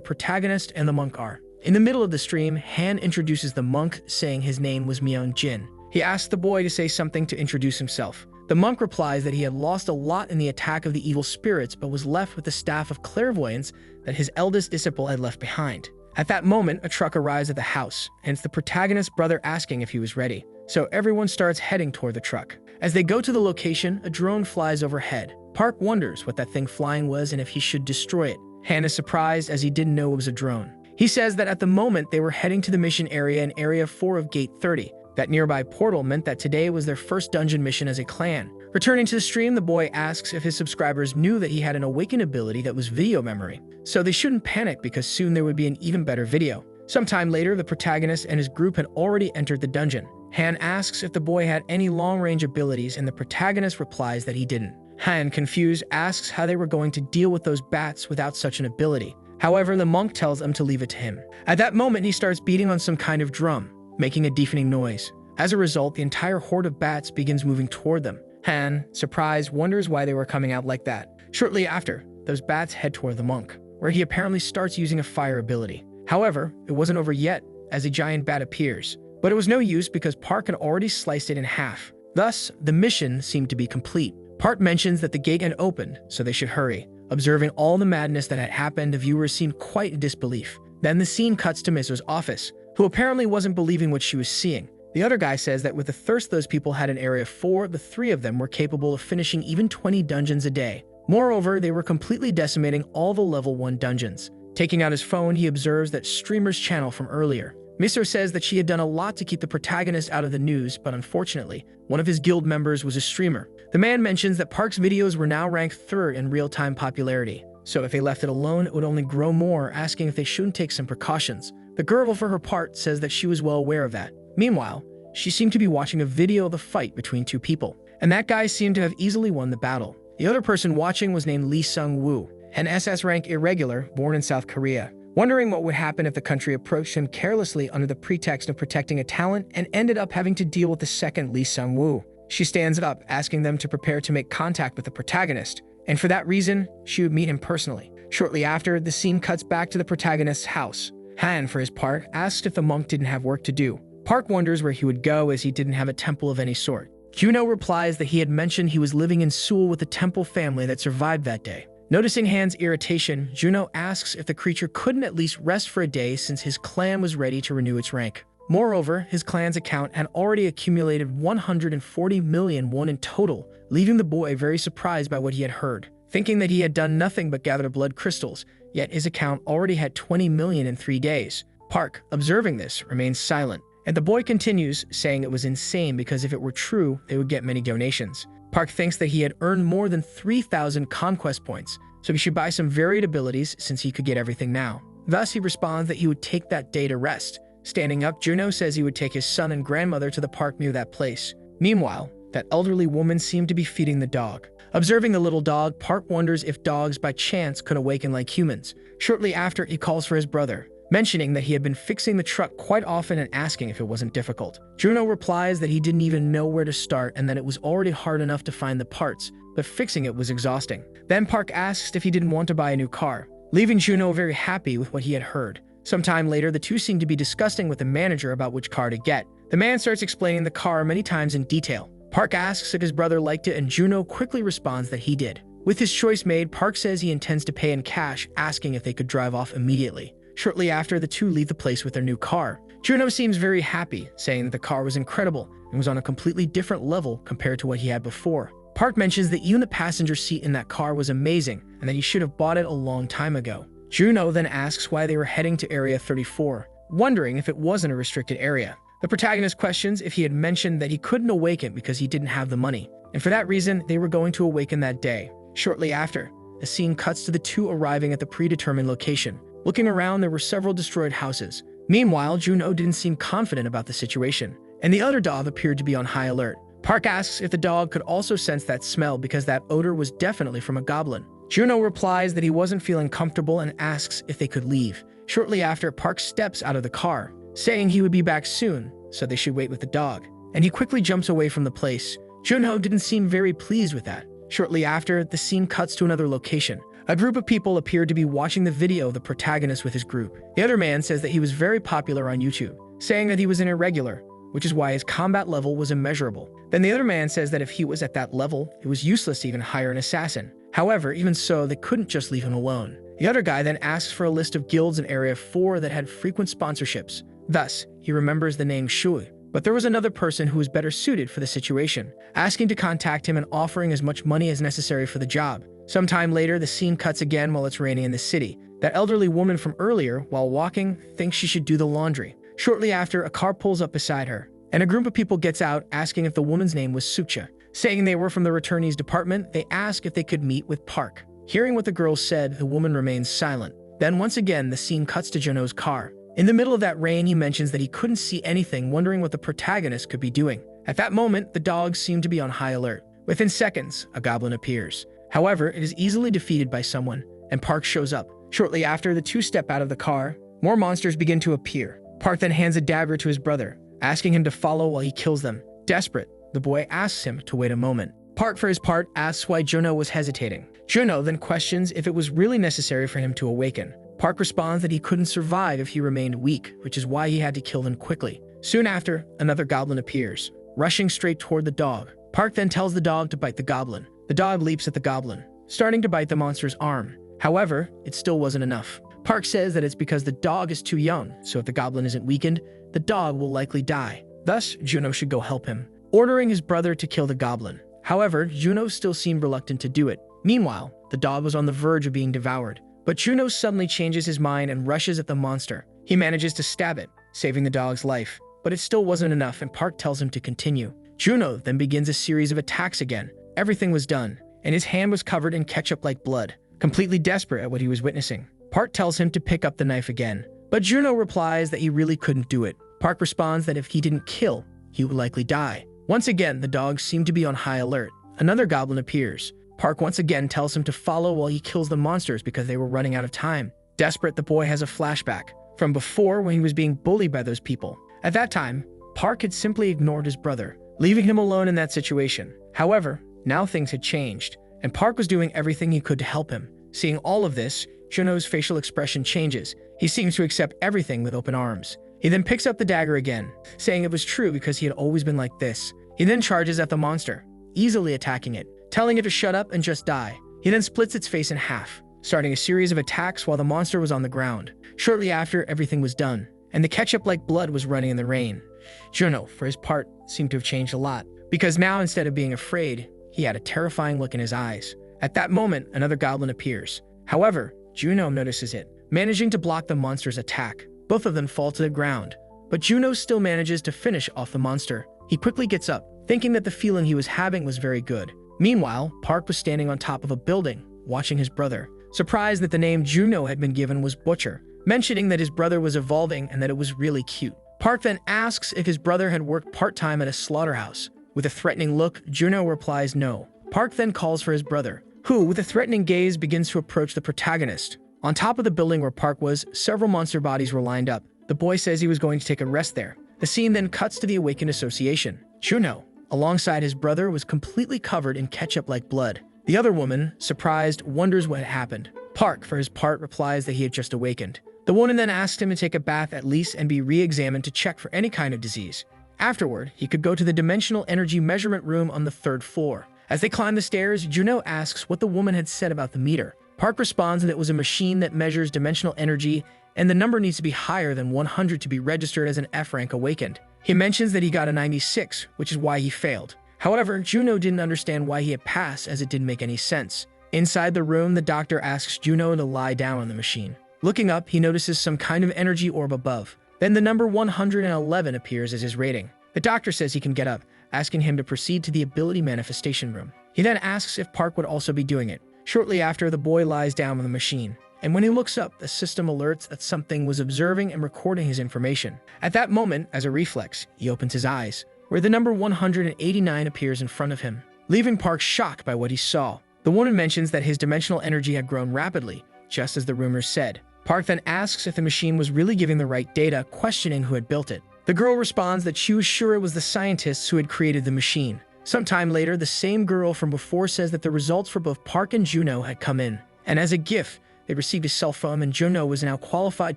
protagonist and the monk are. In the middle of the stream, Han introduces the monk, saying his name was Myung Jin. He asks the boy to say something to introduce himself. The monk replies that he had lost a lot in the attack of the evil spirits, but was left with the staff of clairvoyance that his eldest disciple had left behind. At that moment, a truck arrives at the house, and it's the protagonist's brother asking if he was ready. So everyone starts heading toward the truck. As they go to the location, a drone flies overhead. Park wonders what that thing flying was and if he should destroy it. Han is surprised as he didn't know it was a drone. He says that at the moment they were heading to the mission area in Area 4 of Gate 30. That nearby portal meant that today was their first dungeon mission as a clan. Returning to the stream, the boy asks if his subscribers knew that he had an awakened ability that was video memory, so they shouldn't panic because soon there would be an even better video. Sometime later, the protagonist and his group had already entered the dungeon. Han asks if the boy had any long-range abilities, and the protagonist replies that he didn't. Han, confused, asks how they were going to deal with those bats without such an ability. However, the monk tells them to leave it to him. At that moment, he starts beating on some kind of drum, making a deafening noise. As a result, the entire horde of bats begins moving toward them. Han, surprised, wonders why they were coming out like that. Shortly after, those bats head toward the monk, where he apparently starts using a fire ability. However, it wasn't over yet, as a giant bat appears. But it was no use because Park had already sliced it in half. Thus, the mission seemed to be complete. Park mentions that the gate had opened, so they should hurry. Observing all the madness that had happened, the viewers seemed quite in disbelief. Then the scene cuts to Mizzo's office, who apparently wasn't believing what she was seeing. The other guy says that with the thirst those people had in Area 4, the 3 of them were capable of finishing even 20 dungeons a day. Moreover, they were completely decimating all the level 1 dungeons. Taking out his phone, he observes that streamer's channel from earlier. Mizzo says that she had done a lot to keep the protagonist out of the news, but unfortunately, one of his guild members was a streamer. The man mentions that Park's videos were now ranked 3rd in real-time popularity, so if they left it alone, it would only grow more, asking if they shouldn't take some precautions. The girl, for her part, says that she was well aware of that. Meanwhile, she seemed to be watching a video of the fight between 2 people. and that guy seemed to have easily won the battle. The other person watching was named Lee Sung-woo, an SS rank irregular born in South Korea, wondering what would happen if the country approached him carelessly under the pretext of protecting a talent and ended up having to deal with the second Lee Sung-woo. She stands up, asking them to prepare to make contact with the protagonist, and for that reason, she would meet him personally. Shortly after, the scene cuts back to the protagonist's house. Han, for his part, asks if the monk didn't have work to do. Park wonders where he would go as he didn't have a temple of any sort. Juno replies that he had mentioned he was living in Sooho with a temple family that survived that day. Noticing Han's irritation, Juno asks if the creature couldn't at least rest for a day since his clan was ready to renew its rank. Moreover, his clan's account had already accumulated 140 million won in total, leaving the boy very surprised by what he had heard, thinking that he had done nothing but gather blood crystals, yet his account already had 20 million in 3 days. Park, observing this, remains silent, and the boy continues, saying it was insane because if it were true, they would get many donations. Park thinks that he had earned more than 3,000 conquest points, so he should buy some varied abilities since he could get everything now. Thus, he responds that he would take that day to rest. Standing up, Juno says he would take his son and grandmother to the park near that place. Meanwhile, that elderly woman seemed to be feeding the dog. Observing the little dog, Park wonders if dogs by chance could awaken like humans. Shortly after, he calls for his brother, mentioning that he had been fixing the truck quite often and asking if it wasn't difficult. Juno replies that he didn't even know where to start and that it was already hard enough to find the parts, but fixing it was exhausting. Then Park asks if he didn't want to buy a new car, leaving Juno very happy with what he had heard. Sometime later, the two seem to be discussing with the manager about which car to get. The man starts explaining the car many times in detail. Park asks if his brother liked it and Juno quickly responds that he did. With his choice made, Park says he intends to pay in cash, asking if they could drive off immediately. Shortly after, the two leave the place with their new car. Juno seems very happy, saying that the car was incredible and was on a completely different level compared to what he had before. Park mentions that even the passenger seat in that car was amazing and that he should have bought it a long time ago. Juno then asks why they were heading to Area 34, wondering if it wasn't a restricted area. The protagonist questions if he had mentioned that he couldn't awaken because he didn't have the money, and for that reason, they were going to awaken that day. Shortly after, the scene cuts to the two arriving at the predetermined location. Looking around, there were several destroyed houses. Meanwhile, Juno didn't seem confident about the situation, and the other dog appeared to be on high alert. Park asks if the dog could also sense that smell because that odor was definitely from a goblin. Juno replies that he wasn't feeling comfortable and asks if they could leave. Shortly after, Park steps out of the car, saying he would be back soon, so they should wait with the dog, and he quickly jumps away from the place. Juno didn't seem very pleased with that. Shortly after, the scene cuts to another location. A group of people appeared to be watching the video of the protagonist with his group. The other man says that he was very popular on YouTube, saying that he was an irregular, which is why his combat level was immeasurable. Then the other man says that if he was at that level, it was useless to even hire an assassin. However, even so, they couldn't just leave him alone. The other guy then asks for a list of guilds in Area 4 that had frequent sponsorships. Thus, he remembers the name Sooho. But there was another person who was better suited for the situation, asking to contact him and offering as much money as necessary for the job. Sometime later, the scene cuts again while it's raining in the city. That elderly woman from earlier, while walking, thinks she should do the laundry. Shortly after, a car pulls up beside her, and a group of people gets out asking if the woman's name was Sukcha. Saying they were from the returnees department, they ask if they could meet with Park. Hearing what the girls said, the woman remains silent. Then once again, the scene cuts to Juno's car. In the middle of that rain, he mentions that he couldn't see anything, wondering what the protagonist could be doing. At that moment, the dogs seem to be on high alert. Within seconds, a goblin appears. However, it is easily defeated by someone, and Park shows up. Shortly after, the two step out of the car. More monsters begin to appear. Park then hands a dagger to his brother, asking him to follow while he kills them. Desperate, the boy asks him to wait a moment. Park, for his part, asks why Juno was hesitating. Juno then questions if it was really necessary for him to awaken. Park responds that he couldn't survive if he remained weak, which is why he had to kill them quickly. Soon after, another goblin appears, rushing straight toward the dog. Park then tells the dog to bite the goblin. The dog leaps at the goblin, starting to bite the monster's arm. However, it still wasn't enough. Park says that it's because the dog is too young, so if the goblin isn't weakened, the dog will likely die. Thus, Juno should go help him, ordering his brother to kill the goblin. However, Juno still seemed reluctant to do it. Meanwhile, the dog was on the verge of being devoured. But Juno suddenly changes his mind and rushes at the monster. He manages to stab it, saving the dog's life. But it still wasn't enough, and Park tells him to continue. Juno then begins a series of attacks again. Everything was done, and his hand was covered in ketchup-like blood. Completely desperate at what he was witnessing, Park tells him to pick up the knife again. But Juno replies that he really couldn't do it. Park responds that if he didn't kill, he would likely die. Once again, the dogs seem to be on high alert. Another goblin appears. Park once again tells him to follow while he kills the monsters because they were running out of time. Desperate, the boy has a flashback from before when he was being bullied by those people. At that time, Park had simply ignored his brother, leaving him alone in that situation. However, now things had changed, and Park was doing everything he could to help him. Seeing all of this, Juno's facial expression changes. He seems to accept everything with open arms. He then picks up the dagger again, saying it was true because he had always been like this. He then charges at the monster, easily attacking it, telling it to shut up and just die. He then splits its face in half, starting a series of attacks while the monster was on the ground. Shortly after, everything was done, and the ketchup-like blood was running in the rain. Juno, for his part, seemed to have changed a lot, because now instead of being afraid, he had a terrifying look in his eyes. At that moment, another goblin appears. However, Juno notices it, managing to block the monster's attack. Both of them fall to the ground, but Juno still manages to finish off the monster. He quickly gets up, thinking that the feeling he was having was very good. Meanwhile, Park was standing on top of a building, watching his brother. Surprised that the name Juno had been given was Butcher, mentioning that his brother was evolving and that it was really cute. Park then asks if his brother had worked part-time at a slaughterhouse. With a threatening look, Juno replies no. Park then calls for his brother, who, with a threatening gaze, begins to approach the protagonist. On top of the building where Park was, several monster bodies were lined up. The boy says he was going to take a rest there. The scene then cuts to the Awakened Association. Juno, alongside his brother, was completely covered in ketchup-like blood. The other woman, surprised, wonders what had happened. Park, for his part, replies that he had just awakened. The woman then asks him to take a bath at least and be re-examined to check for any kind of disease. Afterward, he could go to the dimensional energy measurement room on the 3rd floor. As they climb the stairs, Juno asks what the woman had said about the meter. Park responds that it was a machine that measures dimensional energy and the number needs to be higher than 100 to be registered as an F-rank awakened. He mentions that he got a 96, which is why he failed. However, Juno didn't understand why he had passed as it didn't make any sense. Inside the room, the doctor asks Juno to lie down on the machine. Looking up, he notices some kind of energy orb above. Then the number 111 appears as his rating. The doctor says he can get up, asking him to proceed to the ability manifestation room. He then asks if Park would also be doing it. Shortly after, the boy lies down on the machine, and when he looks up, the system alerts that something was observing and recording his information. At that moment, as a reflex, he opens his eyes, where the number 189 appears in front of him, leaving Park shocked by what he saw. The woman mentions that his dimensional energy had grown rapidly, just as the rumors said. Park then asks if the machine was really giving the right data, questioning who had built it. The girl responds that she was sure it was the scientists who had created the machine. Sometime later, the same girl from before says that the results for both Park and Juno had come in, and as a gift, they received a cell phone and Juno was now qualified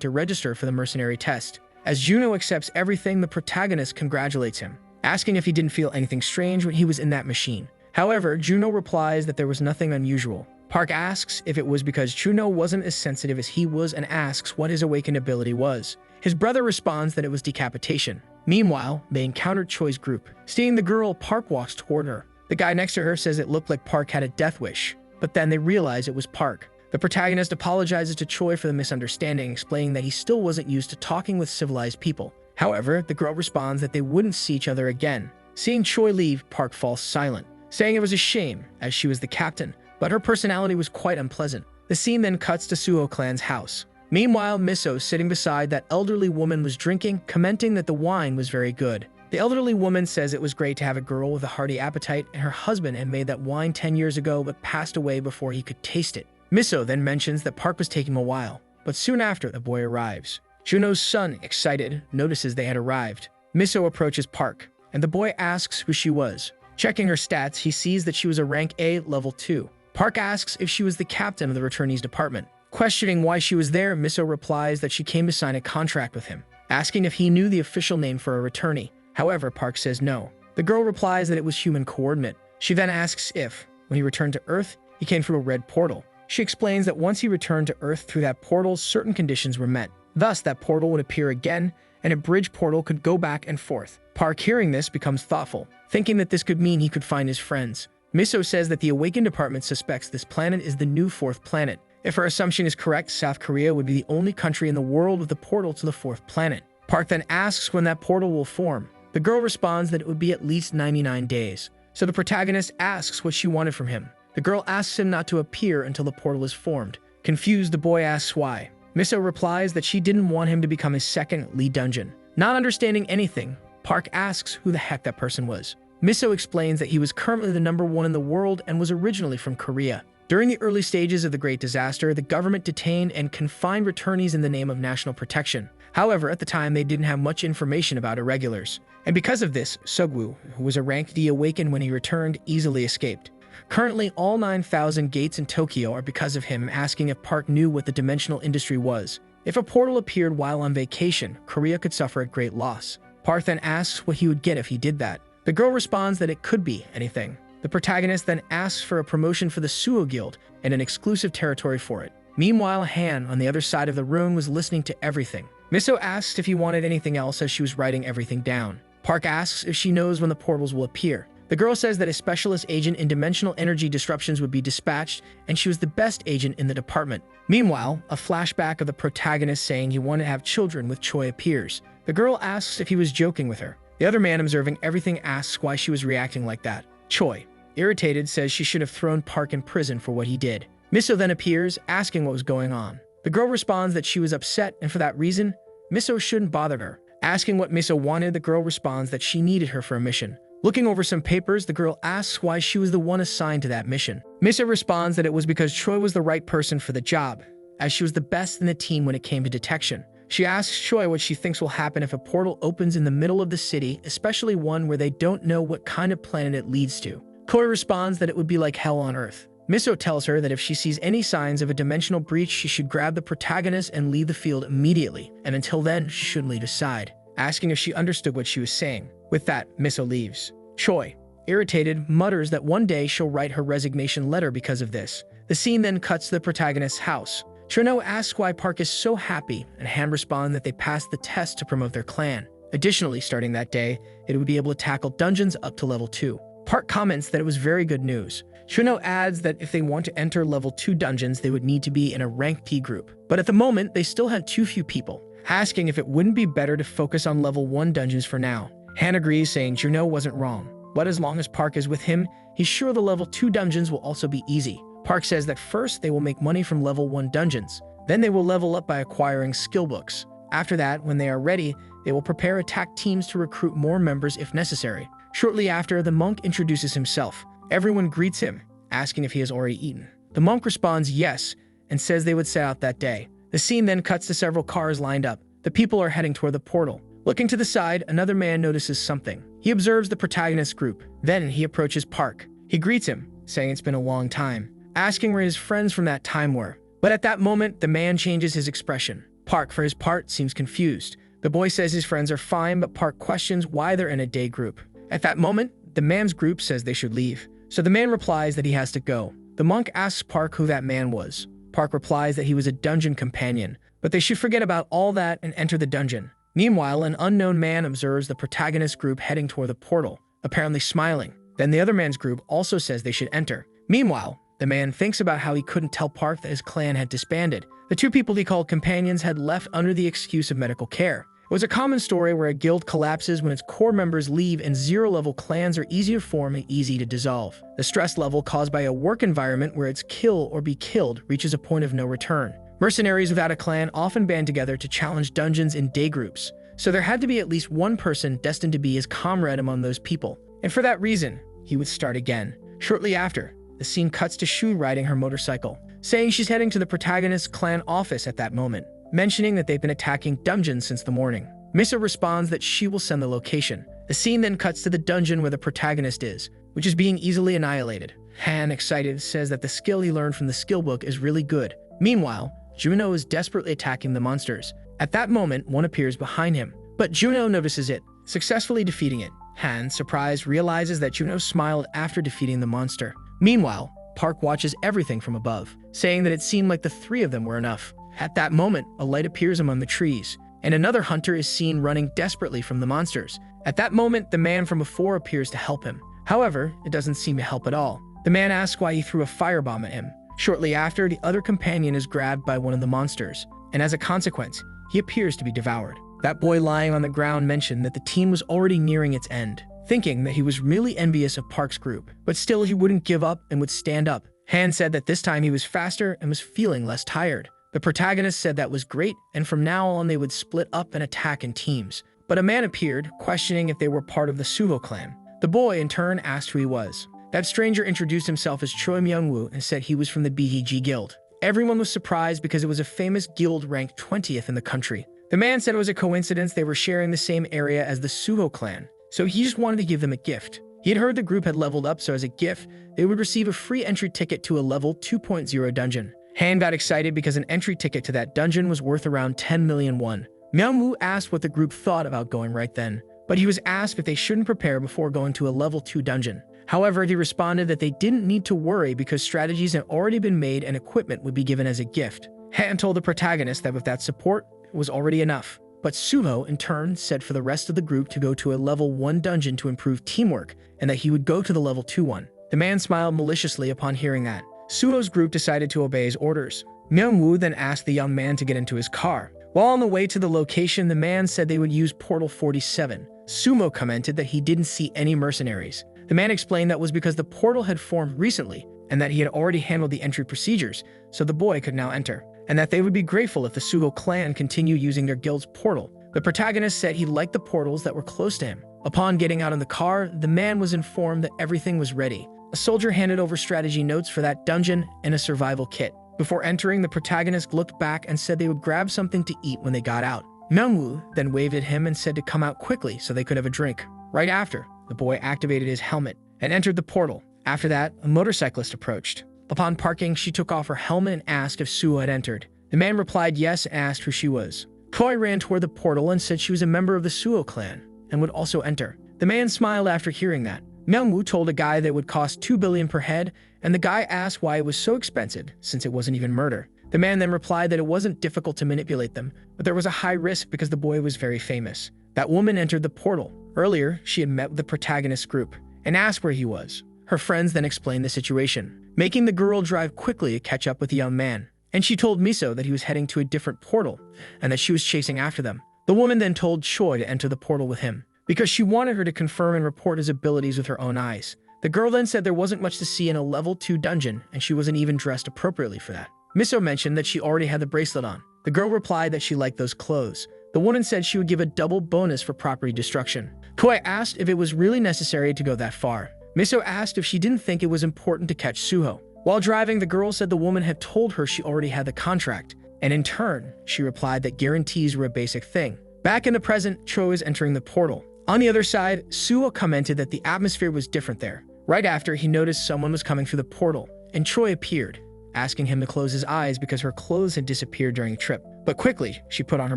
to register for the mercenary test. As Juno accepts everything, the protagonist congratulates him, asking if he didn't feel anything strange when he was in that machine. However, Juno replies that there was nothing unusual. Park asks if it was because Juno wasn't as sensitive as he was and asks what his awakened ability was. His brother responds that it was decapitation. Meanwhile, they encounter Choi's group. Seeing the girl, Park walks toward her. The guy next to her says it looked like Park had a death wish, but then they realize it was Park. The protagonist apologizes to Choi for the misunderstanding, explaining that he still wasn't used to talking with civilized people. However, the girl responds that they wouldn't see each other again. Seeing Choi leave, Park falls silent, saying it was a shame, as she was the captain, but her personality was quite unpleasant. The scene then cuts to Sooho clan's house. Meanwhile, Miso, sitting beside that elderly woman, was drinking, commenting that the wine was very good. The elderly woman says it was great to have a girl with a hearty appetite, and her husband had made that wine 10 years ago but passed away before he could taste it. Miso then mentions that Park was taking a while, but soon after, the boy arrives. Juno's son, excited, notices they had arrived. Miso approaches Park, and the boy asks who she was. Checking her stats, he sees that she was a rank A, level 2. Park asks if she was the captain of the returnees department. Questioning why she was there, Miso replies that she came to sign a contract with him, asking if he knew the official name for a returnee. However, Park says no. The girl replies that it was human coordinate. She then asks if, when he returned to Earth, he came through a red portal. She explains that once he returned to Earth through that portal, certain conditions were met. Thus, that portal would appear again, and a bridge portal could go back and forth. Park, hearing this, becomes thoughtful, thinking that this could mean he could find his friends. Miso says that the Awakened Department suspects this planet is the new 4th planet. If her assumption is correct, South Korea would be the only country in the world with a portal to the 4th planet. Park then asks when that portal will form. The girl responds that it would be at least 99 days. So the protagonist asks what she wanted from him. The girl asks him not to appear until the portal is formed. Confused, the boy asks why. Miso replies that she didn't want him to become his second lead dungeon. Not understanding anything, Park asks who the heck that person was. Miso explains that he was currently the #1 in the world and was originally from Korea. During the early stages of the Great Disaster, the government detained and confined returnees in the name of national protection. However, at the time, they didn't have much information about irregulars. And because of this, Sugwoo, who was a rank D awakened when he returned, easily escaped. Currently, all 9,000 gates in Tokyo are because of him, asking if Park knew what the dimensional industry was. If a portal appeared while on vacation, Korea could suffer a great loss. Park then asks what he would get if he did that. The girl responds that it could be anything. The protagonist then asks for a promotion for the Sooho Guild and an exclusive territory for it. Meanwhile, Han, on the other side of the room, was listening to everything. Miso asks if he wanted anything else as she was writing everything down. Park asks if she knows when the portals will appear. The girl says that a specialist agent in dimensional energy disruptions would be dispatched, and she was the best agent in the department. Meanwhile, a flashback of the protagonist saying he wanted to have children with Choi appears. The girl asks if he was joking with her. The other man observing everything asks why she was reacting like that. Choi, irritated, says she should have thrown Park in prison for what he did. Miso then appears, asking what was going on. The girl responds that she was upset, and for that reason, Miso shouldn't bother her. Asking what Miso wanted, the girl responds that she needed her for a mission. Looking over some papers, the girl asks why she was the one assigned to that mission. Miso responds that it was because Choi was the right person for the job, as she was the best in the team when it came to detection. She asks Choi what she thinks will happen if a portal opens in the middle of the city, especially one where they don't know what kind of planet it leads to. Choi responds that it would be like hell on Earth. Miso tells her that if she sees any signs of a dimensional breach, she should grab the protagonist and leave the field immediately, and until then, she shouldn't leave his side, asking if she understood what she was saying. With that, Miso leaves. Choi, irritated, mutters that one day she'll write her resignation letter because of this. The scene then cuts to the protagonist's house. Chono asks why Park is so happy, and Han responds that they passed the test to promote their clan. Additionally, starting that day, it would be able to tackle dungeons up to level 2. Park comments that it was very good news. Chono adds that if they want to enter level 2 dungeons, they would need to be in a rank P group. But at the moment, they still had too few people, asking if it wouldn't be better to focus on level 1 dungeons for now. Han agrees, saying Juno wasn't wrong, but as long as Park is with him, he's sure the level 2 dungeons will also be easy. Park says that first they will make money from level 1 dungeons, then they will level up by acquiring skill books. After that, when they are ready, they will prepare attack teams to recruit more members if necessary. Shortly after, the monk introduces himself. Everyone greets him, asking if he has already eaten. The monk responds yes, and says they would set out that day. The scene then cuts to several cars lined up. The people are heading toward the portal. Looking to the side, another man notices something. He observes the protagonist's group. Then he approaches Park. He greets him, saying it's been a long time, asking where his friends from that time were. But at that moment, the man changes his expression. Park, for his part, seems confused. The boy says his friends are fine, but Park questions why they're in a day group. At that moment, the man's group says they should leave. So the man replies that he has to go. The monk asks Park who that man was. Park replies that he was a dungeon companion, but they should forget about all that and enter the dungeon. Meanwhile, an unknown man observes the protagonist group heading toward the portal, apparently smiling. Then the other man's group also says they should enter. Meanwhile, the man thinks about how he couldn't tell Park that his clan had disbanded. The two people he called companions had left under the excuse of medical care. It was a common story where a guild collapses when its core members leave and zero-level clans are easy to form and easy to dissolve. The stress level caused by a work environment where it's kill or be killed reaches a point of no return. Mercenaries without a clan often band together to challenge dungeons in day groups, so there had to be at least one person destined to be his comrade among those people. And for that reason, he would start again. Shortly after, the scene cuts to Shu riding her motorcycle, saying she's heading to the protagonist's clan office at that moment, mentioning that they've been attacking dungeons since the morning. Misa responds that she will send the location. The scene then cuts to the dungeon where the protagonist is, which is being easily annihilated. Han, excited, says that the skill he learned from the skill book is really good. Meanwhile, Juno is desperately attacking the monsters. At that moment, one appears behind him, but Juno notices it, successfully defeating it. Han, surprised, realizes that Juno smiled after defeating the monster. Meanwhile, Park watches everything from above, saying that it seemed like the three of them were enough. At that moment, a light appears among the trees, and another hunter is seen running desperately from the monsters. At that moment, the man from before appears to help him. However, it doesn't seem to help at all. The man asks why he threw a firebomb at him. Shortly after, the other companion is grabbed by one of the monsters, and as a consequence, he appears to be devoured. That boy lying on the ground mentioned that the team was already nearing its end, thinking that he was really envious of Park's group, but still he wouldn't give up and would stand up. Han said that this time he was faster and was feeling less tired. The protagonist said that was great, and from now on they would split up and attack in teams. But a man appeared, questioning if they were part of the Sooho clan. The boy, in turn, asked who he was. That stranger introduced himself as Choi Myung-woo and said he was from the BHG Guild. Everyone was surprised because it was a famous guild ranked 20th in the country. The man said it was a coincidence they were sharing the same area as the Sooho clan, so he just wanted to give them a gift. He had heard the group had leveled up, so as a gift, they would receive a free entry ticket to a level 2.0 dungeon. Han got excited because an entry ticket to that dungeon was worth around 10 million won. Myung-woo asked what the group thought about going right then, but he was asked if they shouldn't prepare before going to a level 2 dungeon. However, he responded that they didn't need to worry because strategies had already been made and equipment would be given as a gift. Han told the protagonist that with that support, it was already enough. But Sooho, in turn, said for the rest of the group to go to a level 1 dungeon to improve teamwork, and that he would go to the level 2 one. The man smiled maliciously upon hearing that. Sooho's group decided to obey his orders. Myung-woo then asked the young man to get into his car. While on the way to the location, the man said they would use Portal 47. Sooho commented that he didn't see any mercenaries. The man explained that was because the portal had formed recently, and that he had already handled the entry procedures, so the boy could now enter, and that they would be grateful if the Sooho clan continued using their guild's portal. The protagonist said he liked the portals that were close to him. Upon getting out in the car, the man was informed that everything was ready. A soldier handed over strategy notes for that dungeon and a survival kit. Before entering, the protagonist looked back and said they would grab something to eat when they got out. Myung-woo then waved at him and said to come out quickly so they could have a drink. Right after, the boy activated his helmet and entered the portal. After that, a motorcyclist approached. Upon parking, she took off her helmet and asked if Sooho had entered. The man replied yes and asked who she was. Choi ran toward the portal and said she was a member of the Sooho clan and would also enter. The man smiled after hearing that. Myung-woo told a guy that it would cost 2 billion per head, and the guy asked why it was so expensive since it wasn't even murder. The man then replied that it wasn't difficult to manipulate them, but there was a high risk because the boy was very famous. That woman entered the portal. Earlier, she had met with the protagonist's group and asked where he was. Her friends then explained the situation, making the girl drive quickly to catch up with the young man. And she told Miso that he was heading to a different portal and that she was chasing after them. The woman then told Choi to enter the portal with him because she wanted her to confirm and report his abilities with her own eyes. The girl then said there wasn't much to see in a level 2 dungeon and she wasn't even dressed appropriately for that. Miso mentioned that she already had the bracelet on. The girl replied that she liked those clothes. The woman said she would give a double bonus for property destruction. Choi asked if it was really necessary to go that far. Miso asked if she didn't think it was important to catch Sooho. While driving, the girl said the woman had told her she already had the contract, and in turn, she replied that guarantees were a basic thing. Back in the present, Choi is entering the portal. On the other side, Sooho commented that the atmosphere was different there. Right after, he noticed someone was coming through the portal, and Choi appeared, asking him to close his eyes because her clothes had disappeared during the trip. But quickly, she put on her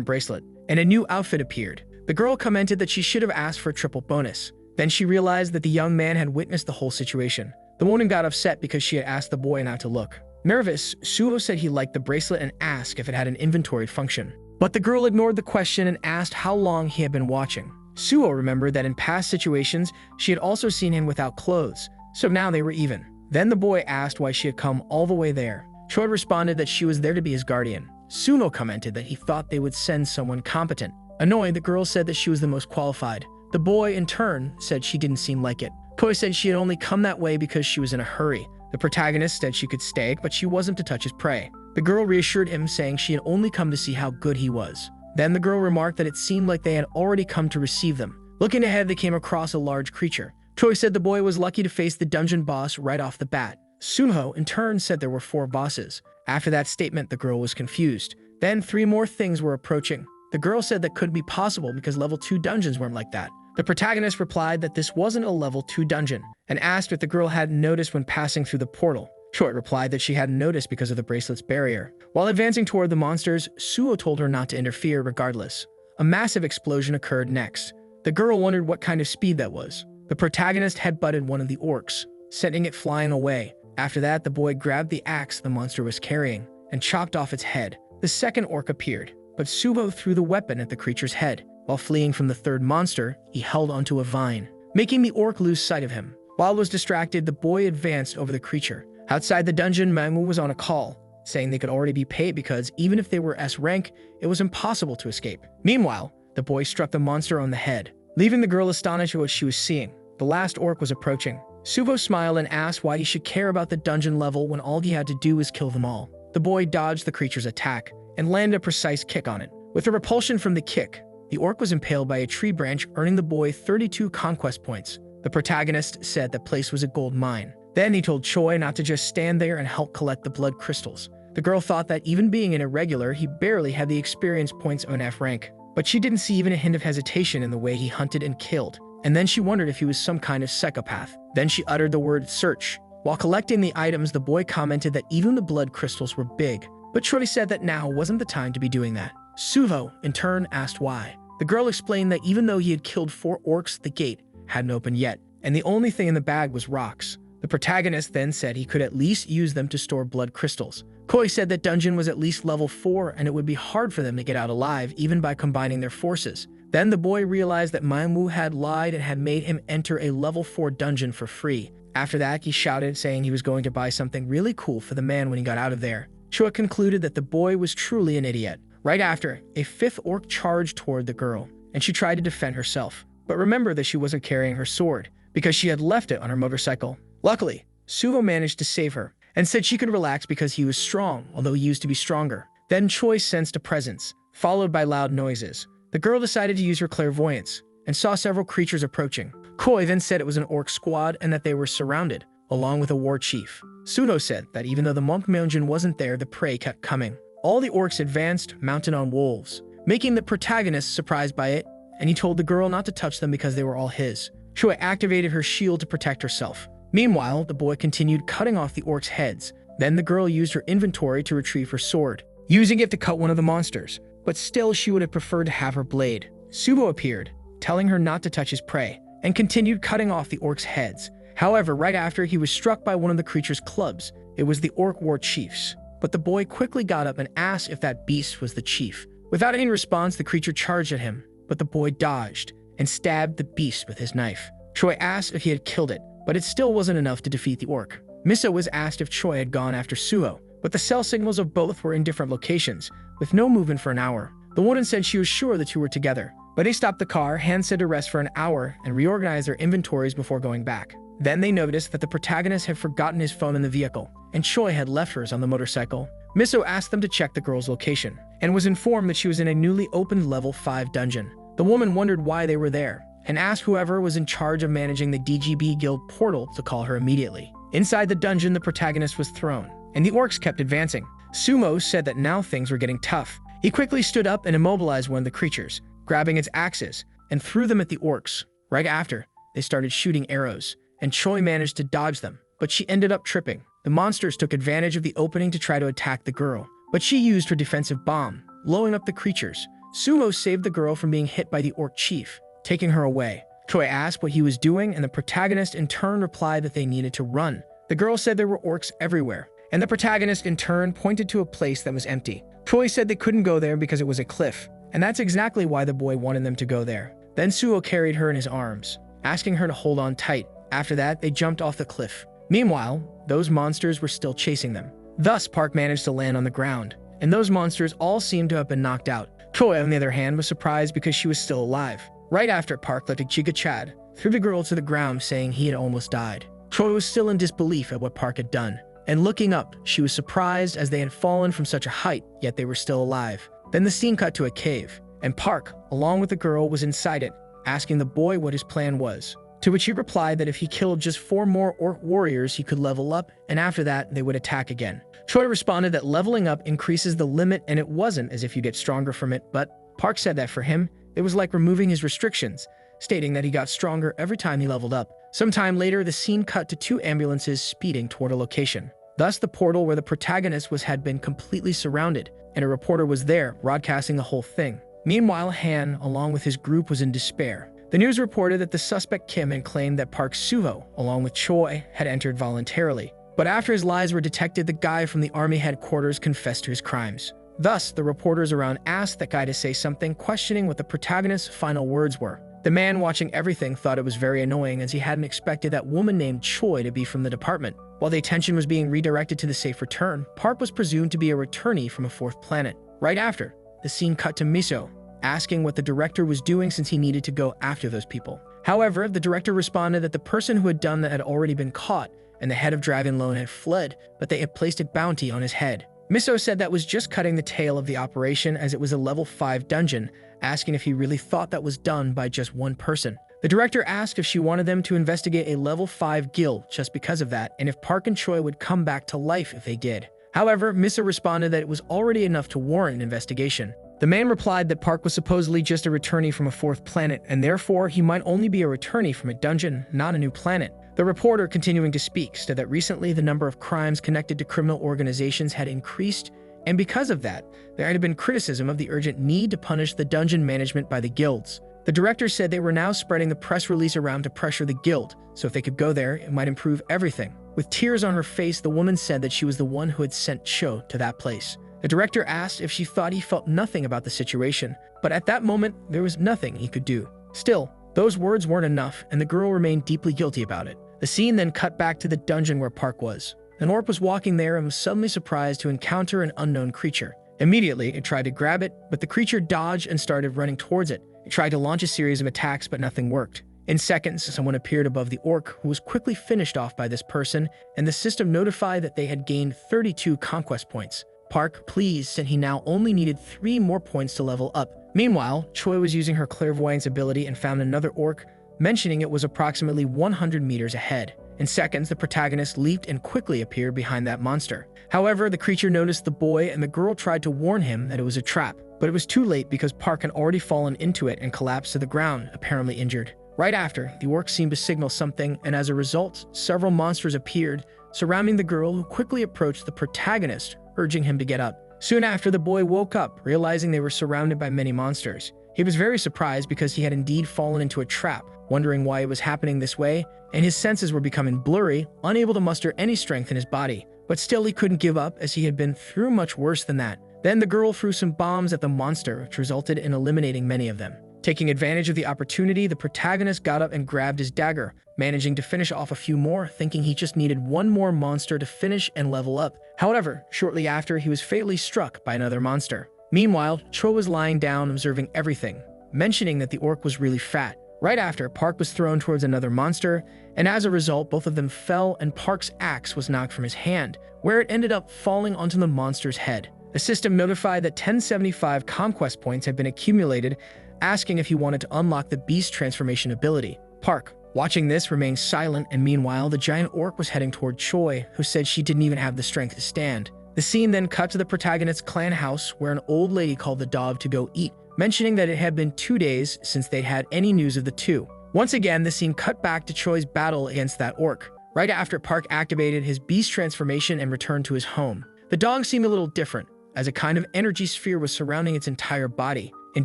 bracelet, and a new outfit appeared. The girl commented that she should have asked for a triple bonus. Then she realized that the young man had witnessed the whole situation. The woman got upset because she had asked the boy not to look. Nervous, Sooho said he liked the bracelet and asked if it had an inventory function. But the girl ignored the question and asked how long he had been watching. Sooho remembered that in past situations, she had also seen him without clothes, so now they were even. Then the boy asked why she had come all the way there. Choi responded that she was there to be his guardian. Sooho commented that he thought they would send someone competent. Annoyed, the girl said that she was the most qualified. The boy, in turn, said she didn't seem like it. Choi said she had only come that way because she was in a hurry. The protagonist said she could stay, but she wasn't to touch his prey. The girl reassured him, saying she had only come to see how good he was. Then the girl remarked that it seemed like they had already come to receive them. Looking ahead, they came across a large creature. Choi said the boy was lucky to face the dungeon boss right off the bat. Sooho, in turn, said there were 4 bosses. After that statement, the girl was confused. Then 3 more things were approaching. The girl said that couldn't be possible because level 2 dungeons weren't like that. The protagonist replied that this wasn't a level 2 dungeon and asked if the girl hadn't noticed when passing through the portal. Choi replied that she hadn't noticed because of the bracelet's barrier. While advancing toward the monsters, Sooho told her not to interfere regardless. A massive explosion occurred next. The girl wondered what kind of speed that was. The protagonist headbutted one of the orcs, sending it flying away. After that, the boy grabbed the axe the monster was carrying and chopped off its head. The second orc appeared, but Sooho threw the weapon at the creature's head. While fleeing from the third monster, he held onto a vine, making the orc lose sight of him. While it was distracted, the boy advanced over the creature. Outside the dungeon, Manhwa was on a call, saying they could already be paid because even if they were S rank, it was impossible to escape. Meanwhile, the boy struck the monster on the head, leaving the girl astonished at what she was seeing. The last orc was approaching. Sooho smiled and asked why he should care about the dungeon level when all he had to do was kill them all. The boy dodged the creature's attack and landed a precise kick on it. With a repulsion from the kick, the orc was impaled by a tree branch, earning the boy 32 conquest points. The protagonist said the place was a gold mine. Then he told Choi not to just stand there and help collect the blood crystals. The girl thought that even being an irregular, he barely had the experience points of an F rank. But she didn't see even a hint of hesitation in the way he hunted and killed. And then she wondered if he was some kind of psychopath. Then she uttered the word search. While collecting the items, the boy commented that even the blood crystals were big. But Choi said that now wasn't the time to be doing that. Sooho, in turn, asked why. The girl explained that even though he had killed 4 orcs, the gate hadn't opened yet, and the only thing in the bag was rocks. The protagonist then said he could at least use them to store blood crystals. Koi said that dungeon was at least level 4 and it would be hard for them to get out alive even by combining their forces. Then the boy realized that Manhwa had lied and had made him enter a level 4 dungeon for free. After that, he shouted, saying he was going to buy something really cool for the man when he got out of there. Chua concluded that the boy was truly an idiot. Right after, a 5th orc charged toward the girl, and she tried to defend herself. But remember that she wasn't carrying her sword, because she had left it on her motorcycle. Luckily, Sooho managed to save her, and said she could relax because he was strong, although he used to be stronger. Then Choi sensed a presence, followed by loud noises. The girl decided to use her clairvoyance, and saw several creatures approaching. Koi then said it was an orc squad and that they were surrounded, along with a war chief. Sooho said that even though the monk Myeonjin wasn't there, the prey kept coming. All the orcs advanced, mounted on wolves, making the protagonist surprised by it, and he told the girl not to touch them because they were all his. Choi activated her shield to protect herself. Meanwhile, the boy continued cutting off the orcs' heads. Then the girl used her inventory to retrieve her sword, using it to cut one of the monsters, but still she would have preferred to have her blade. Sooho appeared, telling her not to touch his prey, and continued cutting off the orcs' heads. However, right after, he was struck by one of the creature's clubs. It was the orc war chief's, but the boy quickly got up and asked if that beast was the chief. Without any response, the creature charged at him, but the boy dodged and stabbed the beast with his knife. Choi asked if he had killed it, but it still wasn't enough to defeat the orc. Miso was asked if Choi had gone after Sooho, but the cell signals of both were in different locations, with no movement for an hour. The woman said she was sure the two were together, but they stopped the car, Han said to rest for an hour, and reorganize their inventories before going back. Then they noticed that the protagonist had forgotten his phone in the vehicle, and Choi had left hers on the motorcycle. Miso asked them to check the girl's location, and was informed that she was in a newly opened level 5 dungeon. The woman wondered why they were there, and asked whoever was in charge of managing the DGB guild portal to call her immediately. Inside the dungeon, the protagonist was thrown, and the orcs kept advancing. Sumo said that now things were getting tough. He quickly stood up and immobilized one of the creatures, grabbing its axes, and threw them at the orcs. Right after, they started shooting arrows, and Choi managed to dodge them, but she ended up tripping. The monsters took advantage of the opening to try to attack the girl, but she used her defensive bomb, blowing up the creatures. Sumo saved the girl from being hit by the orc chief, taking her away. Choi asked what he was doing, and the protagonist in turn replied that they needed to run. The girl said there were orcs everywhere, and the protagonist in turn pointed to a place that was empty. Choi said they couldn't go there because it was a cliff, and that's exactly why the boy wanted them to go there. Then Sooho carried her in his arms, asking her to hold on tight. After that, they jumped off the cliff. Meanwhile, those monsters were still chasing them. Thus, Park managed to land on the ground, and those monsters all seemed to have been knocked out. Choi, on the other hand, was surprised because she was still alive. Right after, Park lifted Chica Chad, threw the girl to the ground, saying he had almost died. Choi was still in disbelief at what Park had done, and looking up, she was surprised as they had fallen from such a height, yet they were still alive. Then the scene cut to a cave, and Park, along with the girl, was inside it, asking the boy what his plan was. To which he replied that if he killed just 4 more orc warriors, he could level up, and after that, they would attack again. Choi responded that leveling up increases the limit, and it wasn't as if you get stronger from it, but Park said that for him, it was like removing his restrictions, stating that he got stronger every time he leveled up. Sometime later, the scene cut to 2 ambulances speeding toward a location. Thus, the portal where the protagonist had been completely surrounded, and a reporter was there, broadcasting the whole thing. Meanwhile, Han, along with his group, was in despair. The news reported that the suspect Kim had claimed that Park Sooho, along with Choi, had entered voluntarily. But after his lies were detected, the guy from the army headquarters confessed to his crimes. Thus, the reporters around asked that guy to say something, questioning what the protagonist's final words were. The man watching everything thought it was very annoying, as he hadn't expected that woman named Choi to be from the department. While the attention was being redirected to the safe return, Park was presumed to be a returnee from a 4th planet. Right after, the scene cut to Miso, asking what the director was doing since he needed to go after those people. However, the director responded that the person who had done that had already been caught, and the head of Dragon Loan had fled, but they had placed a bounty on his head. Miso said that was just cutting the tail of the operation, as it was a level 5 dungeon, asking if he really thought that was done by just one person. The director asked if she wanted them to investigate a level 5 guild just because of that, and if Park and Choi would come back to life if they did. However, Misa responded that it was already enough to warrant an investigation. The man replied that Park was supposedly just a returnee from a 4th planet, and therefore he might only be a returnee from a dungeon, not a new planet. The reporter, continuing to speak, said that recently the number of crimes connected to criminal organizations had increased, and because of that, there had been criticism of the urgent need to punish the dungeon management by the guilds. The director said they were now spreading the press release around to pressure the guild, so if they could go there, it might improve everything. With tears on her face, the woman said that she was the one who had sent Cho to that place. The director asked if she thought he felt nothing about the situation, but at that moment, there was nothing he could do. Still, those words weren't enough, and the girl remained deeply guilty about it. The scene then cut back to the dungeon where Park was. An orc was walking there and was suddenly surprised to encounter an unknown creature. Immediately, it tried to grab it, but the creature dodged and started running towards it. It tried to launch a series of attacks, but nothing worked. In seconds, someone appeared above the orc, who was quickly finished off by this person, and the system notified that they had gained 32 conquest points. Park, pleased, said he now only needed 3 more points to level up. Meanwhile, Choi was using her clairvoyance ability and found another orc, mentioning it was approximately 100 meters ahead. In seconds, the protagonist leaped and quickly appeared behind that monster. However, the creature noticed the boy, and the girl tried to warn him that it was a trap. But it was too late because Park had already fallen into it and collapsed to the ground, apparently injured. Right after, the orc seemed to signal something, and as a result, several monsters appeared, surrounding the girl, who quickly approached the protagonist, urging him to get up. Soon after, the boy woke up, realizing they were surrounded by many monsters. He was very surprised because he had indeed fallen into a trap, wondering why it was happening this way, and his senses were becoming blurry, unable to muster any strength in his body. But still, he couldn't give up, as he had been through much worse than that. Then the girl threw some bombs at the monster, which resulted in eliminating many of them. Taking advantage of the opportunity, the protagonist got up and grabbed his dagger, managing to finish off a few more, thinking he just needed one more monster to finish and level up. However, shortly after, he was fatally struck by another monster. Meanwhile, Cho was lying down observing everything, mentioning that the orc was really fat. Right after, Park was thrown towards another monster, and as a result, both of them fell and Park's axe was knocked from his hand, where it ended up falling onto the monster's head. The system notified that 1075 conquest points had been accumulated, asking if he wanted to unlock the beast transformation ability. Park, watching this, remained silent, and meanwhile, the giant orc was heading toward Choi, who said she didn't even have the strength to stand. The scene then cut to the protagonist's clan house, where an old lady called the dog to go eat, mentioning that it had been 2 days since they had any news of the two. Once again, the scene cut back to Choi's battle against that orc. Right after, Park activated his beast transformation and returned to his home. The dog seemed a little different, as a kind of energy sphere was surrounding its entire body. In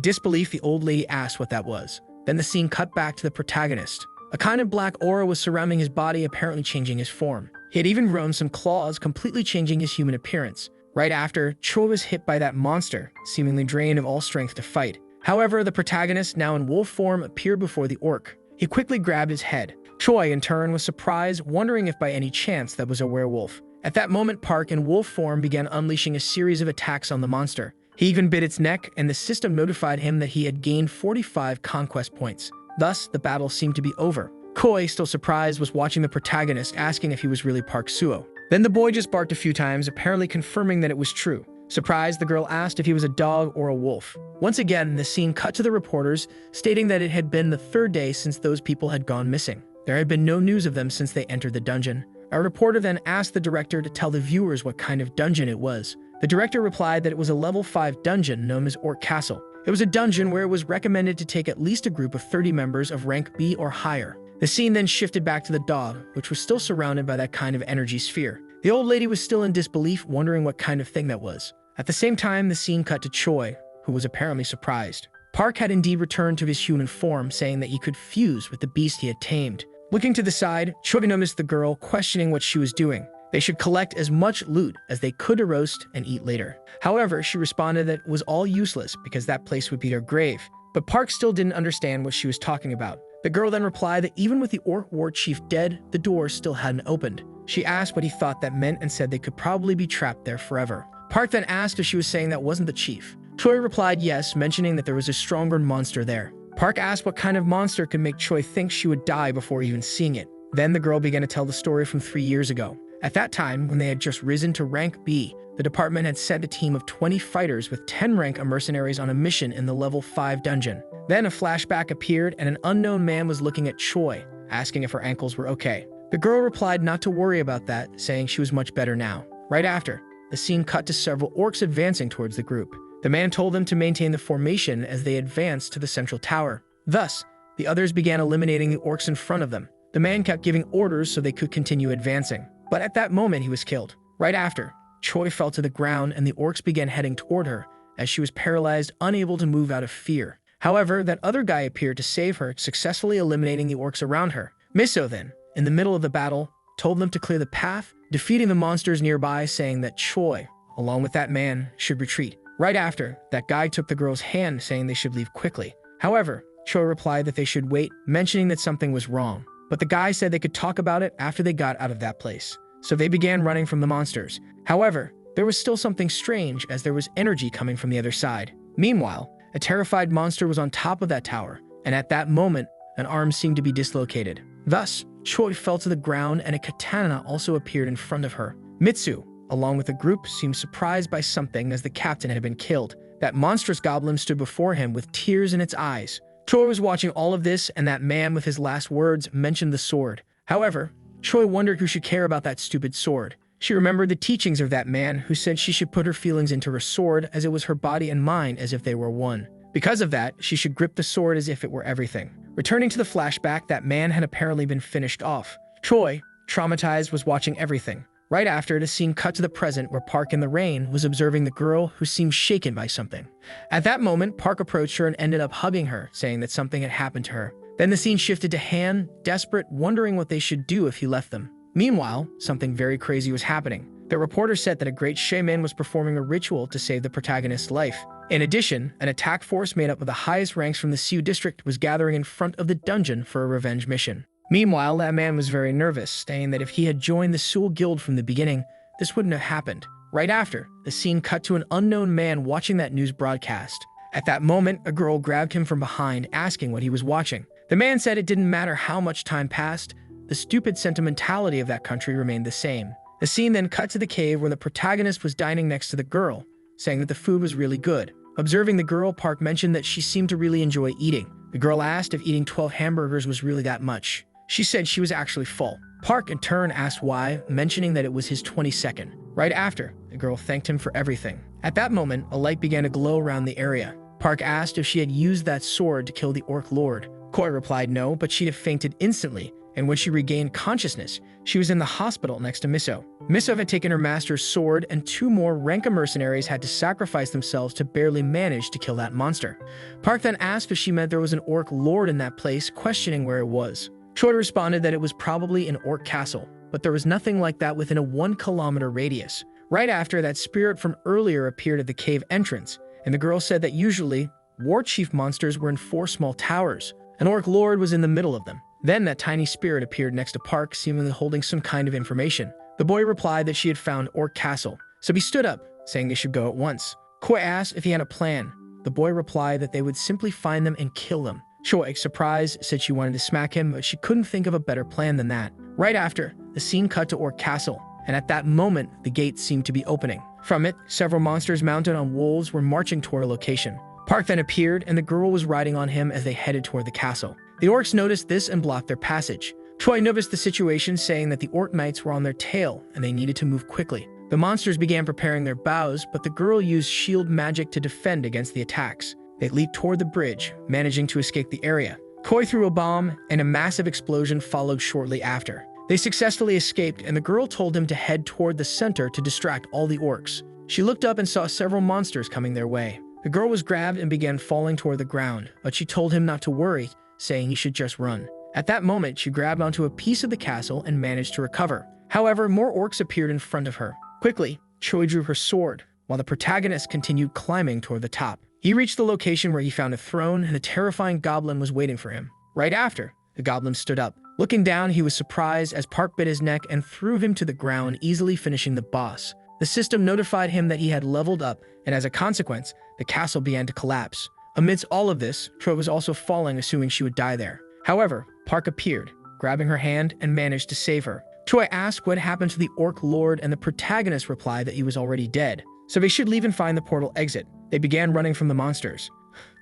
disbelief, the old lady asked what that was. Then the scene cut back to the protagonist. A kind of black aura was surrounding his body, apparently changing his form. He had even grown some claws, completely changing his human appearance. Right after, Choi was hit by that monster, seemingly drained of all strength to fight. However, the protagonist, now in wolf form, appeared before the orc. He quickly grabbed his head. Choi, in turn, was surprised, wondering if by any chance that was a werewolf. At that moment, Park, in wolf form, began unleashing a series of attacks on the monster. He even bit its neck, and the system notified him that he had gained 45 conquest points. Thus, the battle seemed to be over. Choi, still surprised, was watching the protagonist, asking if he was really Park Sooho. Then the boy just barked a few times, apparently confirming that it was true. Surprised, the girl asked if he was a dog or a wolf. Once again, the scene cut to the reporters, stating that it had been the 3rd day since those people had gone missing. There had been no news of them since they entered the dungeon. A reporter then asked the director to tell the viewers what kind of dungeon it was. The director replied that it was a level 5 dungeon known as Orc Castle. It was a dungeon where it was recommended to take at least a group of 30 members of rank B or higher. The scene then shifted back to the dog, which was still surrounded by that kind of energy sphere. The old lady was still in disbelief, wondering what kind of thing that was. At the same time, the scene cut to Choi, who was apparently surprised. Park had indeed returned to his human form, saying that he could fuse with the beast he had tamed. Looking to the side, Choi noticed the girl, questioning what she was doing. They should collect as much loot as they could to roast and eat later. However, she responded that it was all useless because that place would be their grave. But Park still didn't understand what she was talking about. The girl then replied that even with the Orc War Chief dead, the door still hadn't opened. She asked what he thought that meant and said they could probably be trapped there forever. Park then asked if she was saying that wasn't the chief. Choi replied yes, mentioning that there was a stronger monster there. Park asked what kind of monster could make Choi think she would die before even seeing it. Then the girl began to tell the story from 3 years ago. At that time, when they had just risen to rank B, the department had sent a team of 20 fighters with 10 rank of mercenaries on a mission in the level 5 dungeon. Then a flashback appeared and an unknown man was looking at Choi, asking if her ankles were okay. The girl replied not to worry about that, saying she was much better now. Right after, the scene cut to several orcs advancing towards the group. The man told them to maintain the formation as they advanced to the central tower. Thus, the others began eliminating the orcs in front of them. The man kept giving orders so they could continue advancing. But at that moment, he was killed. Right after, Choi fell to the ground and the orcs began heading toward her as she was paralyzed, unable to move out of fear. However, that other guy appeared to save her, successfully eliminating the orcs around her. Miso then, in the middle of the battle, told them to clear the path, defeating the monsters nearby, saying that Choi, along with that man, should retreat. Right after, that guy took the girl's hand, saying they should leave quickly. However, Choi replied that they should wait, mentioning that something was wrong. But the guy said they could talk about it after they got out of that place. So they began running from the monsters. However, there was still something strange as there was energy coming from the other side. Meanwhile, a terrified monster was on top of that tower, and at that moment, an arm seemed to be dislocated. Thus, Choi fell to the ground and a katana also appeared in front of her. Mitsu, along with the group, seemed surprised by something as the captain had been killed. That monstrous goblin stood before him with tears in its eyes. Choi was watching all of this, and that man with his last words mentioned the sword. However, Choi wondered who should care about that stupid sword. She remembered the teachings of that man who said she should put her feelings into her sword as it was her body and mind as if they were one. Because of that, she should grip the sword as if it were everything. Returning to the flashback, that man had apparently been finished off. Choi, traumatized, was watching everything. Right after, the scene cut to the present where Park in the rain was observing the girl who seemed shaken by something. At that moment, Park approached her and ended up hugging her, saying that something had happened to her. Then the scene shifted to Han, desperate, wondering what they should do if he left them. Meanwhile, something very crazy was happening. The reporter said that a great shaman was performing a ritual to save the protagonist's life. In addition, an attack force made up of the highest ranks from the Sooho district was gathering in front of the dungeon for a revenge mission. Meanwhile, that man was very nervous, saying that if he had joined the Sooho guild from the beginning, this wouldn't have happened. Right after, the scene cut to an unknown man watching that news broadcast. At that moment, a girl grabbed him from behind, asking what he was watching. The man said it didn't matter how much time passed, the stupid sentimentality of that country remained the same. The scene then cut to the cave where the protagonist was dining next to the girl, saying that the food was really good. Observing the girl, Park mentioned that she seemed to really enjoy eating. The girl asked if eating 12 hamburgers was really that much. She said she was actually full. Park in turn asked why, mentioning that it was his 22nd. Right after, the girl thanked him for everything. At that moment, a light began to glow around the area. Park asked if she had used that sword to kill the Orc Lord. Koi replied no, but she'd have fainted instantly, and when she regained consciousness, she was in the hospital next to Miso. Miso had taken her master's sword, and 2 more Renka mercenaries had to sacrifice themselves to barely manage to kill that monster. Park then asked if she meant there was an Orc Lord in that place, questioning where it was. Choi responded that it was probably an Orc Castle, but there was nothing like that within a 1-kilometer radius. Right after, that spirit from earlier appeared at the cave entrance, and the girl said that usually, war chief monsters were in 4 small towers. An Orc Lord was in the middle of them. Then that tiny spirit appeared next to Park, seemingly holding some kind of information. The boy replied that she had found Orc Castle, so he stood up, saying they should go at once. Koi asked if he had a plan. The boy replied that they would simply find them and kill them. Choi, surprised, said she wanted to smack him, but she couldn't think of a better plan than that. Right after, the scene cut to Orc Castle, and at that moment, the gate seemed to be opening. From it, several monsters mounted on wolves were marching toward a location. Park then appeared, and the girl was riding on him as they headed toward the castle. The orcs noticed this and blocked their passage. Choi noticed the situation, saying that the orc knights were on their tail, and they needed to move quickly. The monsters began preparing their bows, but the girl used shield magic to defend against the attacks. They leaped toward the bridge, managing to escape the area. Koi threw a bomb, and a massive explosion followed shortly after. They successfully escaped, and the girl told him to head toward the center to distract all the orcs. She looked up and saw several monsters coming their way. The girl was grabbed and began falling toward the ground, but she told him not to worry, saying he should just run. At that moment, she grabbed onto a piece of the castle and managed to recover. However, more orcs appeared in front of her. Quickly, Choi drew her sword, while the protagonist continued climbing toward the top. He reached the location where he found a throne, and a terrifying goblin was waiting for him. Right after, the goblin stood up. Looking down, he was surprised as Park bit his neck and threw him to the ground, easily finishing the boss. The system notified him that he had leveled up, and as a consequence, the castle began to collapse. Amidst all of this, Choi was also falling, assuming she would die there. However, Park appeared, grabbing her hand and managed to save her. Choi asked what happened to the Orc Lord, and the protagonist replied that he was already dead, so they should leave and find the portal exit. They began running from the monsters.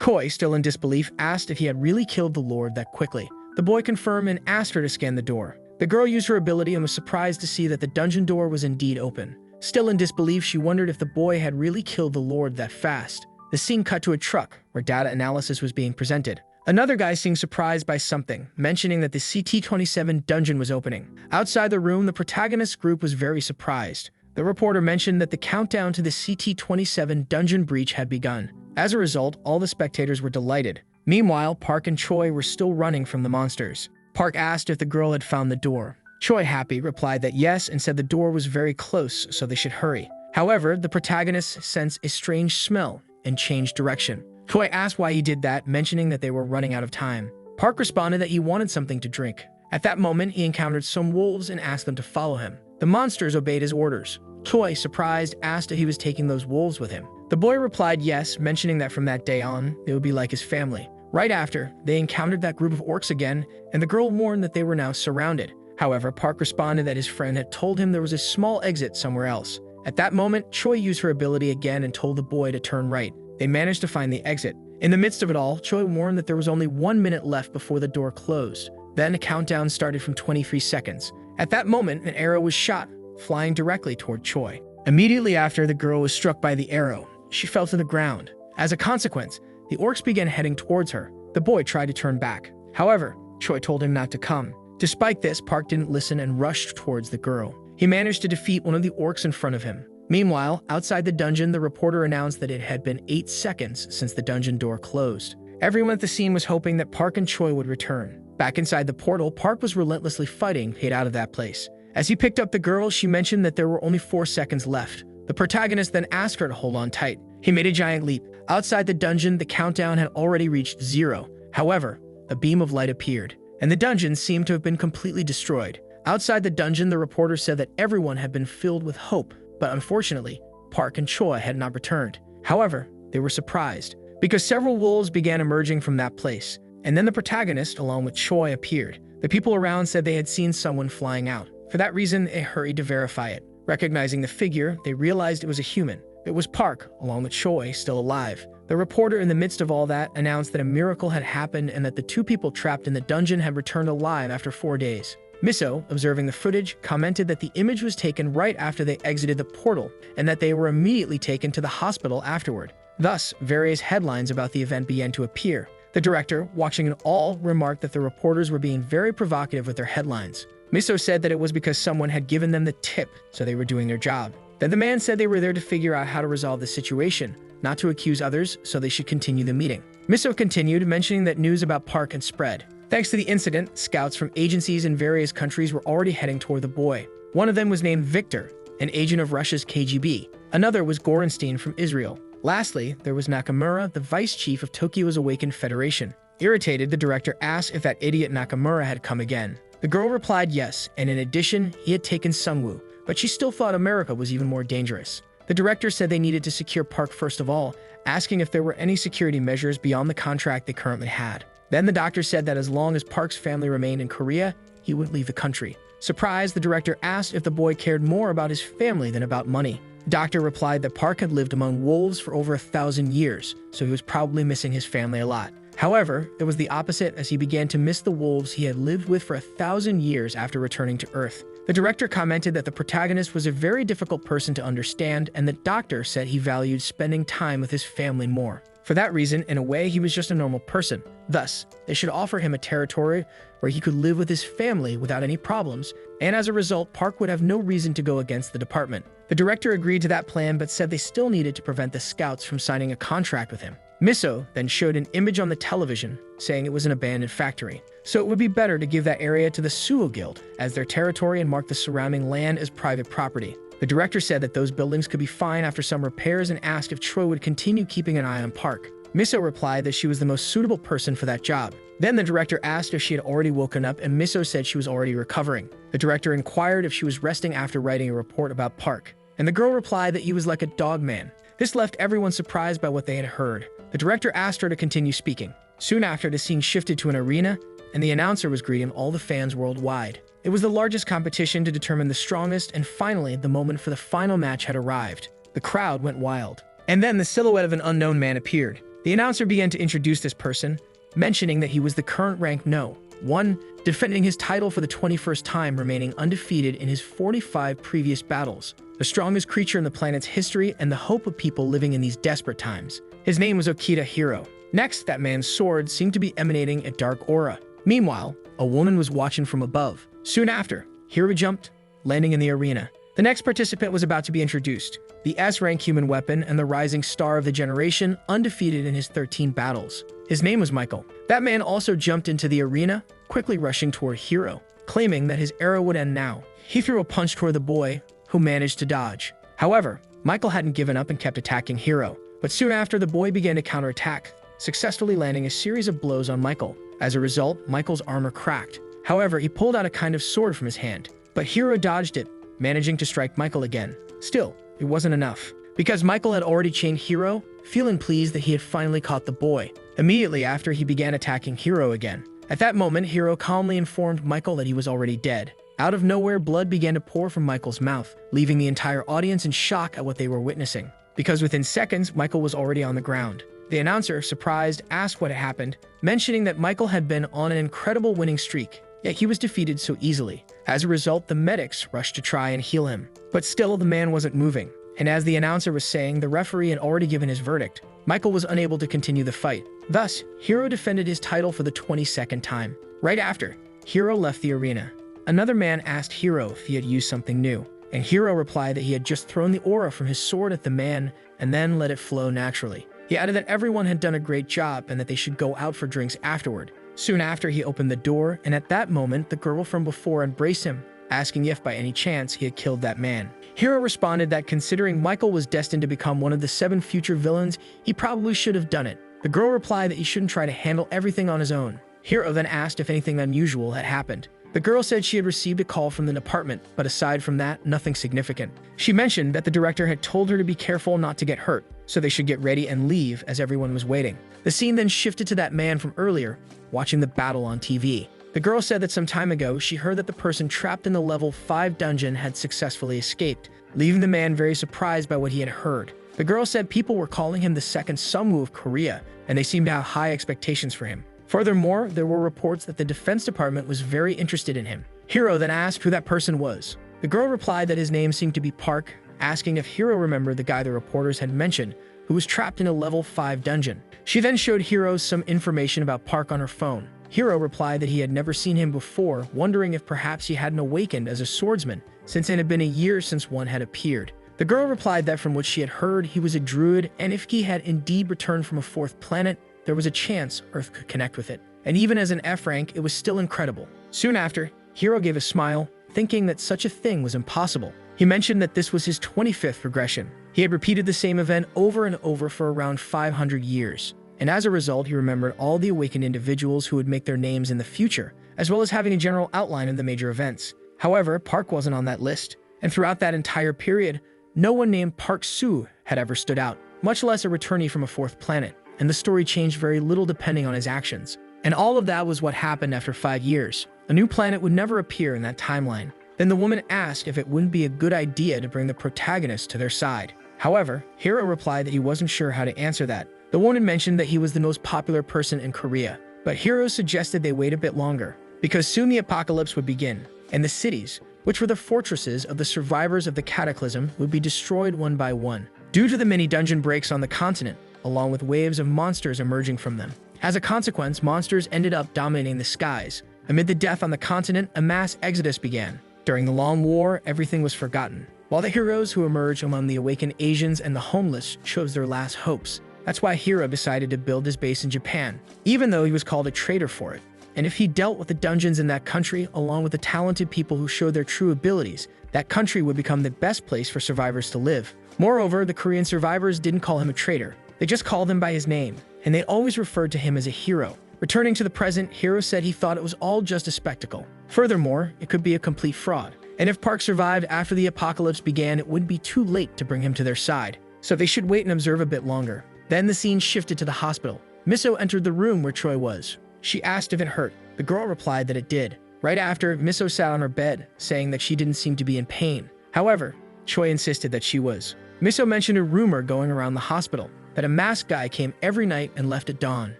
Choi, still in disbelief, asked if he had really killed the Lord that quickly. The boy confirmed and asked her to scan the door. The girl used her ability and was surprised to see that the dungeon door was indeed open. Still in disbelief, she wondered if the boy had really killed the Lord that fast. The scene cut to a truck, where data analysis was being presented. Another guy seemed surprised by something, mentioning that the CT-27 dungeon was opening. Outside the room, the protagonist's group was very surprised. The reporter mentioned that the countdown to the CT-27 dungeon breach had begun. As a result, all the spectators were delighted. Meanwhile, Park and Choi were still running from the monsters. Park asked if the girl had found the door. Choi, happy, replied that yes and said the door was very close, so they should hurry. However, the protagonist sensed a strange smell and changed direction. Choi asked why he did that, mentioning that they were running out of time. Park responded that he wanted something to drink. At that moment, he encountered some wolves and asked them to follow him. The monsters obeyed his orders. Choi, surprised, asked if he was taking those wolves with him. The boy replied yes, mentioning that from that day on, they would be like his family. Right after, they encountered that group of orcs again, and the girl warned that they were now surrounded. However, Park responded that his friend had told him there was a small exit somewhere else. At that moment, Choi used her ability again and told the boy to turn right. They managed to find the exit. In the midst of it all, Choi warned that there was only 1 minute left before the door closed. Then a countdown started from 23 seconds. At that moment, an arrow was shot, flying directly toward Choi. Immediately after, the girl was struck by the arrow. She fell to the ground. As a consequence, the orcs began heading towards her. The boy tried to turn back. However, Choi told him not to come. Despite this, Park didn't listen and rushed towards the girl. He managed to defeat one of the orcs in front of him. Meanwhile, outside the dungeon, the reporter announced that it had been 8 seconds since the dungeon door closed. Everyone at the scene was hoping that Park and Choi would return. Back inside the portal, Park was relentlessly fighting to get out of that place. As he picked up the girl, she mentioned that there were only 4 seconds left. The protagonist then asked her to hold on tight. He made a giant leap. Outside the dungeon, the countdown had already reached 0. However, a beam of light appeared, and the dungeon seemed to have been completely destroyed. Outside the dungeon, the reporter said that everyone had been filled with hope, but unfortunately, Park and Choi had not returned. However, they were surprised, because several wolves began emerging from that place, and then the protagonist, along with Choi, appeared. The people around said they had seen someone flying out. For that reason, they hurried to verify it. Recognizing the figure, they realized it was a human. It was Park, along with Choi, still alive. The reporter, in the midst of all that, announced that a miracle had happened and that the 2 people trapped in the dungeon had returned alive after 4 days. Miso, observing the footage, commented that the image was taken right after they exited the portal and that they were immediately taken to the hospital afterward. Thus, various headlines about the event began to appear. The director, watching it all, remarked that the reporters were being very provocative with their headlines. Miso said that it was because someone had given them the tip, so they were doing their job. Then the man said they were there to figure out how to resolve the situation, not to accuse others, so they should continue the meeting. Miso continued, mentioning that news about Park had spread. Thanks to the incident, scouts from agencies in various countries were already heading toward the boy. One of them was named Victor, an agent of Russia's KGB. Another was Gorenstein from Israel. Lastly, there was Nakamura, the vice chief of Tokyo's Awakened Federation. Irritated, the director asked if that idiot Nakamura had come again. The girl replied yes, and in addition, he had taken Sungwoo, but she still thought America was even more dangerous. The director said they needed to secure Park first of all, asking if there were any security measures beyond the contract they currently had. Then the doctor said that as long as Park's family remained in Korea, he wouldn't leave the country. Surprised, the director asked if the boy cared more about his family than about money. The doctor replied that Park had lived among wolves for over 1,000 years, so he was probably missing his family a lot. However, it was the opposite as he began to miss the wolves he had lived with for 1,000 years after returning to Earth. The director commented that the protagonist was a very difficult person to understand, and the doctor said he valued spending time with his family more. For that reason, in a way, he was just a normal person. Thus, they should offer him a territory where he could live with his family without any problems, and as a result, Park would have no reason to go against the department. The director agreed to that plan, but said they still needed to prevent the scouts from signing a contract with him. Miso then showed an image on the television, saying it was an abandoned factory. So it would be better to give that area to the Sooho Guild as their territory and mark the surrounding land as private property. The director said that those buildings could be fine after some repairs and asked if Choi would continue keeping an eye on Park. Miso replied that she was the most suitable person for that job. Then the director asked if she had already woken up, and Miso said she was already recovering. The director inquired if she was resting after writing a report about Park, and the girl replied that he was like a dog man. This left everyone surprised by what they had heard. The director asked her to continue speaking. Soon after, the scene shifted to an arena, and the announcer was greeting all the fans worldwide. It was the largest competition to determine the strongest, and finally, the moment for the final match had arrived. The crowd went wild. And then the silhouette of an unknown man appeared. The announcer began to introduce this person, mentioning that he was the current rank No. 1, defending his title for the 21st time, remaining undefeated in his 45 previous battles. The strongest creature in the planet's history and the hope of people living in these desperate times. His name was Okita Hiro. Next, that man's sword seemed to be emanating a dark aura. Meanwhile, a woman was watching from above. Soon after, Hiro jumped, landing in the arena. The next participant was about to be introduced. The S-rank human weapon and the rising star of the generation, undefeated in his 13 battles. His name was Michael. That man also jumped into the arena, quickly rushing toward Hiro, claiming that his era would end now. He threw a punch toward the boy, who managed to dodge. However, Michael hadn't given up and kept attacking Hiro. But soon after, the boy began to counterattack, successfully landing a series of blows on Michael. As a result, Michael's armor cracked. However, he pulled out a kind of sword from his hand. But Hiro dodged it, managing to strike Michael again. Still, it wasn't enough, because Michael had already chained Hiro, feeling pleased that he had finally caught the boy. Immediately after, he began attacking Hiro again. At that moment, Hiro calmly informed Michael that he was already dead. Out of nowhere, blood began to pour from Michael's mouth, leaving the entire audience in shock at what they were witnessing. Because within seconds, Michael was already on the ground. The announcer, surprised, asked what had happened, mentioning that Michael had been on an incredible winning streak, yet he was defeated so easily. As a result, the medics rushed to try and heal him. But still, the man wasn't moving. And as the announcer was saying, the referee had already given his verdict. Michael was unable to continue the fight. Thus, Hiro defended his title for the 22nd time. Right after, Hiro left the arena. Another man asked Hiro if he had used something new, and Hiro replied that he had just thrown the aura from his sword at the man and then let it flow naturally. He added that everyone had done a great job and that they should go out for drinks afterward. Soon after, he opened the door, and at that moment, the girl from before embraced him, asking if by any chance he had killed that man. Hiro responded that considering Michael was destined to become one of the 7 future villains, he probably should have done it. The girl replied that he shouldn't try to handle everything on his own. Hiro then asked if anything unusual had happened. The girl said she had received a call from the department, but aside from that, nothing significant. She mentioned that the director had told her to be careful not to get hurt, so they should get ready and leave as everyone was waiting. The scene then shifted to that man from earlier, watching the battle on TV. The girl said that some time ago, she heard that the person trapped in the level 5 dungeon had successfully escaped, leaving the man very surprised by what he had heard. The girl said people were calling him the second Sunwoo of Korea, and they seemed to have high expectations for him. Furthermore, there were reports that the Defense Department was very interested in him. Hiro then asked who that person was. The girl replied that his name seemed to be Park, asking if Hiro remembered the guy the reporters had mentioned, who was trapped in a level 5 dungeon. She then showed Hiro some information about Park on her phone. Hiro replied that he had never seen him before, wondering if perhaps he hadn't awakened as a swordsman, since it had been a year since one had appeared. The girl replied that from what she had heard, he was a druid, and if he had indeed returned from a 4th planet, there was a chance Earth could connect with it. And even as an F rank, it was still incredible. Soon after, Hiro gave a smile, thinking that such a thing was impossible. He mentioned that this was his 25th regression. He had repeated the same event over and over for around 500 years. And as a result, he remembered all the awakened individuals who would make their names in the future, as well as having a general outline of the major events. However, Park wasn't on that list. And throughout that entire period, no one named Park Sooho had ever stood out, much less a returnee from a 4th planet. And the story changed very little depending on his actions. And all of that was what happened after 5 years. A new planet would never appear in that timeline. Then the woman asked if it wouldn't be a good idea to bring the protagonist to their side. However, Hiro replied that he wasn't sure how to answer that. The woman mentioned that he was the most popular person in Korea, but Hiro suggested they wait a bit longer, because soon the apocalypse would begin, and the cities, which were the fortresses of the survivors of the Cataclysm, would be destroyed one by one, due to the many dungeon breaks on the continent, along with waves of monsters emerging from them. As a consequence, monsters ended up dominating the skies. Amid the death on the continent, a mass exodus began. During the long war, everything was forgotten, while the heroes who emerged among the awakened Asians and the homeless chose their last hopes. That's why Hiro decided to build his base in Japan, even though he was called a traitor for it. And if he dealt with the dungeons in that country, along with the talented people who showed their true abilities, that country would become the best place for survivors to live. Moreover, the Korean survivors didn't call him a traitor. They just called him by his name, and they always referred to him as a hero. Returning to the present, Hiro said he thought it was all just a spectacle. Furthermore, it could be a complete fraud. And if Park survived after the apocalypse began, it wouldn't be too late to bring him to their side. So they should wait and observe a bit longer. Then the scene shifted to the hospital. Miso entered the room where Troy was. She asked if it hurt. The girl replied that it did. Right after, Miso sat on her bed, saying that she didn't seem to be in pain. However, Choi insisted that she was. Miso mentioned a rumor going around the hospital that a masked guy came every night and left at dawn,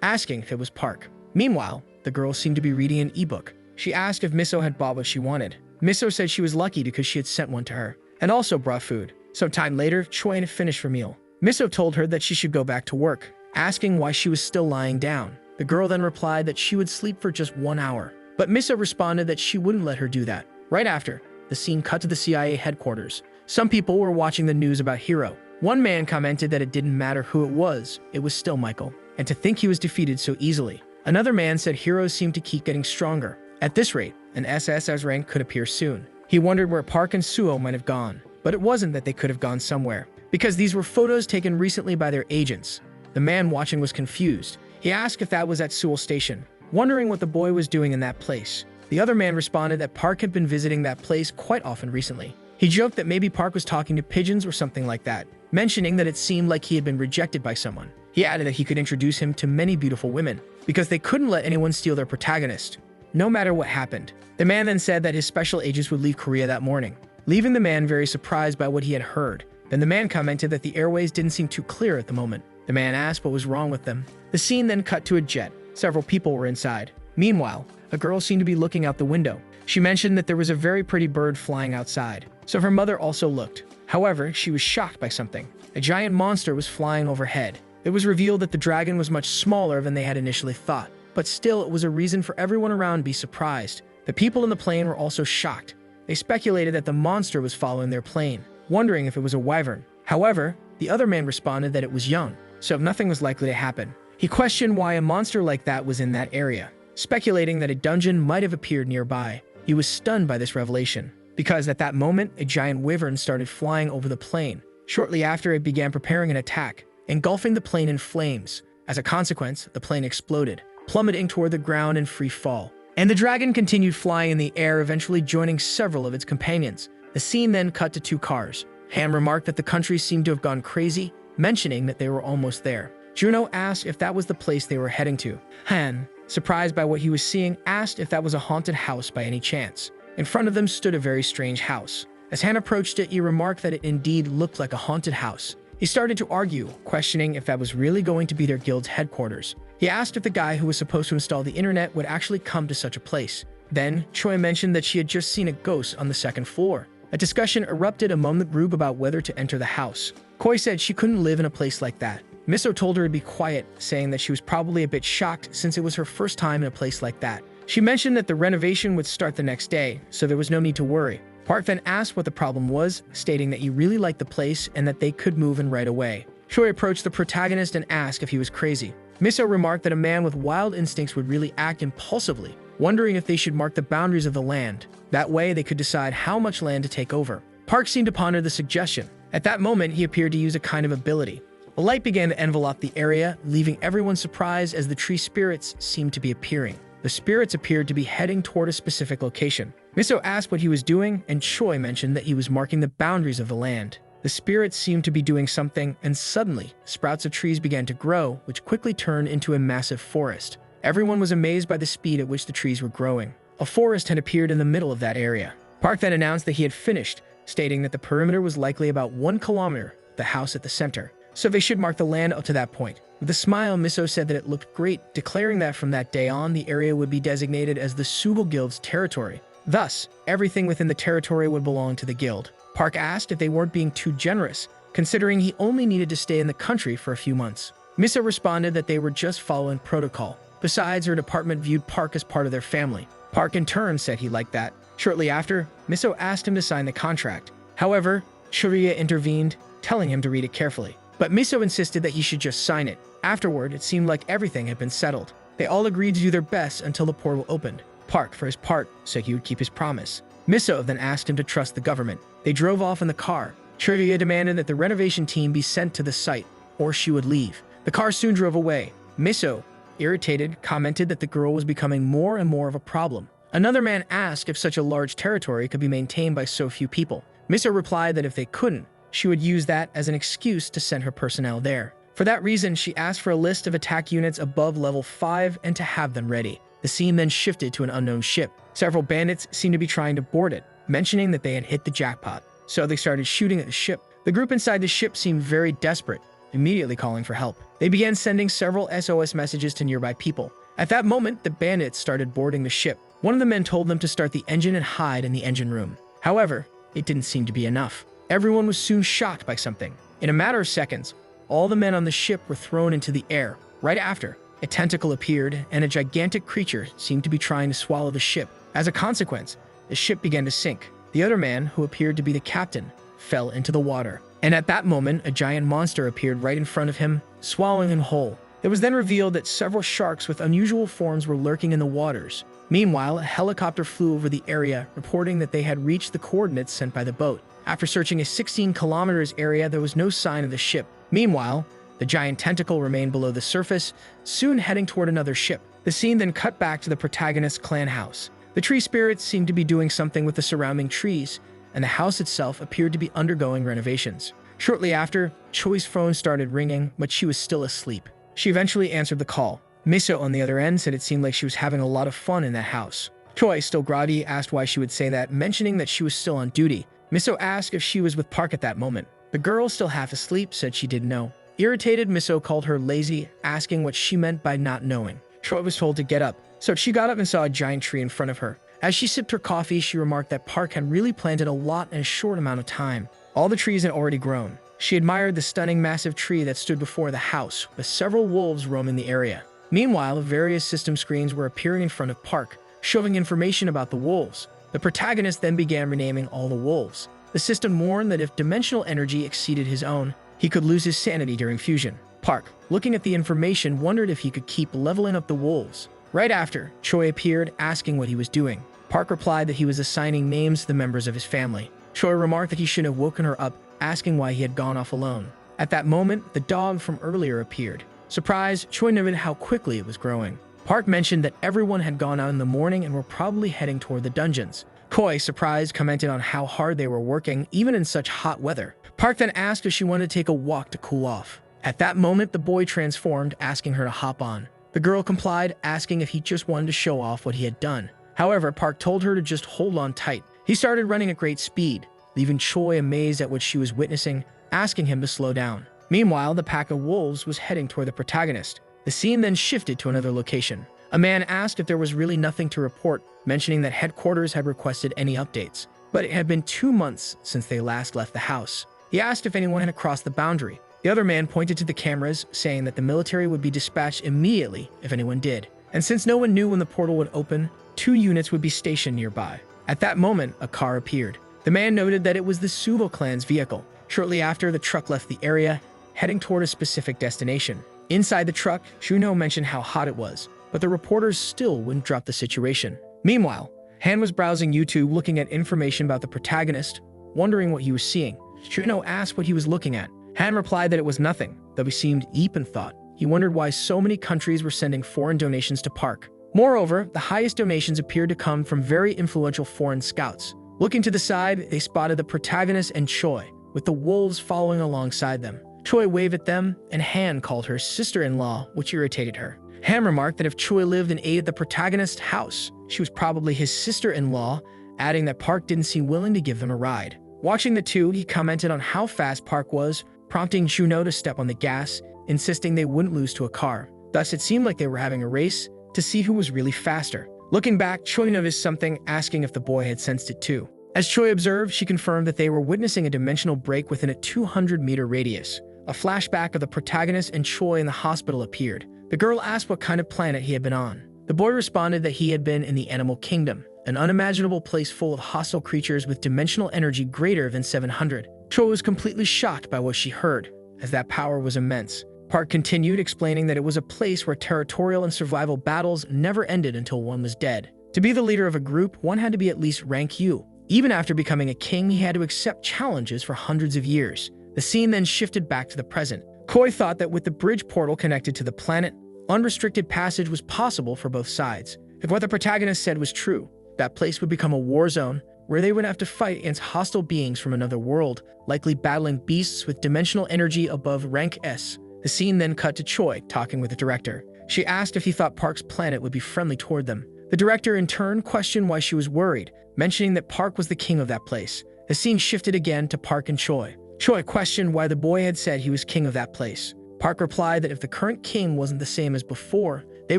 asking if it was Park. Meanwhile, the girl seemed to be reading an ebook. She asked if Miso had bought what she wanted. Miso said she was lucky because she had sent one to her, and also brought food. Sometime later, Choi had finished her meal. Miso told her that she should go back to work, asking why she was still lying down. The girl then replied that she would sleep for just 1 hour, but Miso responded that she wouldn't let her do that. Right after, the scene cut to the CIA headquarters. Some people were watching the news about Hiro. One man commented that it didn't matter who it was still Michael, and to think he was defeated so easily. Another man said heroes seemed to keep getting stronger. At this rate, an SS's rank could appear soon. He wondered where Park and Sooho might have gone, but it wasn't that they could have gone somewhere, because these were photos taken recently by their agents. The man watching was confused. He asked if that was at Sewell Station, wondering what the boy was doing in that place. The other man responded that Park had been visiting that place quite often recently. He joked that maybe Park was talking to pigeons or something like that, mentioning that it seemed like he had been rejected by someone. He added that he could introduce him to many beautiful women, because they couldn't let anyone steal their protagonist, no matter what happened. The man then said that his special agents would leave Korea that morning, leaving the man very surprised by what he had heard. Then the man commented that the airways didn't seem too clear at the moment. The man asked what was wrong with them. The scene then cut to a jet. Several people were inside. Meanwhile, a girl seemed to be looking out the window. She mentioned that there was a very pretty bird flying outside, so her mother also looked. However, she was shocked by something. A giant monster was flying overhead. It was revealed that the dragon was much smaller than they had initially thought, but still it was a reason for everyone around to be surprised. The people in the plane were also shocked. They speculated that the monster was following their plane, wondering if it was a wyvern. However, the other man responded that it was young, so nothing was likely to happen. He questioned why a monster like that was in that area, speculating that a dungeon might have appeared nearby. He was stunned by this revelation, because at that moment, a giant wyvern started flying over the plane. Shortly after, it began preparing an attack, engulfing the plane in flames. As a consequence, the plane exploded, plummeting toward the ground in free fall. And the dragon continued flying in the air, eventually joining several of its companions. The scene then cut to 2 cars. Han remarked that the country seemed to have gone crazy, mentioning that they were almost there. Juno asked if that was the place they were heading to. Han, surprised by what he was seeing, asked if that was a haunted house by any chance. In front of them stood a very strange house. As Han approached it, he remarked that it indeed looked like a haunted house. He started to argue, questioning if that was really going to be their guild's headquarters. He asked if the guy who was supposed to install the internet would actually come to such a place. Then, Choi mentioned that she had just seen a ghost on the 2nd floor. A discussion erupted among the group about whether to enter the house. Koi said she couldn't live in a place like that. Miso told her to be quiet, saying that she was probably a bit shocked since it was her first time in a place like that. She mentioned that the renovation would start the next day, so there was no need to worry. Park then asked what the problem was, stating that he really liked the place and that they could move in right away. Choi approached the protagonist and asked if he was crazy. Miso remarked that a man with wild instincts would really act impulsively, wondering if they should mark the boundaries of the land. That way, they could decide how much land to take over. Park seemed to ponder the suggestion. At that moment, he appeared to use a kind of ability. A light began to envelop the area, leaving everyone surprised as the tree spirits seemed to be appearing. The spirits appeared to be heading toward a specific location. Miso asked what he was doing, and Choi mentioned that he was marking the boundaries of the land. The spirits seemed to be doing something, and suddenly, sprouts of trees began to grow, which quickly turned into a massive forest. Everyone was amazed by the speed at which the trees were growing. A forest had appeared in the middle of that area. Park then announced that he had finished, stating that the perimeter was likely about 1 kilometer, the house at the center, so they should mark the land up to that point. With a smile, Miso said that it looked great, declaring that from that day on, the area would be designated as the Sooho Guild's territory. Thus, everything within the territory would belong to the guild. Park asked if they weren't being too generous, considering he only needed to stay in the country for a few months. Miso responded that they were just following protocol. Besides, her department viewed Park as part of their family. Park in turn said he liked that. Shortly after, Miso asked him to sign the contract. However, Shuriya intervened, telling him to read it carefully. But Miso insisted that he should just sign it. Afterward, it seemed like everything had been settled. They all agreed to do their best until the portal opened. Park, for his part, said he would keep his promise. Miso then asked him to trust the government. They drove off in the car. Shuriya demanded that the renovation team be sent to the site, or she would leave. The car soon drove away. Miso, irritated, commented that the girl was becoming more and more of a problem. Another man asked if such a large territory could be maintained by so few people. Miso replied that if they couldn't, she would use that as an excuse to send her personnel there. For that reason, she asked for a list of attack units above level 5 and to have them ready. The scene then shifted to an unknown ship. Several bandits seemed to be trying to board it, mentioning that they had hit the jackpot. So they started shooting at the ship. The group inside the ship seemed very desperate, immediately calling for help. They began sending several SOS messages to nearby people. At that moment, the bandits started boarding the ship. One of the men told them to start the engine and hide in the engine room. However, it didn't seem to be enough. Everyone was soon shocked by something. In a matter of seconds, all the men on the ship were thrown into the air. Right after, a tentacle appeared, and a gigantic creature seemed to be trying to swallow the ship. As a consequence, the ship began to sink. The other man, who appeared to be the captain, fell into the water. And at that moment, a giant monster appeared right in front of him, swallowing him whole. It was then revealed that several sharks with unusual forms were lurking in the waters. Meanwhile, a helicopter flew over the area, reporting that they had reached the coordinates sent by the boat. After searching a 16 kilometers area, there was no sign of the ship. Meanwhile, the giant tentacle remained below the surface, soon heading toward another ship. The scene then cut back to the protagonist's clan house. The tree spirits seemed to be doing something with the surrounding trees, and the house itself appeared to be undergoing renovations. Shortly after, Choi's phone started ringing, but she was still asleep. She eventually answered the call. Miso on the other end said it seemed like she was having a lot of fun in that house. Choi, still groggy, asked why she would say that, mentioning that she was still on duty. Miso asked if she was with Park at that moment. The girl, still half asleep, said she didn't know. Irritated, Miso called her lazy, asking what she meant by not knowing. Choi was told to get up, so she got up and saw a giant tree in front of her. As she sipped her coffee, she remarked that Park had really planted a lot in a short amount of time. All the trees had already grown. She admired the stunning massive tree that stood before the house, with several wolves roaming the area. Meanwhile, various system screens were appearing in front of Park, showing information about the wolves. The protagonist then began renaming all the wolves. The system warned that if dimensional energy exceeded his own, he could lose his sanity during fusion. Park, looking at the information, wondered if he could keep leveling up the wolves. Right after, Choi appeared, asking what he was doing. Park replied that he was assigning names to the members of his family. Choi remarked that he should have woken her up, asking why he had gone off alone. At that moment, the dog from earlier appeared. Surprised, Choi noted how quickly it was growing. Park mentioned that everyone had gone out in the morning and were probably heading toward the dungeons. Choi, surprised, commented on how hard they were working, even in such hot weather. Park then asked if she wanted to take a walk to cool off. At that moment, the boy transformed, asking her to hop on. The girl complied, asking if he just wanted to show off what he had done. However, Park told her to just hold on tight. He started running at great speed, leaving Choi amazed at what she was witnessing, asking him to slow down. Meanwhile, the pack of wolves was heading toward the protagonist. The scene then shifted to another location. A man asked if there was really nothing to report, mentioning that headquarters had requested any updates. But it had been 2 months since they last left the house. He asked if anyone had crossed the boundary. The other man pointed to the cameras, saying that the military would be dispatched immediately if anyone did. And since no one knew when the portal would open, 2 units would be stationed nearby. At that moment, a car appeared. The man noted that it was the Sooho clan's vehicle. Shortly after, the truck left the area, heading toward a specific destination. Inside the truck, Sooho mentioned how hot it was, but the reporters still wouldn't drop the situation. Meanwhile, Han was browsing YouTube looking at information about the protagonist, wondering what he was seeing. Sooho asked what he was looking at. Han replied that it was nothing, though he seemed deep in thought. He wondered why so many countries were sending foreign donations to Park. Moreover, the highest donations appeared to come from very influential foreign scouts. Looking to the side, they spotted the protagonist and Choi, with the wolves following alongside them. Choi waved at them, and Han called her sister-in-law, which irritated her. Han remarked that if Choi lived and ate at the protagonist's house, she was probably his sister-in-law, adding that Park didn't seem willing to give them a ride. Watching the two, he commented on how fast Park was, prompting Sooho to step on the gas, insisting they wouldn't lose to a car. Thus, it seemed like they were having a race to see who was really faster. Looking back, Choi noticed something, asking if the boy had sensed it too. As Choi observed, she confirmed that they were witnessing a dimensional break within a 200-meter radius. A flashback of the protagonist and Choi in the hospital appeared. The girl asked what kind of planet he had been on. The boy responded that he had been in the animal kingdom, an unimaginable place full of hostile creatures with dimensional energy greater than 700. Choi was completely shocked by what she heard, as that power was immense. Park continued, explaining that it was a place where territorial and survival battles never ended until one was dead. To be the leader of a group, one had to be at least rank U. Even after becoming a king, he had to accept challenges for hundreds of years. The scene then shifted back to the present. Choi thought that with the bridge portal connected to the planet, unrestricted passage was possible for both sides. If what the protagonist said was true, that place would become a war zone where they would have to fight against hostile beings from another world, likely battling beasts with dimensional energy above rank S. The scene then cut to Choi talking with the director. She asked if he thought Park's planet would be friendly toward them. The director in turn questioned why she was worried, mentioning that Park was the king of that place. The scene shifted again to Park and Choi. Choi questioned why the boy had said he was king of that place. Park replied that if the current king wasn't the same as before, they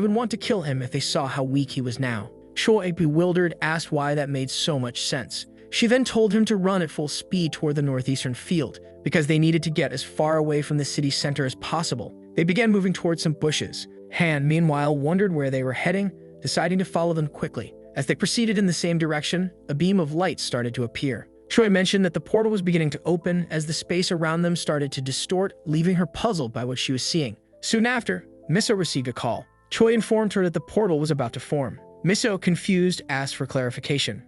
would want to kill him if they saw how weak he was now. Choi, bewildered, asked why that made so much sense. She then told him to run at full speed toward the northeastern field, because they needed to get as far away from the city center as possible. They began moving towards some bushes. Han, meanwhile, wondered where they were heading, deciding to follow them quickly. As they proceeded in the same direction, a beam of light started to appear. Choi mentioned that the portal was beginning to open as the space around them started to distort, leaving her puzzled by what she was seeing. Soon after, Miso received a call. Choi informed her that the portal was about to form. Miso, confused, asked for clarification.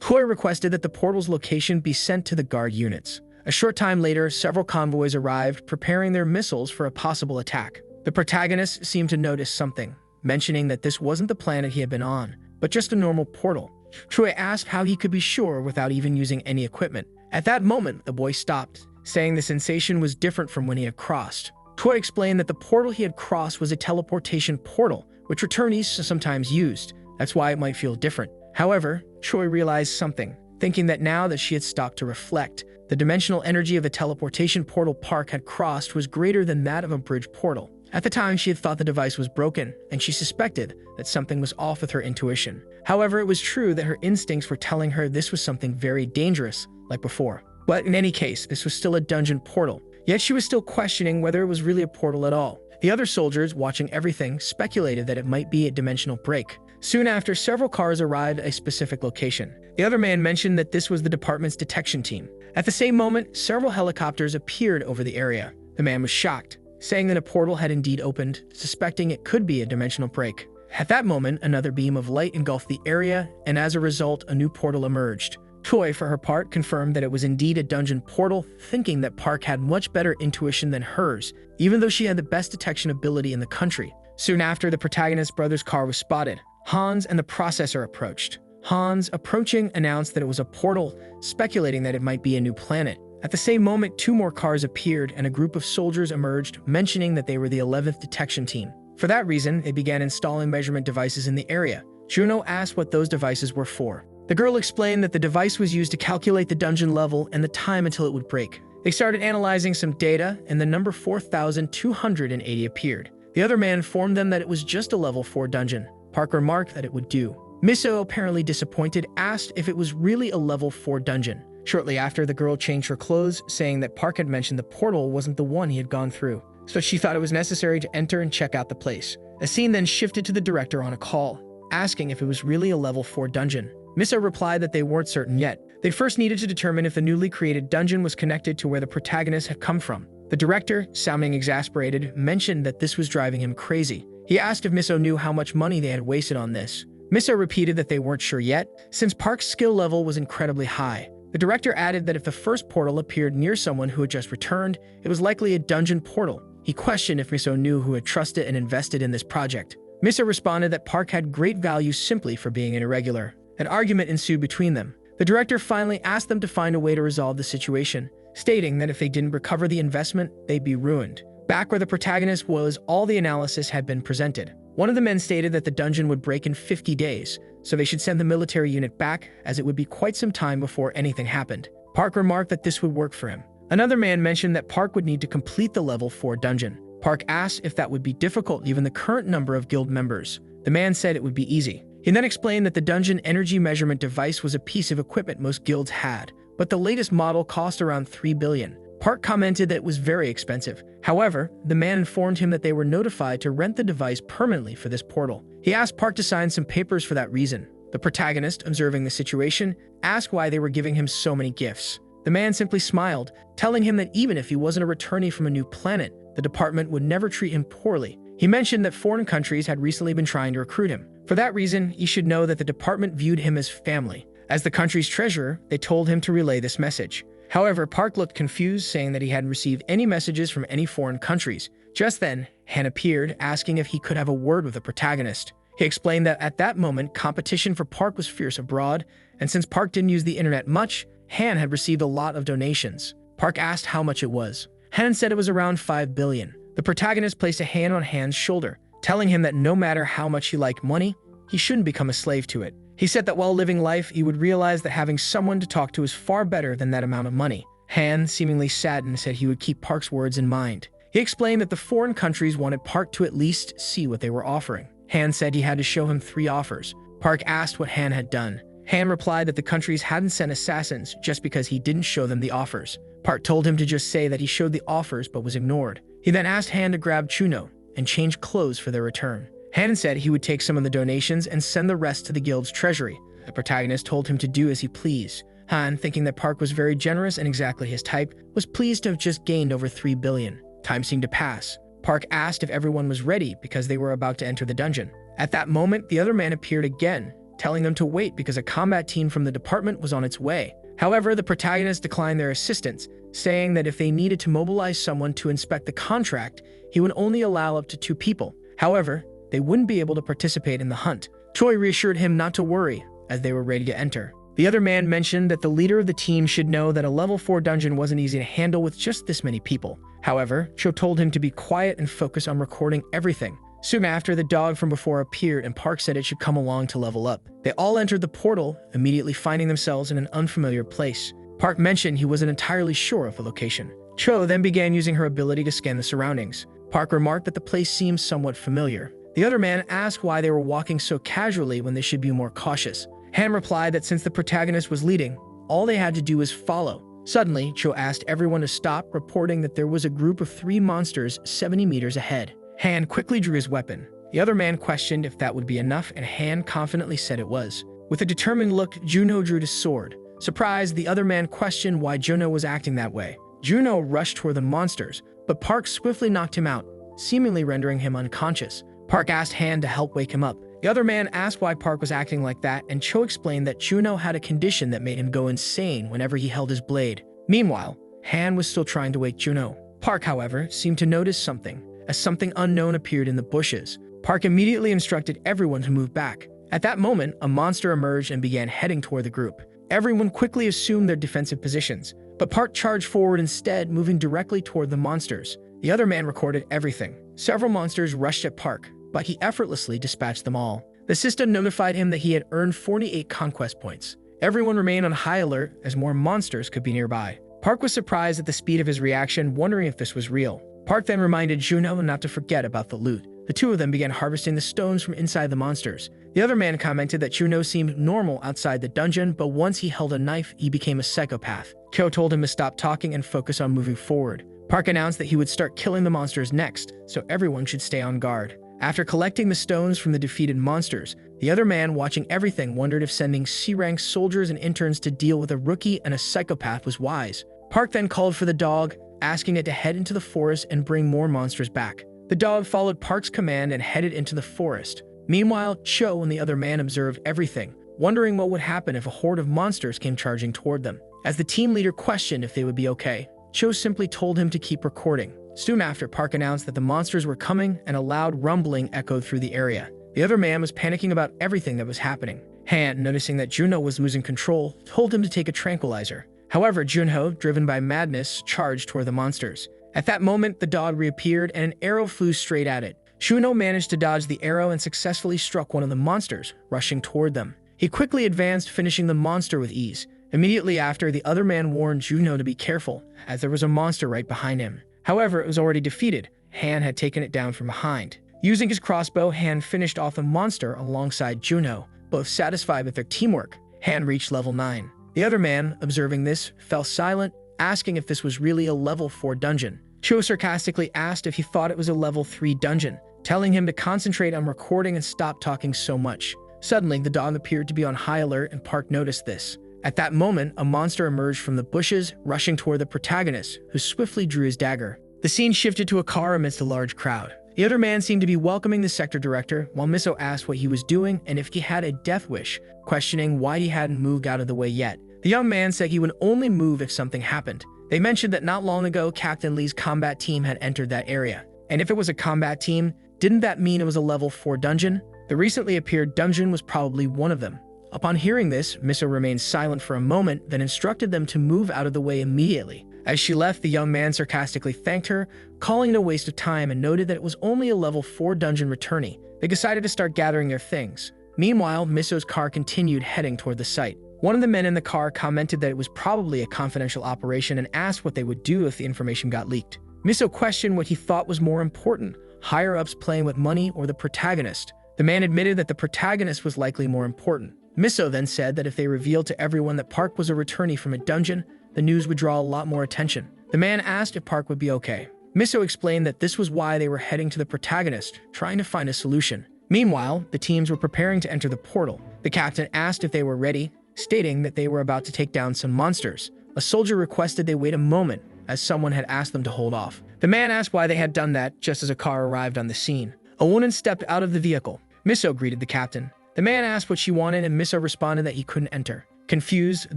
Choi requested that the portal's location be sent to the guard units. A short time later, several convoys arrived, preparing their missiles for a possible attack. The protagonist seemed to notice something, mentioning that this wasn't the planet he had been on, but just a normal portal. Choi asked how he could be sure without even using any equipment. At that moment, the boy stopped, saying the sensation was different from when he had crossed. Choi explained that the portal he had crossed was a teleportation portal, which returnees sometimes used. That's why it might feel different. However, Choi realized something, thinking that now that she had stopped to reflect, the dimensional energy of the teleportation portal Park had crossed was greater than that of a bridge portal. At the time, she had thought the device was broken, and she suspected that something was off with her intuition. However, it was true that her instincts were telling her this was something very dangerous, like before. But in any case, this was still a dungeon portal, yet she was still questioning whether it was really a portal at all. The other soldiers, watching everything, speculated that it might be a dimensional break. Soon after, several cars arrived at a specific location. The other man mentioned that this was the department's detection team. At the same moment, several helicopters appeared over the area. The man was shocked, saying that a portal had indeed opened, suspecting it could be a dimensional break. At that moment, another beam of light engulfed the area, and as a result, a new portal emerged. Choi, for her part, confirmed that it was indeed a dungeon portal, thinking that Park had much better intuition than hers, even though she had the best detection ability in the country. Soon after, the protagonist's brother's car was spotted. Hans and the processor approached. Hans, approaching, announced that it was a portal, speculating that it might be a new planet. At the same moment, two more cars appeared and a group of soldiers emerged, mentioning that they were the 11th detection team. For that reason, they began installing measurement devices in the area. Juno asked what those devices were for. The girl explained that the device was used to calculate the dungeon level and the time until it would break. They started analyzing some data, and the number 4,280 appeared. The other man informed them that it was just a level 4 dungeon. Park remarked that it would do. Miso, apparently disappointed, asked if it was really a level 4 dungeon. Shortly after, the girl changed her clothes, saying that Park had mentioned the portal wasn't the one he had gone through, so she thought it was necessary to enter and check out the place. A scene then shifted to the director on a call, asking if it was really a level 4 dungeon. Miso replied that they weren't certain yet. They first needed to determine if the newly created dungeon was connected to where the protagonist had come from. The director, sounding exasperated, mentioned that this was driving him crazy. He asked if Miso knew how much money they had wasted on this. Miso repeated that they weren't sure yet, since Park's skill level was incredibly high. The director added that if the first portal appeared near someone who had just returned, it was likely a dungeon portal. He questioned if Miso knew who had trusted and invested in this project. Miso responded that Park had great value simply for being an irregular. An argument ensued between them. The director finally asked them to find a way to resolve the situation, stating that if they didn't recover the investment, they'd be ruined. Back where the protagonist was, all the analysis had been presented. One of the men stated that the dungeon would break in 50 days, so they should send the military unit back, as it would be quite some time before anything happened. Park remarked that this would work for him. Another man mentioned that Park would need to complete the level 4 dungeon. Park asked if that would be difficult given the current number of guild members. The man said it would be easy. He then explained that the dungeon energy measurement device was a piece of equipment most guilds had, but the latest model cost around 3 billion. Park commented that it was very expensive. However, the man informed him that they were notified to rent the device permanently for this portal. He asked Park to sign some papers for that reason. The protagonist, observing the situation, asked why they were giving him so many gifts. The man simply smiled, telling him that even if he wasn't a returnee from a new planet, the department would never treat him poorly. He mentioned that foreign countries had recently been trying to recruit him. For that reason, he should know that the department viewed him as family. As the country's treasurer, they told him to relay this message. However, Park looked confused, saying that he hadn't received any messages from any foreign countries. Just then, Han appeared, asking if he could have a word with the protagonist. He explained that at that moment, competition for Park was fierce abroad, and since Park didn't use the internet much, Han had received a lot of donations. Park asked how much it was. Han said it was around 5 billion. The protagonist placed a hand on Han's shoulder, telling him that no matter how much he liked money, he shouldn't become a slave to it. He said that while living life, he would realize that having someone to talk to is far better than that amount of money. Han, seemingly saddened, said he would keep Park's words in mind. He explained that the foreign countries wanted Park to at least see what they were offering. Han said he had to show him 3 offers. Park asked what Han had done. Han replied that the countries hadn't sent assassins just because he didn't show them the offers. Park told him to just say that he showed the offers but was ignored. He then asked Han to grab Chuno and change clothes for their return. Han said he would take some of the donations and send the rest to the guild's treasury. The protagonist told him to do as he pleased. Han, thinking that Park was very generous and exactly his type, was pleased to have just gained over 3 billion. Time seemed to pass. Park asked if everyone was ready because they were about to enter the dungeon. At that moment, the other man appeared again, telling them to wait because a combat team from the department was on its way. However, the protagonist declined their assistance, saying that if they needed to mobilize someone to inspect the contract, he would only allow up to 2 people. However, they wouldn't be able to participate in the hunt. Choi reassured him not to worry, as they were ready to enter. The other man mentioned that the leader of the team should know that a level 4 dungeon wasn't easy to handle with just this many people. However, Cho told him to be quiet and focus on recording everything. Soon after, the dog from before appeared and Park said it should come along to level up. They all entered the portal, immediately finding themselves in an unfamiliar place. Park mentioned he wasn't entirely sure of the location. Cho then began using her ability to scan the surroundings. Park remarked that the place seemed somewhat familiar. The other man asked why they were walking so casually when they should be more cautious. Han replied that since the protagonist was leading, all they had to do was follow. Suddenly, Cho asked everyone to stop, reporting that there was a group of 3 monsters 70 meters ahead. Han quickly drew his weapon. The other man questioned if that would be enough, and Han confidently said it was. With a determined look, Juno drew his sword. Surprised, the other man questioned why Juno was acting that way. Juno rushed toward the monsters, but Park swiftly knocked him out, seemingly rendering him unconscious. Park asked Han to help wake him up. The other man asked why Park was acting like that, and Cho explained that Juno had a condition that made him go insane whenever he held his blade. Meanwhile, Han was still trying to wake Juno. Park, however, seemed to notice something, as something unknown appeared in the bushes. Park immediately instructed everyone to move back. At that moment, a monster emerged and began heading toward the group. Everyone quickly assumed their defensive positions, but Park charged forward instead, moving directly toward the monsters. The other man recorded everything. Several monsters rushed at Park, but he effortlessly dispatched them all. The system notified him that he had earned 48 conquest points. Everyone remained on high alert as more monsters could be nearby. Park was surprised at the speed of his reaction, wondering if this was real. Park then reminded Juno not to forget about the loot. The 2 of them began harvesting the stones from inside the monsters. The other man commented that Juno seemed normal outside the dungeon, but once he held a knife, he became a psychopath. Kyo told him to stop talking and focus on moving forward. Park announced that he would start killing the monsters next, so everyone should stay on guard. After collecting the stones from the defeated monsters, the other man, watching everything, wondered if sending C-rank soldiers and interns to deal with a rookie and a psychopath was wise. Park then called for the dog, asking it to head into the forest and bring more monsters back. The dog followed Park's command and headed into the forest. Meanwhile, Cho and the other man observed everything, wondering what would happen if a horde of monsters came charging toward them. As the team leader questioned if they would be okay, Cho simply told him to keep recording. Soon after, Park announced that the monsters were coming and a loud rumbling echoed through the area. The other man was panicking about everything that was happening. Han, noticing that Juno was losing control, told him to take a tranquilizer. However, Junho, driven by madness, charged toward the monsters. At that moment, the dog reappeared and an arrow flew straight at it. Juno managed to dodge the arrow and successfully struck one of the monsters, rushing toward them. He quickly advanced, finishing the monster with ease. Immediately after, the other man warned Juno to be careful, as there was a monster right behind him. However, it was already defeated. Han had taken it down from behind. Using his crossbow, Han finished off the monster alongside Juno. Both satisfied with their teamwork, Han reached level 9. The other man, observing this, fell silent, asking if this was really a level 4 dungeon. Cho sarcastically asked if he thought it was a level 3 dungeon, telling him to concentrate on recording and stop talking so much. Suddenly, the dog appeared to be on high alert and Park noticed this. At that moment, a monster emerged from the bushes, rushing toward the protagonist, who swiftly drew his dagger. The scene shifted to a car amidst a large crowd. The other man seemed to be welcoming the sector director, while Miso asked what he was doing and if he had a death wish, questioning why he hadn't moved out of the way yet. The young man said he would only move if something happened. They mentioned that not long ago, Captain Lee's combat team had entered that area. And if it was a combat team, didn't that mean it was a level 4 dungeon? The recently appeared dungeon was probably one of them. Upon hearing this, Miso remained silent for a moment, then instructed them to move out of the way immediately. As she left, the young man sarcastically thanked her, calling it a waste of time, and noted that it was only a level 4 dungeon returnee. They decided to start gathering their things. Meanwhile, Miso's car continued heading toward the site. One of the men in the car commented that it was probably a confidential operation and asked what they would do if the information got leaked. Miso questioned what he thought was more important, higher-ups playing with money or the protagonist. The man admitted that the protagonist was likely more important. Miso then said that if they revealed to everyone that Park was a returnee from a dungeon, the news would draw a lot more attention. The man asked if Park would be okay. Miso explained that this was why they were heading to the protagonist, trying to find a solution. Meanwhile, the teams were preparing to enter the portal. The captain asked if they were ready, stating that they were about to take down some monsters. A soldier requested they wait a moment, as someone had asked them to hold off. The man asked why they had done that just as a car arrived on the scene. A woman stepped out of the vehicle. Miso greeted the captain. The man asked what she wanted, and Miso responded that he couldn't enter. Confused,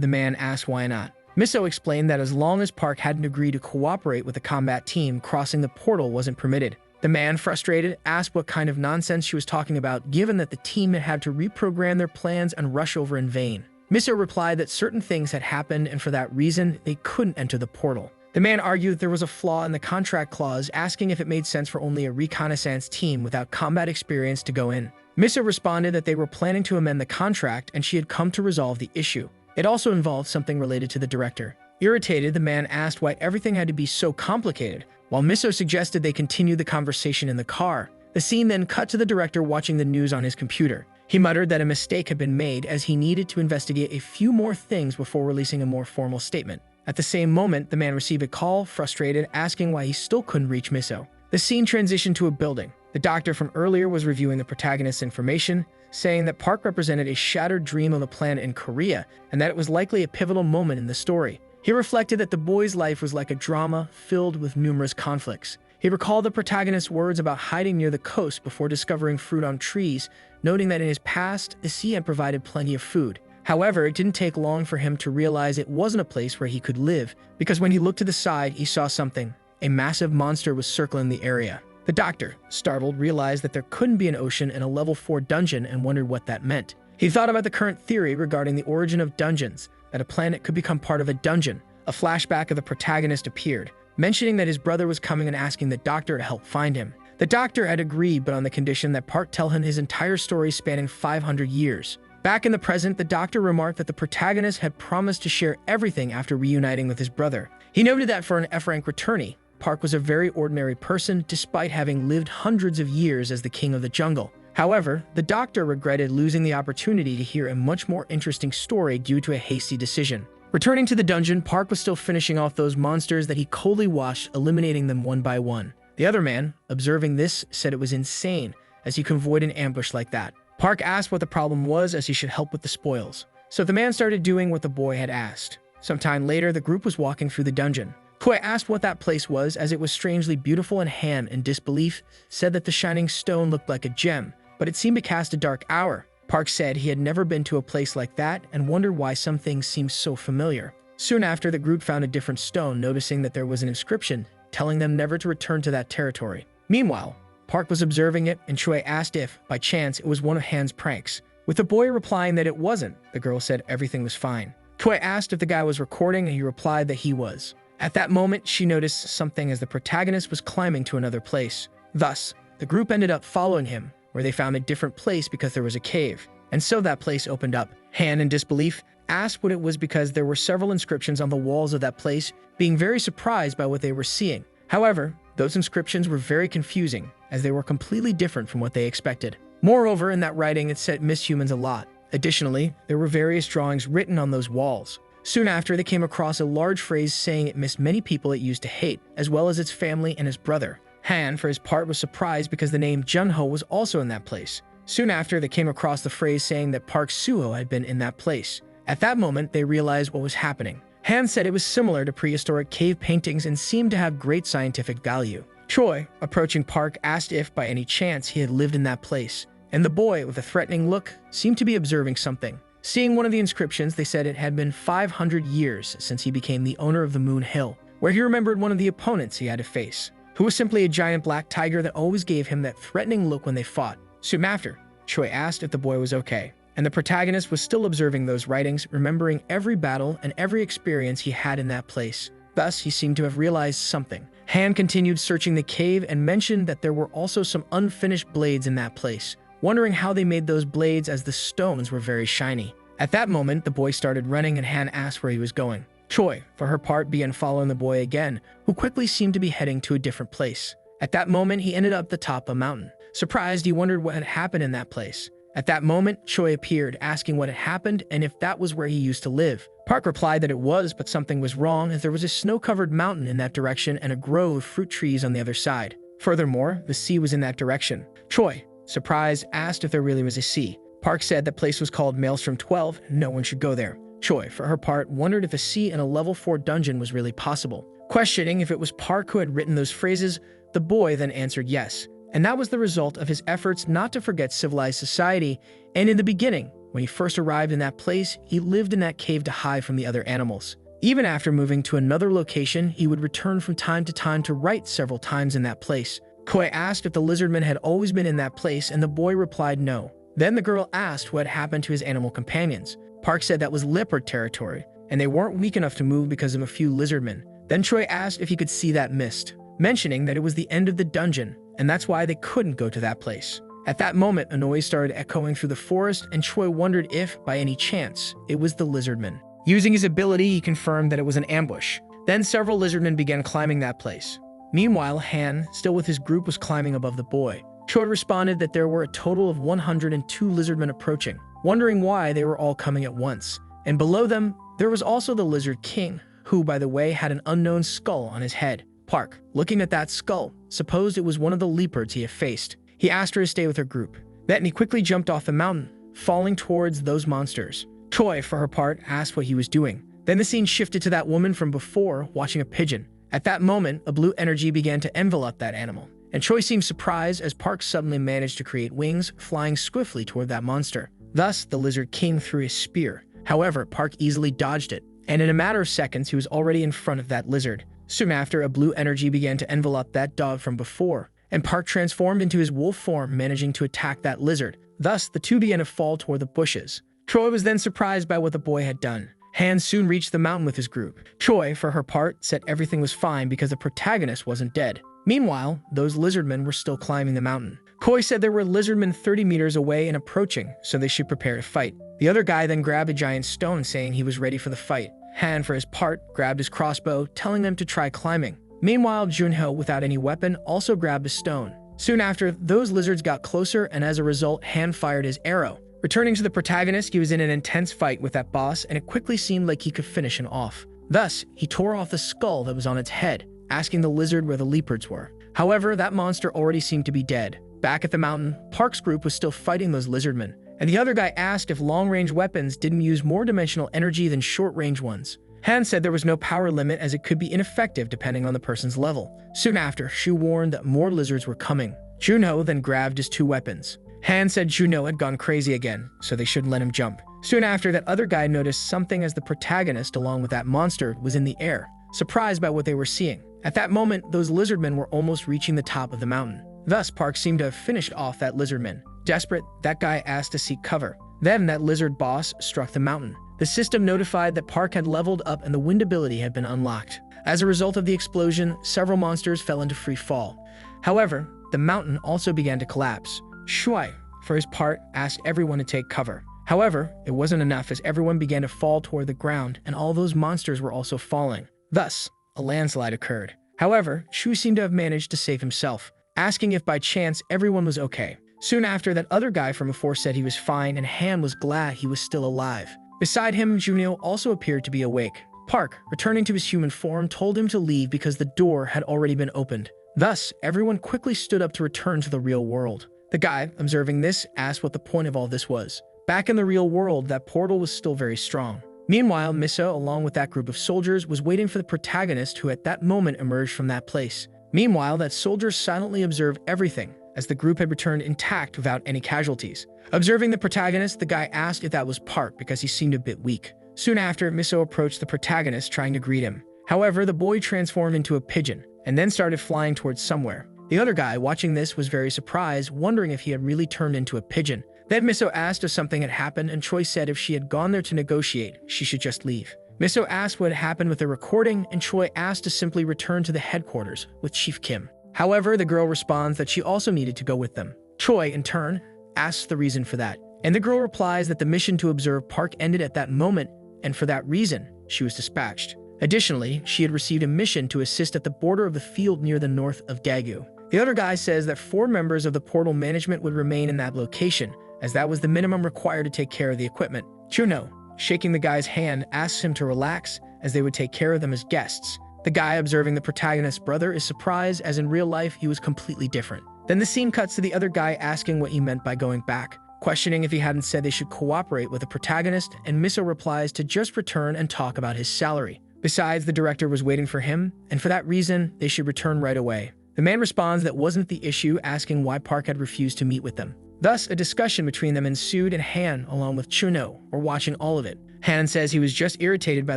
the man asked why not. Miso explained that as long as Park hadn't agreed to cooperate with the combat team, crossing the portal wasn't permitted. The man, frustrated, asked what kind of nonsense she was talking about, given that the team had had to reprogram their plans and rush over in vain. Miso replied that certain things had happened, and for that reason, they couldn't enter the portal. The man argued that there was a flaw in the contract clause, asking if it made sense for only a reconnaissance team without combat experience to go in. Miso responded that they were planning to amend the contract and she had come to resolve the issue. It also involved something related to the director. Irritated, the man asked why everything had to be so complicated, while Miso suggested they continue the conversation in the car. The scene then cut to the director watching the news on his computer. He muttered that a mistake had been made as he needed to investigate a few more things before releasing a more formal statement. At the same moment, the man received a call, frustrated, asking why he still couldn't reach Miso. The scene transitioned to a building. The doctor from earlier was reviewing the protagonist's information, saying that Park represented a shattered dream of a planet in Korea, and that it was likely a pivotal moment in the story. He reflected that the boy's life was like a drama filled with numerous conflicts. He recalled the protagonist's words about hiding near the coast before discovering fruit on trees, noting that in his past, the sea had provided plenty of food. However, it didn't take long for him to realize it wasn't a place where he could live, because when he looked to the side, he saw something. A massive monster was circling the area. The doctor, startled, realized that there couldn't be an ocean in a level 4 dungeon and wondered what that meant. He thought about the current theory regarding the origin of dungeons, that a planet could become part of a dungeon. A flashback of the protagonist appeared, mentioning that his brother was coming and asking the doctor to help find him. The doctor had agreed, but on the condition that Park tell him his entire story spanning 500 years. Back in the present, the doctor remarked that the protagonist had promised to share everything after reuniting with his brother. He noted that for an F-rank returnee, Park was a very ordinary person despite having lived hundreds of years as the king of the jungle. However, the doctor regretted losing the opportunity to hear a much more interesting story due to a hasty decision. Returning to the dungeon, Park was still finishing off those monsters that he coldly watched, eliminating them one by one. The other man, observing this, said it was insane, as he could avoid an ambush like that. Park asked what the problem was, as he should help with the spoils. So the man started doing what the boy had asked. Sometime later, the group was walking through the dungeon. Koi asked what that place was, as it was strangely beautiful, and Han, in disbelief, said that the shining stone looked like a gem, but it seemed to cast a dark aura. Park said he had never been to a place like that and wondered why some things seemed so familiar. Soon after, the group found a different stone, noticing that there was an inscription telling them never to return to that territory. Meanwhile, Park was observing it, and Choi asked if, by chance, it was one of Han's pranks. With the boy replying that it wasn't, the girl said everything was fine. Choi asked if the guy was recording, and he replied that he was. At that moment, she noticed something as the protagonist was climbing to another place. Thus, the group ended up following him, where they found a different place because there was a cave. And so that place opened up. Han, in disbelief, asked what it was because there were several inscriptions on the walls of that place, being very surprised by what they were seeing. However, those inscriptions were very confusing, as they were completely different from what they expected. Moreover, in that writing, it said "miss humans" a lot. Additionally, there were various drawings written on those walls. Soon after, they came across a large phrase saying it missed many people it used to hate, as well as its family and his brother. Han, for his part, was surprised because the name Junho was also in that place. Soon after, they came across the phrase saying that Park Sooho had been in that place. At that moment, they realized what was happening. Han said it was similar to prehistoric cave paintings and seemed to have great scientific value. Choi, approaching Park, asked if, by any chance, he had lived in that place, and the boy, with a threatening look, seemed to be observing something. Seeing one of the inscriptions, they said it had been 500 years since he became the owner of the Moon Hill, where he remembered one of the opponents he had to face, who was simply a giant black tiger that always gave him that threatening look when they fought. Soon after, Choi asked if the boy was okay, and the protagonist was still observing those writings, remembering every battle and every experience he had in that place. Thus, he seemed to have realized something. Han continued searching the cave and mentioned that there were also some unfinished blades in that place, wondering how they made those blades as the stones were very shiny. At that moment, the boy started running and Han asked where he was going. Choi, for her part, began following the boy again, who quickly seemed to be heading to a different place. At that moment, he ended up at the top of a mountain. Surprised, he wondered what had happened in that place. At that moment, Choi appeared, asking what had happened and if that was where he used to live. Park replied that it was, but something was wrong as there was a snow-covered mountain in that direction and a grove of fruit trees on the other side. Furthermore, the sea was in that direction. Choi, surprised, asked if there really was a sea. Park said that place was called Maelstrom 12 and no one should go there. Choi, for her part, wondered if a sea in a level 4 dungeon was really possible. Questioning if it was Park who had written those phrases, the boy then answered yes. And that was the result of his efforts not to forget civilized society, and in the beginning, when he first arrived in that place, he lived in that cave to hide from the other animals. Even after moving to another location, he would return from time to time to write several times in that place. Koi asked if the lizardman had always been in that place, and the boy replied no. Then the girl asked what had happened to his animal companions. Park said that was leopard territory, and they weren't weak enough to move because of a few lizardmen. Then Choi asked if he could see that mist, mentioning that it was the end of the dungeon, and that's why they couldn't go to that place. At that moment, a noise started echoing through the forest, and Choi wondered if, by any chance, it was the lizardman. Using his ability, he confirmed that it was an ambush. Then several lizardmen began climbing that place. Meanwhile, Han, still with his group, was climbing above the boy. Choi responded that there were a total of 102 lizardmen approaching, wondering why they were all coming at once. And below them, there was also the Lizard King, who, by the way, had an unknown skull on his head. Park, looking at that skull, supposed it was one of the leopards he had faced. He asked her to stay with her group. Then he quickly jumped off the mountain, falling towards those monsters. Choi, for her part, asked what he was doing. Then the scene shifted to that woman from before, watching a pigeon. At that moment, a blue energy began to envelop that animal. And Choi seemed surprised as Park suddenly managed to create wings, flying swiftly toward that monster. Thus, the Lizard King threw his spear. However, Park easily dodged it, and in a matter of seconds, he was already in front of that lizard. Soon after, a blue energy began to envelop that dog from before, and Park transformed into his wolf form, managing to attack that lizard. Thus, the two began to fall toward the bushes. Choi was then surprised by what the boy had done. Han soon reached the mountain with his group. Choi, for her part, said everything was fine because the protagonist wasn't dead. Meanwhile, those lizardmen were still climbing the mountain. Koi said there were lizardmen 30 meters away and approaching, so they should prepare to fight. The other guy then grabbed a giant stone, saying he was ready for the fight. Han, for his part, grabbed his crossbow, telling them to try climbing. Meanwhile, Junho, without any weapon, also grabbed a stone. Soon after, those lizards got closer, and as a result, Han fired his arrow. Returning to the protagonist, he was in an intense fight with that boss, and it quickly seemed like he could finish him off. Thus, he tore off the skull that was on its head, asking the lizard where the leopards were. However, that monster already seemed to be dead. Back at the mountain, Park's group was still fighting those lizardmen, and the other guy asked if long-range weapons didn't use more dimensional energy than short-range ones. Han said there was no power limit as it could be ineffective depending on the person's level. Soon after, Shu warned that more lizards were coming. Junho then grabbed his two weapons. Han said Junho had gone crazy again, so they shouldn't let him jump. Soon after, that other guy noticed something as the protagonist, along with that monster, was in the air, surprised by what they were seeing. At that moment, those lizardmen were almost reaching the top of the mountain. Thus, Park seemed to have finished off that lizardman. Desperate, that guy asked to seek cover. Then, that lizard boss struck the mountain. The system notified that Park had leveled up and the wind ability had been unlocked. As a result of the explosion, several monsters fell into free fall. However, the mountain also began to collapse. Shui, for his part, asked everyone to take cover. However, it wasn't enough as everyone began to fall toward the ground and all those monsters were also falling. Thus, a landslide occurred. However, Shu seemed to have managed to save himself, asking if by chance everyone was okay. Soon after, that other guy from before said he was fine and Han was glad he was still alive. Beside him, Junio also appeared to be awake. Park, returning to his human form, told him to leave because the door had already been opened. Thus, everyone quickly stood up to return to the real world. The guy, observing this, asked what the point of all this was. Back in the real world, that portal was still very strong. Meanwhile, Miso, along with that group of soldiers, was waiting for the protagonist who at that moment emerged from that place. Meanwhile, that soldier silently observed everything, as the group had returned intact without any casualties. Observing the protagonist, the guy asked if that was Park because he seemed a bit weak. Soon after, Miso approached the protagonist, trying to greet him. However, the boy transformed into a pigeon, and then started flying towards somewhere. The other guy, watching this, was very surprised, wondering if he had really turned into a pigeon. Then Miso asked if something had happened, and Choi said if she had gone there to negotiate, she should just leave. Miso asks what happened with the recording, and Choi asks to simply return to the headquarters with Chief Kim. However, the girl responds that she also needed to go with them. Choi, in turn, asks the reason for that, and the girl replies that the mission to observe Park ended at that moment, and for that reason, she was dispatched. Additionally, she had received a mission to assist at the border of the field near the north of Daegu. The other guy says that 4 members of the portal management would remain in that location, as that was the minimum required to take care of the equipment. Chuno, shaking the guy's hand, asks him to relax, as they would take care of them as guests. The guy observing the protagonist's brother is surprised, as in real life he was completely different. Then the scene cuts to the other guy asking what he meant by going back, questioning if he hadn't said they should cooperate with the protagonist, and Miso replies to just return and talk about his salary. Besides, the director was waiting for him, and for that reason, they should return right away. The man responds that wasn't the issue, asking why Park had refused to meet with them. Thus, a discussion between them ensued, and Han, along with Chuno, were watching all of it. Han says he was just irritated by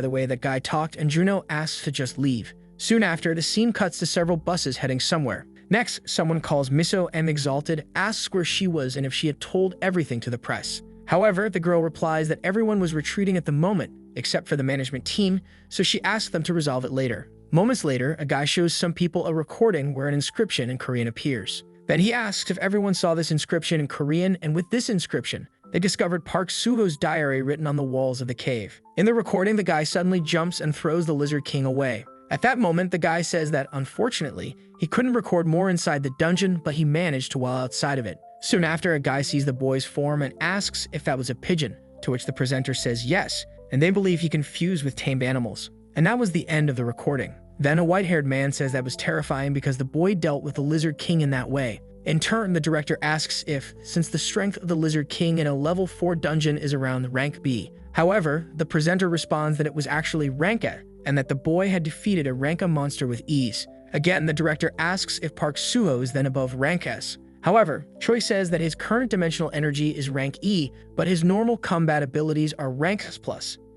the way that guy talked, and Juno asks to just leave. Soon after, the scene cuts to several buses heading somewhere. Next, someone calls Miso M exalted, asks where she was and if she had told everything to the press. However, the girl replies that everyone was retreating at the moment, except for the management team, so she asks them to resolve it later. Moments later, a guy shows some people a recording where an inscription in Korean appears. Then he asks if everyone saw this inscription in Korean, and with this inscription, they discovered Park Sooho's diary written on the walls of the cave. In the recording, the guy suddenly jumps and throws the Lizard King away. At that moment, the guy says that, unfortunately, he couldn't record more inside the dungeon, but he managed to while outside of it. Soon after, a guy sees the boy's form and asks if that was a pigeon, to which the presenter says yes, and they believe he confused with tamed animals. And that was the end of the recording. Then a white-haired man says that was terrifying because the boy dealt with the Lizard King in that way. In turn, the director asks if, since the strength of the Lizard King in a level 4 dungeon is around rank B. However, the presenter responds that it was actually rank A, and that the boy had defeated a rank A monster with ease. Again, the director asks if Park Sooho is then above rank S. However, Choi says that his current dimensional energy is rank E, but his normal combat abilities are rank S+.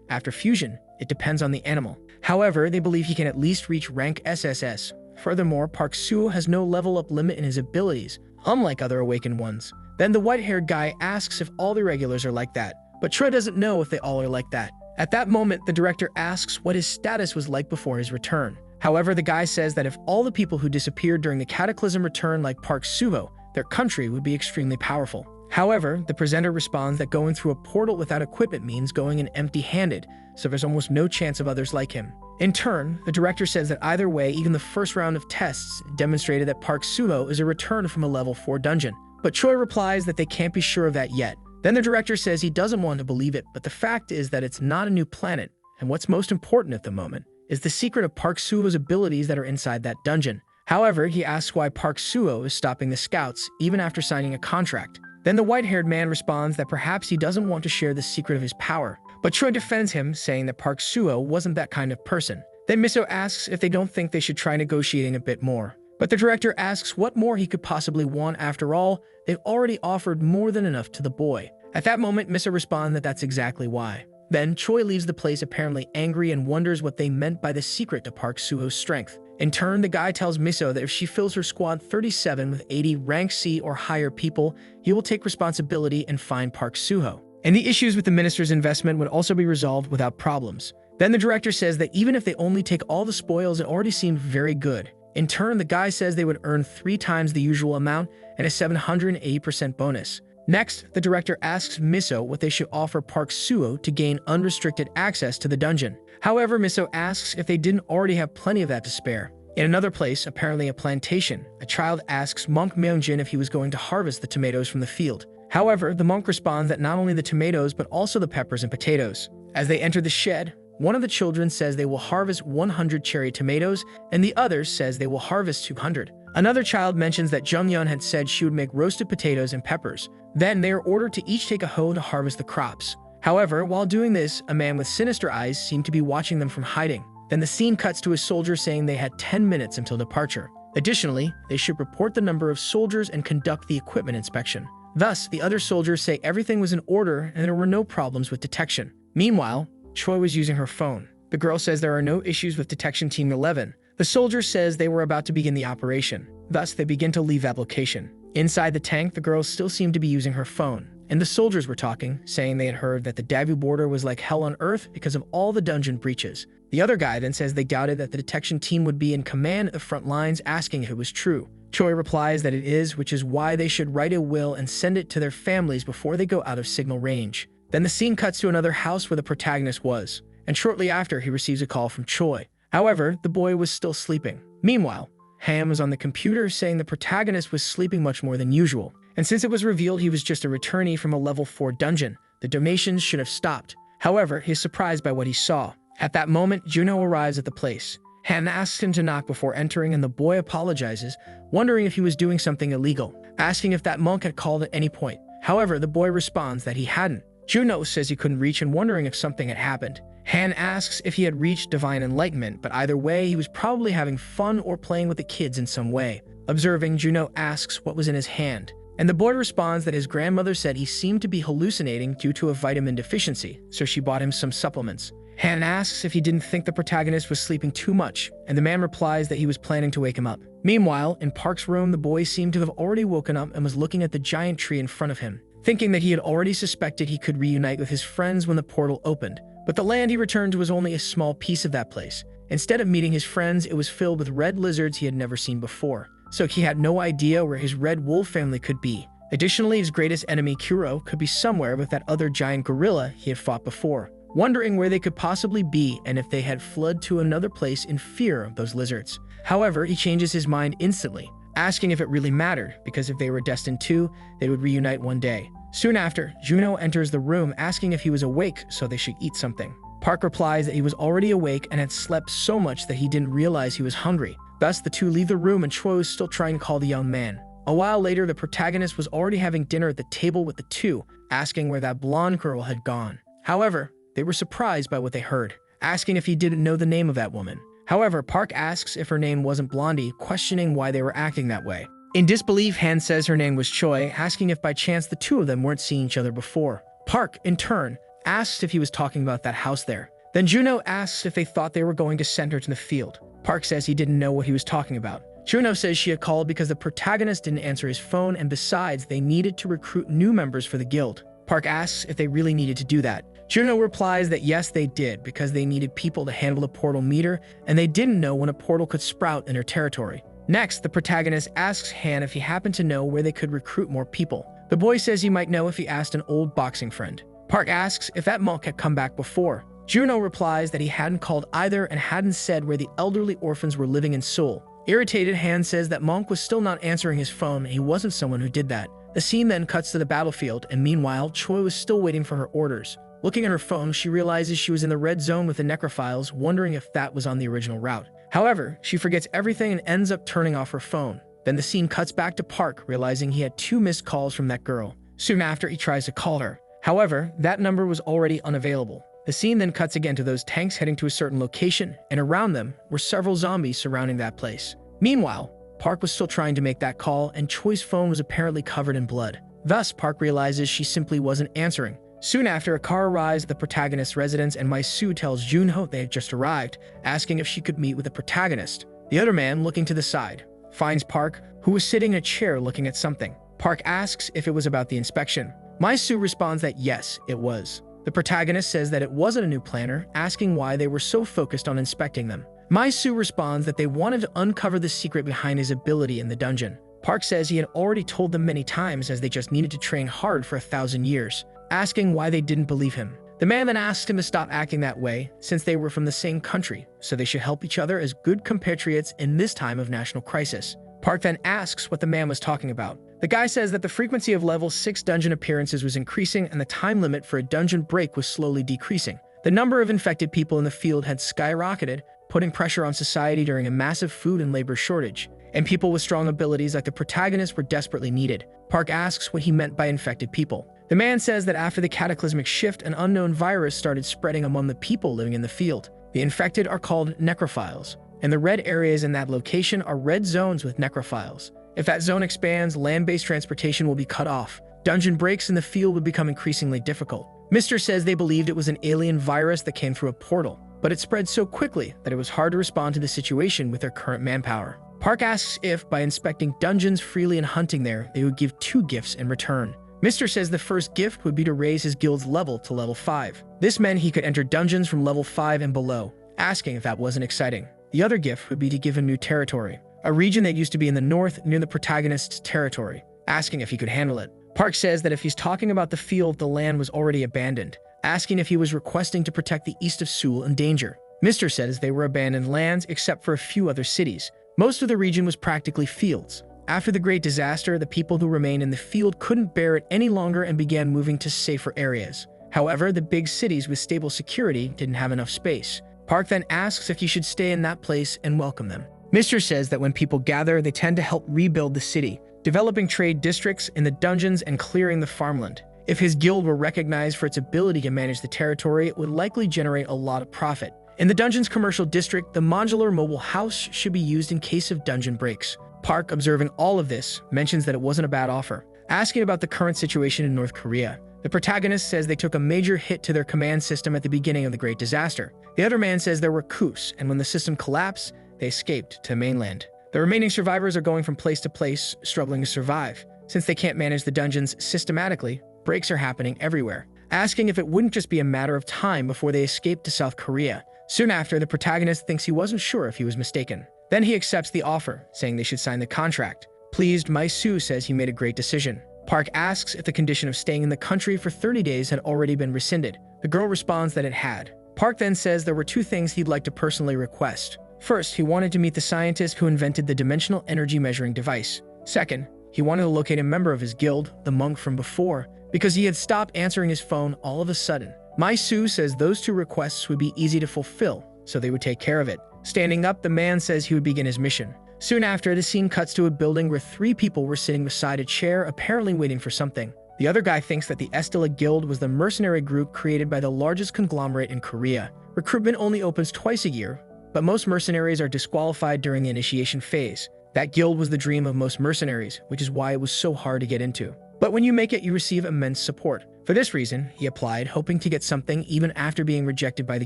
After fusion, it depends on the animal. However, they believe he can at least reach rank SSS. Furthermore, Park Sooho has no level up limit in his abilities, unlike other awakened ones. Then the white-haired guy asks if all the regulars are like that, but Choi doesn't know if they all are like that. At that moment, the director asks what his status was like before his return. However, the guy says that if all the people who disappeared during the Cataclysm return like Park Sooho, their country would be extremely powerful. However, the presenter responds that going through a portal without equipment means going in empty-handed, so there's almost no chance of others like him. In turn, the director says that either way, even the first round of tests demonstrated that Park Sooho is a return from a level 4 dungeon. But Choi replies that they can't be sure of that yet. Then the director says he doesn't want to believe it, but the fact is that it's not a new planet, and what's most important at the moment is the secret of Park Sooho's abilities that are inside that dungeon. However, he asks why Park Sooho is stopping the scouts even after signing a contract. Then the white-haired man responds that perhaps he doesn't want to share the secret of his power. But Choi defends him, saying that Park Sooho wasn't that kind of person. Then Miso asks if they don't think they should try negotiating a bit more. But the director asks what more he could possibly want. After all, they've already offered more than enough to the boy. At that moment, Miso responds that that's exactly why. Then Choi leaves the place apparently angry and wonders what they meant by the secret to Park Sooho's strength. In turn, the guy tells Miso that if she fills her squad 37 with 80 rank C or higher people, he will take responsibility and find Park Sooho. And the issues with the minister's investment would also be resolved without problems. Then the director says that even if they only take all the spoils, it already seemed very good. In turn, the guy says they would earn 3 times the usual amount and a 780% bonus. Next, the director asks Miso what they should offer Park Sooho to gain unrestricted access to the dungeon. However, Miso asks if they didn't already have plenty of that to spare. In another place, apparently a plantation, a child asks monk Myungjin if he was going to harvest the tomatoes from the field. However, the monk responds that not only the tomatoes but also the peppers and potatoes. As they enter the shed, one of the children says they will harvest 100 cherry tomatoes, and the other says they will harvest 200. Another child mentions that Jungyeon had said she would make roasted potatoes and peppers. Then they are ordered to each take a hoe to harvest the crops. However, while doing this, a man with sinister eyes seemed to be watching them from hiding. Then the scene cuts to a soldier saying they had 10 minutes until departure. Additionally, they should report the number of soldiers and conduct the equipment inspection. Thus, the other soldiers say everything was in order and there were no problems with detection. Meanwhile, Choi was using her phone. The girl says there are no issues with Detection Team 11. The soldier says they were about to begin the operation. Thus, they begin to leave that location. Inside the tank, the girl still seemed to be using her phone. and the soldiers were talking, saying they had heard that the Davu border was like hell on earth because of all the dungeon breaches. The other guy then says they doubted that the detection team would be in command of the front lines, asking if it was true. Choi replies that it is, which is why they should write a will and send it to their families before they go out of signal range. Then the scene cuts to another house where the protagonist was, and shortly after he receives a call from Choi. However, the boy was still sleeping. Meanwhile, Ham was on the computer saying the protagonist was sleeping much more than usual, and since it was revealed he was just a returnee from a level 4 dungeon, the donations should have stopped. However, he is surprised by what he saw. At that moment, Juno arrives at the place. Han asks him to knock before entering, and the boy apologizes, wondering if he was doing something illegal, asking if that monk had called at any point. However, the boy responds that he hadn't. Juno says he couldn't reach and wondering if something had happened. Han asks if he had reached divine enlightenment, but either way, he was probably having fun or playing with the kids in some way. Observing, Juno asks what was in his hand, and the boy responds that his grandmother said he seemed to be hallucinating due to a vitamin deficiency, so she bought him some supplements. Han asks if he didn't think the protagonist was sleeping too much, and the man replies that he was planning to wake him up. Meanwhile, in Park's room, the boy seemed to have already woken up and was looking at the giant tree in front of him, thinking that he had already suspected he could reunite with his friends when the portal opened. But the land he returned to was only a small piece of that place. Instead of meeting his friends, it was filled with red lizards he had never seen before, so he had no idea where his red wolf family could be. Additionally, his greatest enemy, Kuro, could be somewhere with that other giant gorilla he had fought before, wondering where they could possibly be and if they had fled to another place in fear of those lizards. However, he changes his mind instantly, asking if it really mattered, because if they were destined to, they would reunite one day. Soon after, Juno enters the room asking if he was awake so they should eat something. Park replies that he was already awake and had slept so much that he didn't realize he was hungry. Thus, the two leave the room and Choi is still trying to call the young man. A while later, the protagonist was already having dinner at the table with the two, asking where that blonde girl had gone. However, they were surprised by what they heard, asking if he didn't know the name of that woman. However, Park asks if her name wasn't Blondie, questioning why they were acting that way. In disbelief, Han says her name was Choi, asking if by chance the two of them weren't seeing each other before. Park, in turn, asks if he was talking about that house there. Then Juno asks if they thought they were going to send her to the field. Park says he didn't know what he was talking about. Juno says she had called because the protagonist didn't answer his phone, and besides, they needed to recruit new members for the guild. Park asks if they really needed to do that. Juno replies that yes, they did, because they needed people to handle the portal meter, and they didn't know when a portal could sprout in their territory. Next, the protagonist asks Han if he happened to know where they could recruit more people. The boy says he might know if he asked an old boxing friend. Park asks if that monk had come back before. Juno replies that he hadn't called either and hadn't said where the elderly orphans were living in Seoul. Irritated, Han says that monk was still not answering his phone and he wasn't someone who did that. The scene then cuts to the battlefield, and meanwhile, Choi was still waiting for her orders. Looking at her phone, she realizes she was in the red zone with the necrophiles, wondering if that was on the original route. However, she forgets everything and ends up turning off her phone. Then the scene cuts back to Park, realizing he had 2 missed calls from that girl. Soon after, he tries to call her. However, that number was already unavailable. The scene then cuts again to those tanks heading to a certain location, and around them were several zombies surrounding that place. Meanwhile, Park was still trying to make that call, and Choi's phone was apparently covered in blood. Thus, Park realizes she simply wasn't answering. Soon after, a car arrives at the protagonist's residence, and Mai-Soo tells Junho they had just arrived, asking if she could meet with the protagonist. The other man, looking to the side, finds Park, who was sitting in a chair looking at something. Park asks if it was about the inspection. Mai-Soo responds that yes, it was. The protagonist says that it wasn't a new planner, asking why they were so focused on inspecting them. Mai-Soo responds that they wanted to uncover the secret behind his ability in the dungeon. Park says he had already told them many times, as they just needed to train hard for 1,000 years, asking why they didn't believe him. The man then asks him to stop acting that way, since they were from the same country, so they should help each other as good compatriots in this time of national crisis. Park then asks what the man was talking about. The guy says that the frequency of level 6 dungeon appearances was increasing and the time limit for a dungeon break was slowly decreasing. The number of infected people in the field had skyrocketed, putting pressure on society during a massive food and labor shortage, and people with strong abilities like the protagonist were desperately needed. Park asks what he meant by infected people. The man says that after the cataclysmic shift, an unknown virus started spreading among the people living in the field. The infected are called necrophiles, and the red areas in that location are red zones with necrophiles. If that zone expands, land-based transportation will be cut off. Dungeon breaks in the field would become increasingly difficult. Mr. says they believed it was an alien virus that came through a portal, but it spread so quickly that it was hard to respond to the situation with their current manpower. Park asks if, by inspecting dungeons freely and hunting there, they would give 2 gifts in return. Mr. says the first gift would be to raise his guild's level to level 5. This meant he could enter dungeons from level 5 and below, asking if that wasn't exciting. The other gift would be to give him new territory, a region that used to be in the north near the protagonist's territory, asking if he could handle it. Park says that if he's talking about the field, the land was already abandoned, asking if he was requesting to protect the east of Sooho in danger. Mr. says they were abandoned lands except for a few other cities. Most of the region was practically fields. After the Great Disaster, the people who remained in the field couldn't bear it any longer and began moving to safer areas. However, the big cities with stable security didn't have enough space. Park then asks if he should stay in that place and welcome them. Mr. says that when people gather, they tend to help rebuild the city, developing trade districts in the dungeons and clearing the farmland. If his guild were recognized for its ability to manage the territory, it would likely generate a lot of profit. In the dungeon's commercial district, the modular mobile house should be used in case of dungeon breaks. Park, observing all of this, mentions that it wasn't a bad offer. Asking about the current situation in North Korea, the protagonist says they took a major hit to their command system at the beginning of the Great Disaster. The other man says there were coups, and when the system collapsed, they escaped to mainland. The remaining survivors are going from place to place, struggling to survive. Since they can't manage the dungeons systematically, breaks are happening everywhere. Asking if it wouldn't just be a matter of time before they escaped to South Korea. Soon after, the protagonist thinks he wasn't sure if he was mistaken. Then he accepts the offer, saying they should sign the contract. Pleased, Soo says he made a great decision. Park asks if the condition of staying in the country for 30 days had already been rescinded. The girl responds that it had. Park then says there were 2 things he'd like to personally request. First, he wanted to meet the scientist who invented the dimensional energy measuring device. Second, he wanted to locate a member of his guild, the monk from before, because he had stopped answering his phone all of a sudden. Soo says those 2 requests would be easy to fulfill, so they would take care of it. Standing up, the man says he would begin his mission. Soon after, the scene cuts to a building where 3 people were sitting beside a chair, apparently waiting for something. The other guy thinks that the Estella Guild was the mercenary group created by the largest conglomerate in Korea. Recruitment only opens twice a year, but most mercenaries are disqualified during the initiation phase. That guild was the dream of most mercenaries, which is why it was so hard to get into. But when you make it, you receive immense support. For this reason, he applied, hoping to get something even after being rejected by the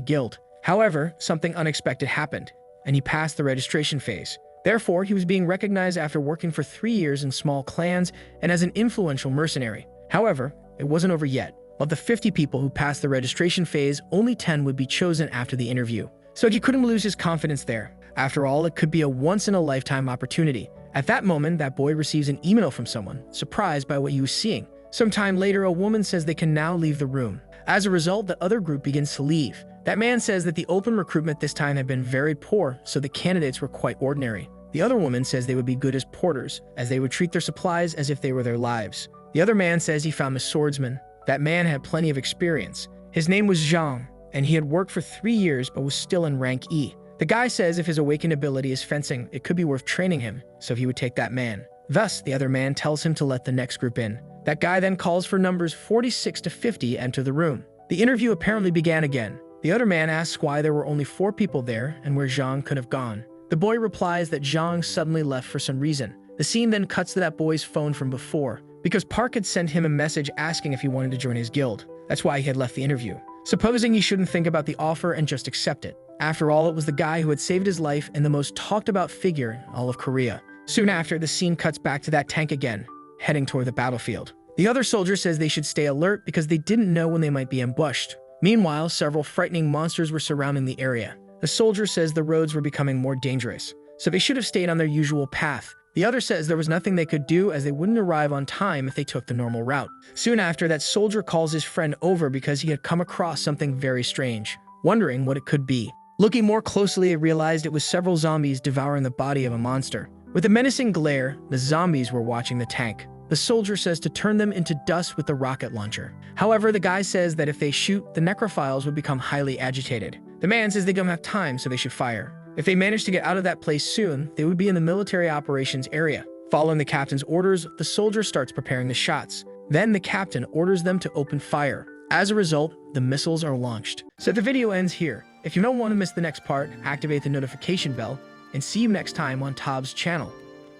guild. However, something unexpected happened, and he passed the registration phase. Therefore, he was being recognized after working for 3 years in small clans and as an influential mercenary. However, it wasn't over yet. Of the 50 people who passed the registration phase, only 10 would be chosen after the interview. So he couldn't lose his confidence there. After all, it could be a once-in-a-lifetime opportunity. At that moment, that boy receives an email from someone, surprised by what he was seeing. Sometime later, a woman says they can now leave the room. As a result, the other group begins to leave. That man says that the open recruitment this time had been very poor, so the candidates were quite ordinary. The other woman says they would be good as porters, as they would treat their supplies as if they were their lives. The other man says he found a swordsman. That man had plenty of experience. His name was Zhang, and he had worked for 3 years but was still in rank E. The guy says if his awakened ability is fencing, it could be worth training him, so he would take that man. Thus, the other man tells him to let the next group in. That guy then calls for numbers 46 to 50 enter the room. The interview apparently began again. The other man asks why there were only 4 people there and where Zhang could have gone. The boy replies that Zhang suddenly left for some reason. The scene then cuts to that boy's phone from before, because Park had sent him a message asking if he wanted to join his guild. That's why he had left the interview. Supposing he shouldn't think about the offer and just accept it. After all, it was the guy who had saved his life and the most talked about figure in all of Korea. Soon after, the scene cuts back to that tank again, heading toward the battlefield. The other soldier says they should stay alert because they didn't know when they might be ambushed. Meanwhile, several frightening monsters were surrounding the area. The soldier says the roads were becoming more dangerous, so they should have stayed on their usual path. The other says there was nothing they could do as they wouldn't arrive on time if they took the normal route. Soon after, that soldier calls his friend over because he had come across something very strange, wondering what it could be. Looking more closely, he realized it was several zombies devouring the body of a monster. With a menacing glare, the zombies were watching the tank. The soldier says to turn them into dust with the rocket launcher. However, the guy says that if they shoot, the necrophiles would become highly agitated. The man says they don't have time, so they should fire. If they manage to get out of that place soon, they would be in the military operations area. Following the captain's orders, the soldier starts preparing the shots. Then the captain orders them to open fire. As a result, the missiles are launched. So the video ends here. If you don't want to miss the next part, activate the notification bell, and see you next time on Tob's channel.